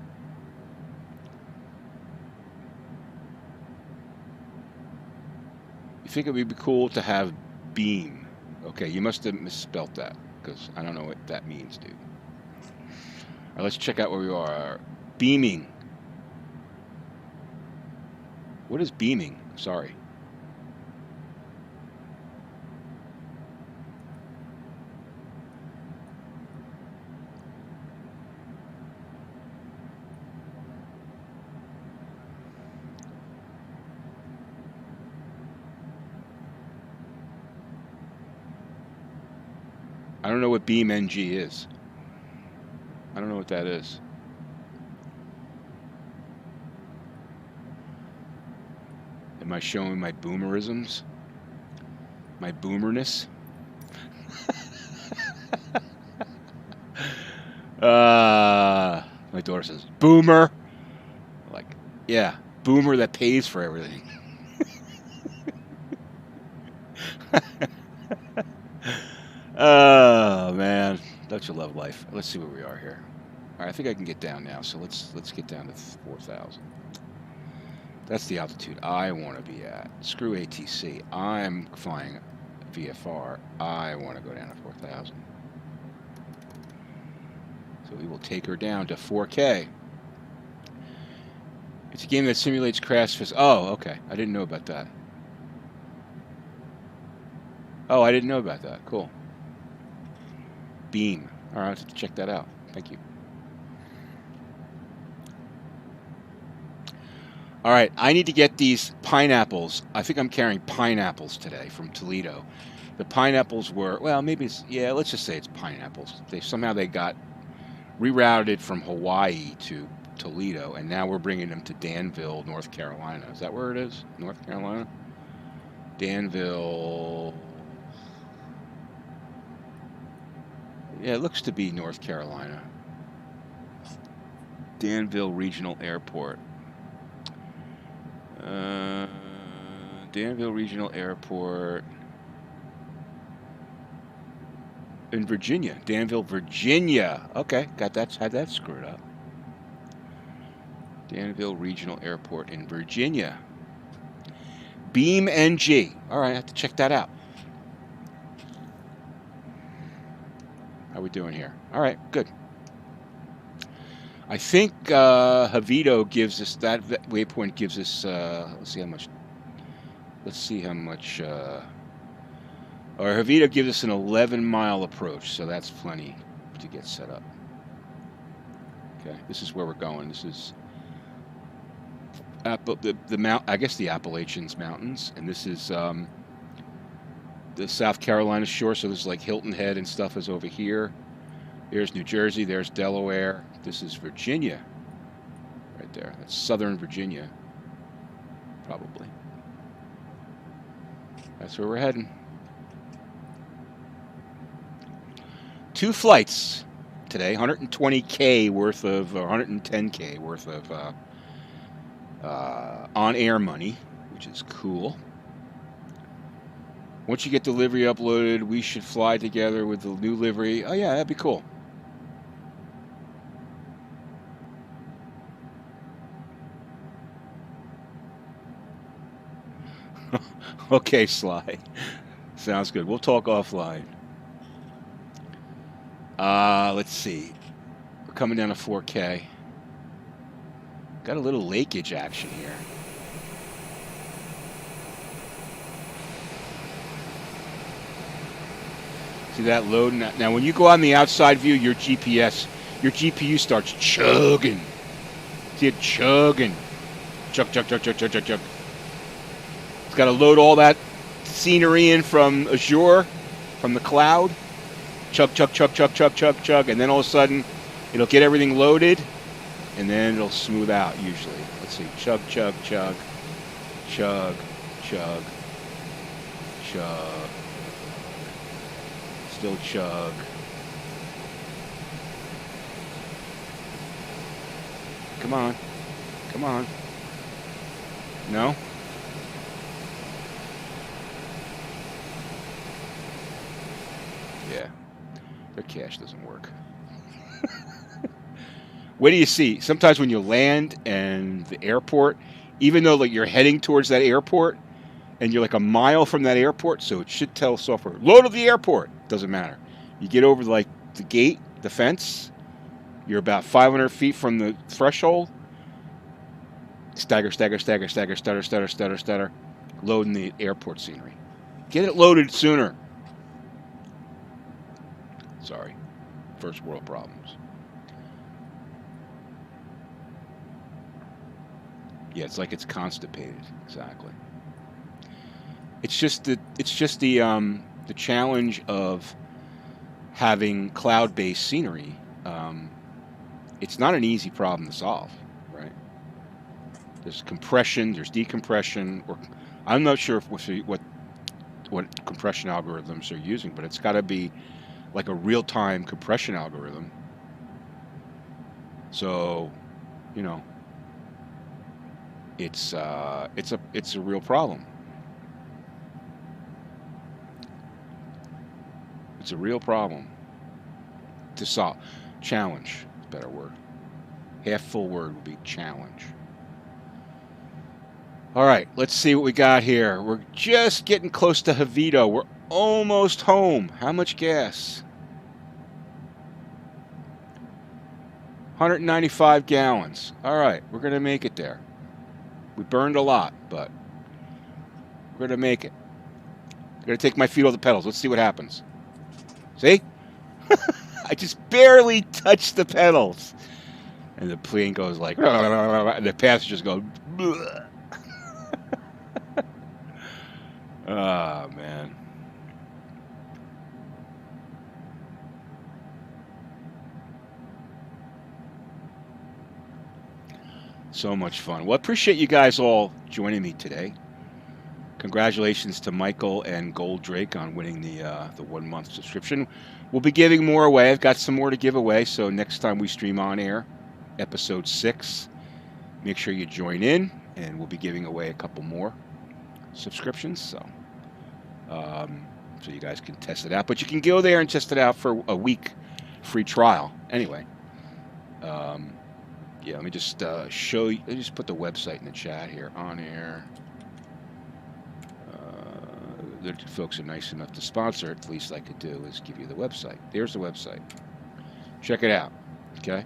You think it would be cool to have beam? Okay, you must have misspelt that, because I don't know what that means, dude. All right, let's check out where we are. Beaming. What is beaming? Sorry. I don't know what BeamNG is. I don't know what that is. Am I showing my boomerisms? My boomerness? My daughter says, boomer. Like, yeah, boomer that pays for everything. Oh man, don't you love life? Let's see where we are here. All right, I think I can get down now. So let's get down to 4,000. That's the altitude I want to be at. Screw ATC. I'm flying VFR. I want to go down to 4,000. So we will take her down to 4K. It's a game that simulates crash physics. Oh, okay. I didn't know about that. Oh, I didn't know about that. Cool. Beam. All right, let's check that out. Thank you. All right, I need to get these pineapples. I think I'm carrying pineapples today from Toledo. The pineapples were, well, maybe it's, yeah, let's just say it's pineapples. Somehow they got rerouted from Hawaii to Toledo, and now we're bringing them to Danville, North Carolina. Is that where it is? North Carolina? Danville. Yeah, it looks to be North Carolina. Danville Regional Airport. Danville Regional Airport in Virginia. Danville, Virginia. Okay, got that. Had that screwed up. Danville Regional Airport in Virginia. Beam NG. All right, I have to check that out. How we doing here? All right, good. I think Javito gives us that waypoint gives us. Let's see how much. Let's see how much. Or Javito gives us an 11-mile approach, so that's plenty to get set up. Okay, this is where we're going. This is the mount. I guess the Appalachians Mountains, and this is the South Carolina shore. So this is like Hilton Head and stuff is over here. There's New Jersey. There's Delaware. This is Virginia, right there. That's Southern Virginia, probably. That's where we're heading. 2 flights today, 120K worth of, or 110K worth of on-air money, which is cool. Once you get the livery uploaded, we should fly together with the new livery. Oh yeah, that'd be cool. Okay, Sly. Sounds good. We'll talk offline. Let's see. We're coming down to 4K. Got a little lakeage action here. See that load? Now, when you go on the outside view, your GPU starts chugging. See it chugging. Chug, chug, chug, chug, chug, chug, chug. It's got to load all that scenery in from Azure, from the cloud. Chug, chug, chug, chug, chug, chug, chug. And then all of a sudden, it'll get everything loaded, and then it'll smooth out usually. Let's see. Chug, chug, chug. Chug, chug. Chug. Still chug. Come on. Come on. No? Yeah. Their cache doesn't work. What do you see? Sometimes when you land and the airport, even though like you're heading towards that airport and you're like a mile from that airport, so it should tell software, load of the airport. Doesn't matter. You get over like the gate, the fence, you're about 500 feet from the threshold. Stagger, stagger, stagger, stagger, stutter, stutter, stutter, stutter. Loading the airport scenery. Get it loaded sooner. Sorry. First world problems. Yeah, it's like it's constipated. Exactly. It's just the challenge of having cloud-based scenery. It's not an easy problem to solve, right? There's compression, there's decompression, or I'm not sure what compression algorithms they're using, but it's got to be like a real-time compression algorithm. So, you know, it's a real problem. It's a real problem to solve. Challenge is a better word. Half full word would be challenge. All right, let's see what we got here. We're just getting close to Javito. We're almost home. How much gas? 195 gallons. All right, we're going to make it there. We burned a lot, but we're going to make it. I'm going to take my feet off the pedals. Let's see what happens. See? I just barely touched the pedals. And the plane goes like, and the passengers go, oh, man. So much fun. Well, I appreciate you guys all joining me today. Congratulations to Michael and Gold Drake on winning the 1-month subscription. We'll be giving more away. I've got some more to give away, so next time we stream on air, episode 6, make sure you join in, and we'll be giving away a couple more. subscriptions. So you guys can test it out. But you can go there and test it out for a week free trial. Anyway, yeah, let me just show you. Let me just put the website in the chat here. OnAir. The folks are nice enough to sponsor it. The least I could do is give you the website. There's the website. Check it out. Okay.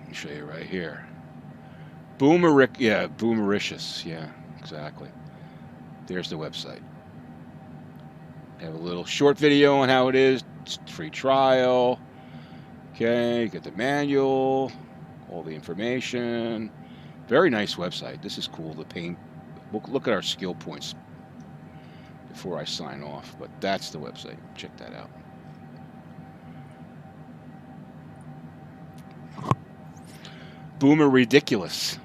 I'll show you right here. Boomericious. Yeah, exactly. There's the website. I have a little short video on how it is. It's free trial. Okay, get the manual, all the information. Very nice website. This is cool. The paint. We'll look at our skill points before I sign off, but that's the website. Check that out. Boomer ridiculous.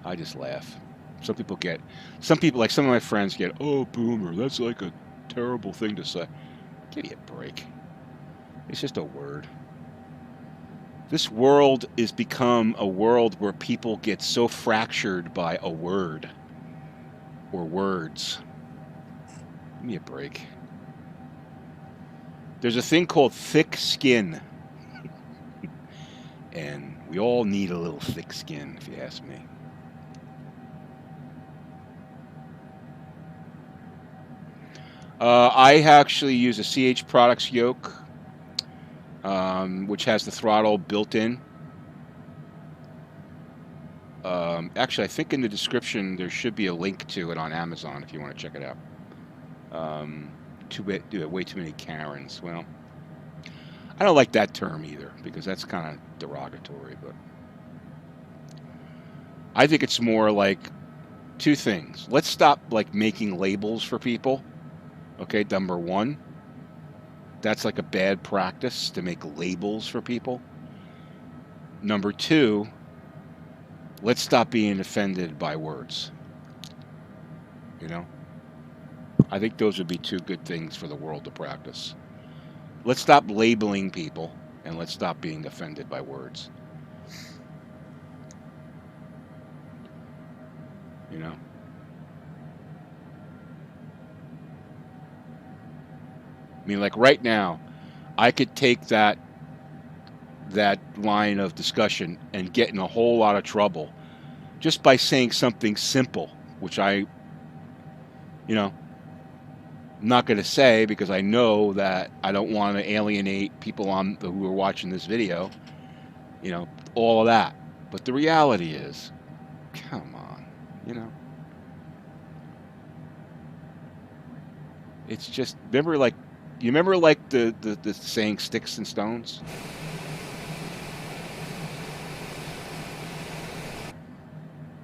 I just laugh. Some people, like some of my friends get, oh, boomer, that's like a terrible thing to say. Give me a break. It's just a word. This world has become a world where people get so fractured by a word or words. Give me a break. There's a thing called thick skin. And we all need a little thick skin, if you ask me. I actually use a CH Products yoke, which has the throttle built in. Actually, I think in the description there should be a link to it on Amazon if you want to check it out. Way too many Karens. Well, I don't like that term either because that's kind of derogatory. But I think it's more like two things. Let's stop like making labels for people. Okay, number one, that's like a bad practice to make labels for people. Number two, let's stop being offended by words. You know? I think those would be two good things for the world to practice. Let's stop labeling people and let's stop being offended by words. You know? I mean, like right now, I could take that line of discussion and get in a whole lot of trouble just by saying something simple, which I'm not going to say because I know that I don't want to alienate people who are watching this video, all of that. But the reality is, come on, it's just, you remember like the saying sticks and stones?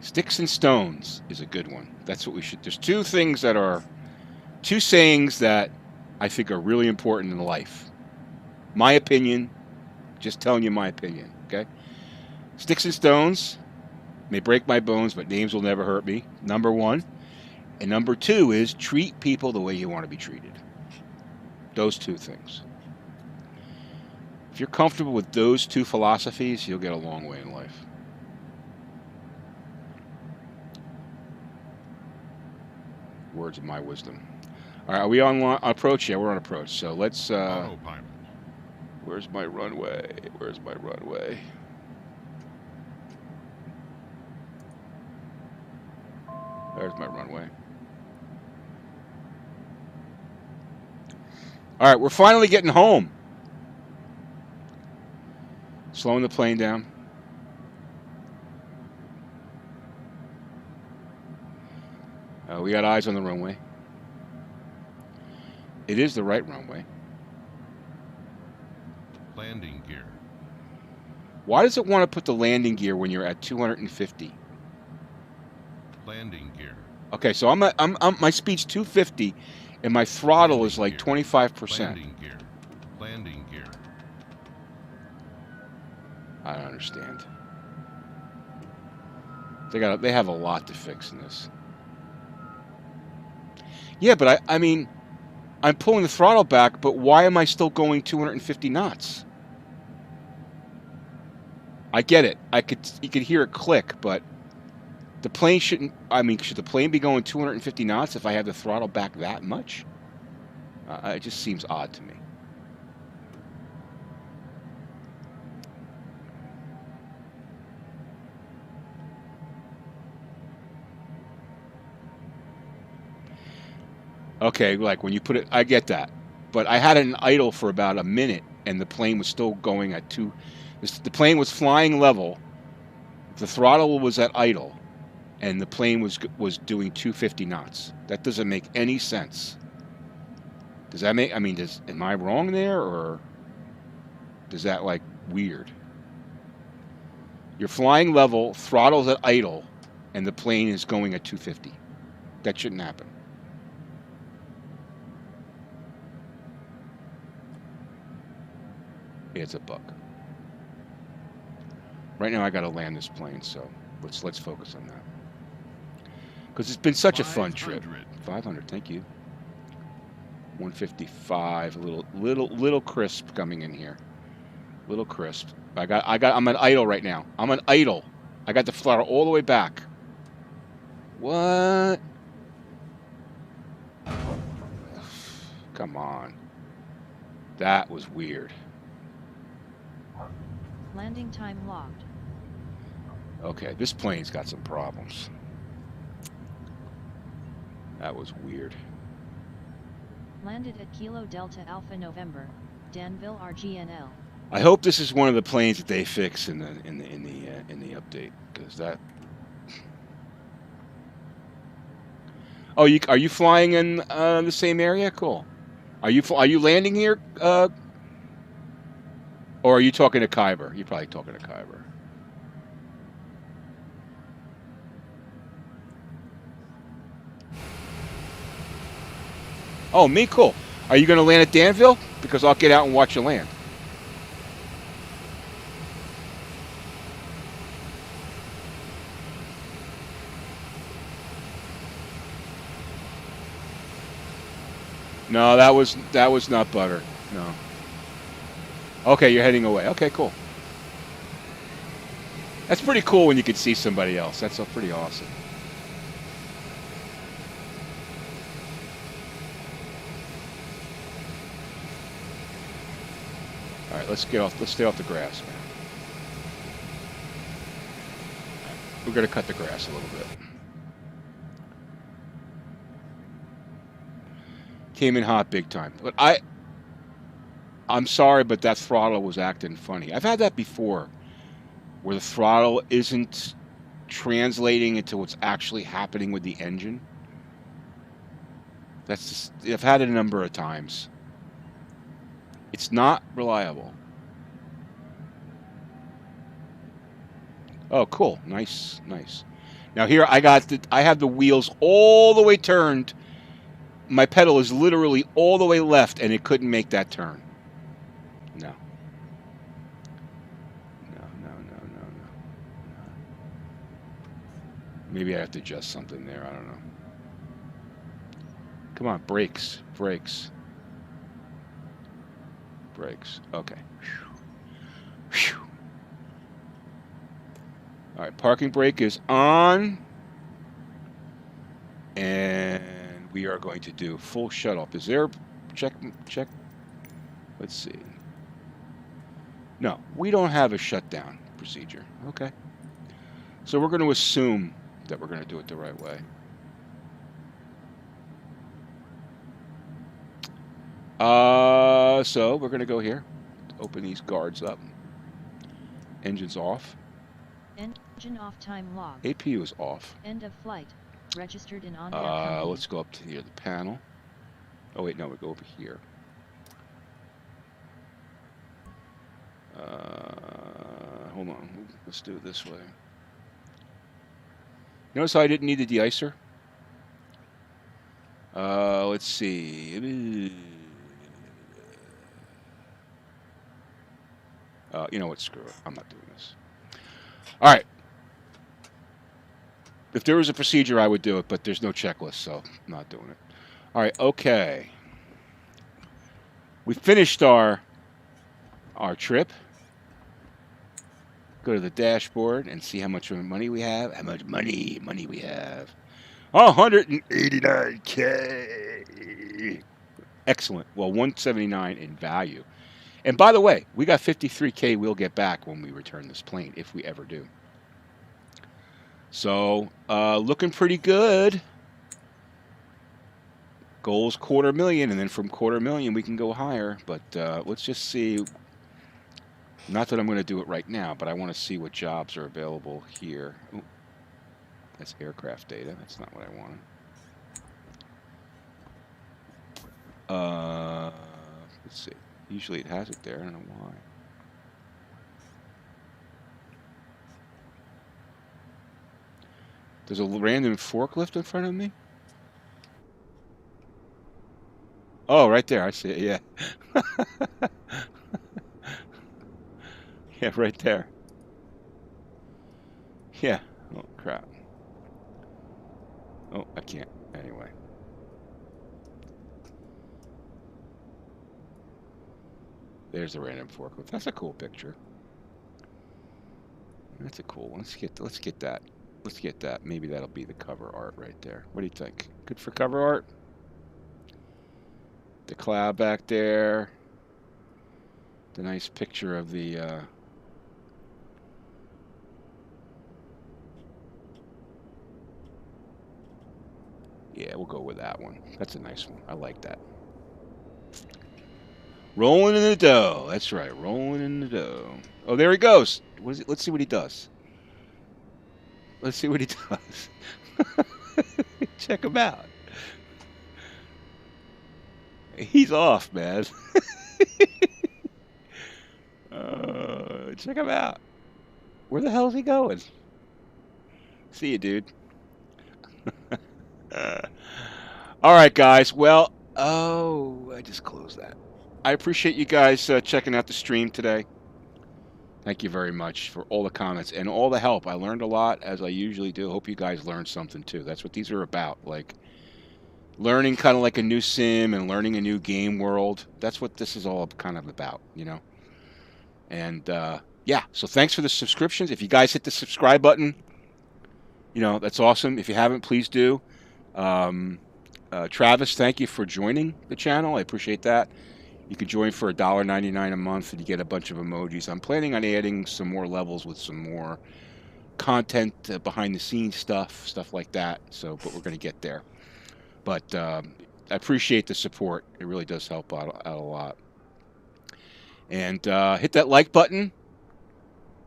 Sticks and stones is a good one. That's what we should. There's two sayings that I think are really important in life. My opinion, just telling you my opinion, okay? Sticks and stones may break my bones, but names will never hurt me. Number one. And number two is treat people the way you want to be treated. Those two things. If you're comfortable with those two philosophies, you'll get a long way in life. Words of my wisdom. All right, are we on approach? Yeah, we're on approach. So let's... Autopilot. Where's my runway? Where's my runway? There's my runway. All right, we're finally getting home. Slowing the plane down. We got eyes on the runway. It is the right runway. Landing gear. Why does it want to put the landing gear when you're at 250? Landing gear. Okay, so my speed's 250, and my throttle is like 25%. Landing gear. Landing gear. I don't understand. They have a lot to fix in this. Yeah, but I mean, I'm pulling the throttle back, but why am I still going 250 knots? I get it. You could hear it click, but the plane shouldn't. I mean, should the plane be going 250 knots if I have the throttle back that much? It just seems odd to me. Okay, like when you put it, I get that. But I had it in idle for about a minute, and the plane was still going at two. The plane was flying level. The throttle was at idle, and the plane was doing 250 knots. That doesn't make any sense. Does that make? I mean, am I wrong there, or does that like weird? You're flying level, throttle's at idle, and the plane is going at 250. That shouldn't happen. It's a bug. Right now, I got to land this plane, so let's focus on that. Because it's been such a fun trip. 500, thank you. 155, little crisp coming in here. Little crisp. I'm an idle right now. I'm an idle. I got the throttle all the way back. What? Come on. That was weird. Landing time logged. Okay, this plane's got some problems. That was weird. Landed at Kilo Delta Alpha November, Danville RGNL. I hope this is one of the planes that they fix in the update, because that. Oh, are you flying in the same area? Cool. Are you landing here? Or are you talking to Kyber? You're probably talking to Kyber. Oh, me? Cool. Are you going to land at Danville? Because I'll get out and watch you land. No, that was not butter. No. Okay, you're heading away. Okay, cool. That's pretty cool when you can see somebody else. That's pretty awesome. All right, let's stay off the grass, man. We're gonna cut the grass a little bit. Came in hot big time. But I'm sorry, but that throttle was acting funny. I've had that before, where the throttle isn't translating into what's actually happening with the engine. I've had it a number of times. It's not reliable. Oh, cool. Nice, nice. Now here I have the wheels all the way turned. My pedal is literally all the way left, and it couldn't make that turn. No. No. Maybe I have to adjust something there. I don't know. Come on, brakes. Okay. Whew. All right, parking brake is on. And we are going to do full shut-off. Is there check? Let's see. No, we don't have a shutdown procedure. Okay. So we're going to assume that we're going to do it the right way. So we're going to go here. Open these guards up. Engine's off. Engine off time logged. APU is off. End of flight. Registered in OnAir company. Let's go up to here, the panel. Oh wait, no, we go over here. Hold on, let's do it this way. Notice how I didn't need the de-icer? Let's see. You know what, screw it. I'm not doing this. All right. If there was a procedure, I would do it, but there's no checklist, so I'm not doing it. All right, okay. We finished our trip. Go to the dashboard and see how much money we have. How much money we have. 189K. Excellent. Well, 179 in value. And by the way, we got 53K we'll get back when we return this plane, if we ever do. So, looking pretty good. Goal's $250,000, and then from $250,000 we can go higher. But let's just see. Not that I'm going to do it right now, but I want to see what jobs are available here. Ooh, that's aircraft data. That's not what I wanted. Let's see. Usually it has it there. I don't know why. There's a random forklift in front of me? Oh, right there. I see it. Yeah. Yeah, right there. Yeah. Oh, crap. Oh, I can't. Anyway. There's a random forklift. That's a cool picture. That's a cool one. Let's get that. Let's get that. Maybe that'll be the cover art right there. What do you think? Good for cover art? The cloud back there. The nice picture of the yeah, we'll go with that one. That's a nice one. I like that. Rolling in the dough. That's right. Rolling in the dough. Oh, there he goes. What is it? Let's see what he does. Let's see what he does. Check him out. He's off, man. Check him out. Where the hell is he going? See you, dude. All right, guys. Well, oh, I just closed that. I appreciate you guys checking out the stream today. Thank you very much for all the comments and all the help. I learned a lot, as I usually do. Hope you guys learned something, too. That's what these are about. Like, learning kind of like a new sim and learning a new game world. That's what this is all kind of about, you know? And, yeah, so thanks for the subscriptions. If you guys hit the subscribe button, you know, that's awesome. If you haven't, please do. Travis, thank you for joining the channel. I appreciate that. You can join for $1.99 a month and you get a bunch of emojis. I'm planning on adding some more levels with some more content, behind the scenes stuff like that. So, but we're going to get there. But I appreciate the support. It really does help out a lot. And hit that like button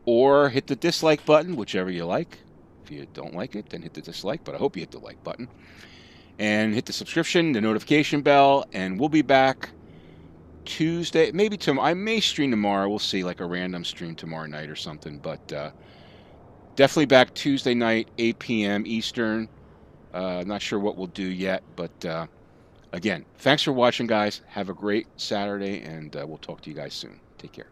or hit the dislike button, whichever you like. If you don't like it, then hit the dislike, but I hope you hit the like button. And hit the subscription, the notification bell, and we'll be back Tuesday, maybe tomorrow. I may stream tomorrow. We'll see, like a random stream tomorrow night or something. But definitely back Tuesday night, 8 p.m. Eastern. Not sure what we'll do yet. But again, thanks for watching, guys. Have a great Saturday, and we'll talk to you guys soon. Take care.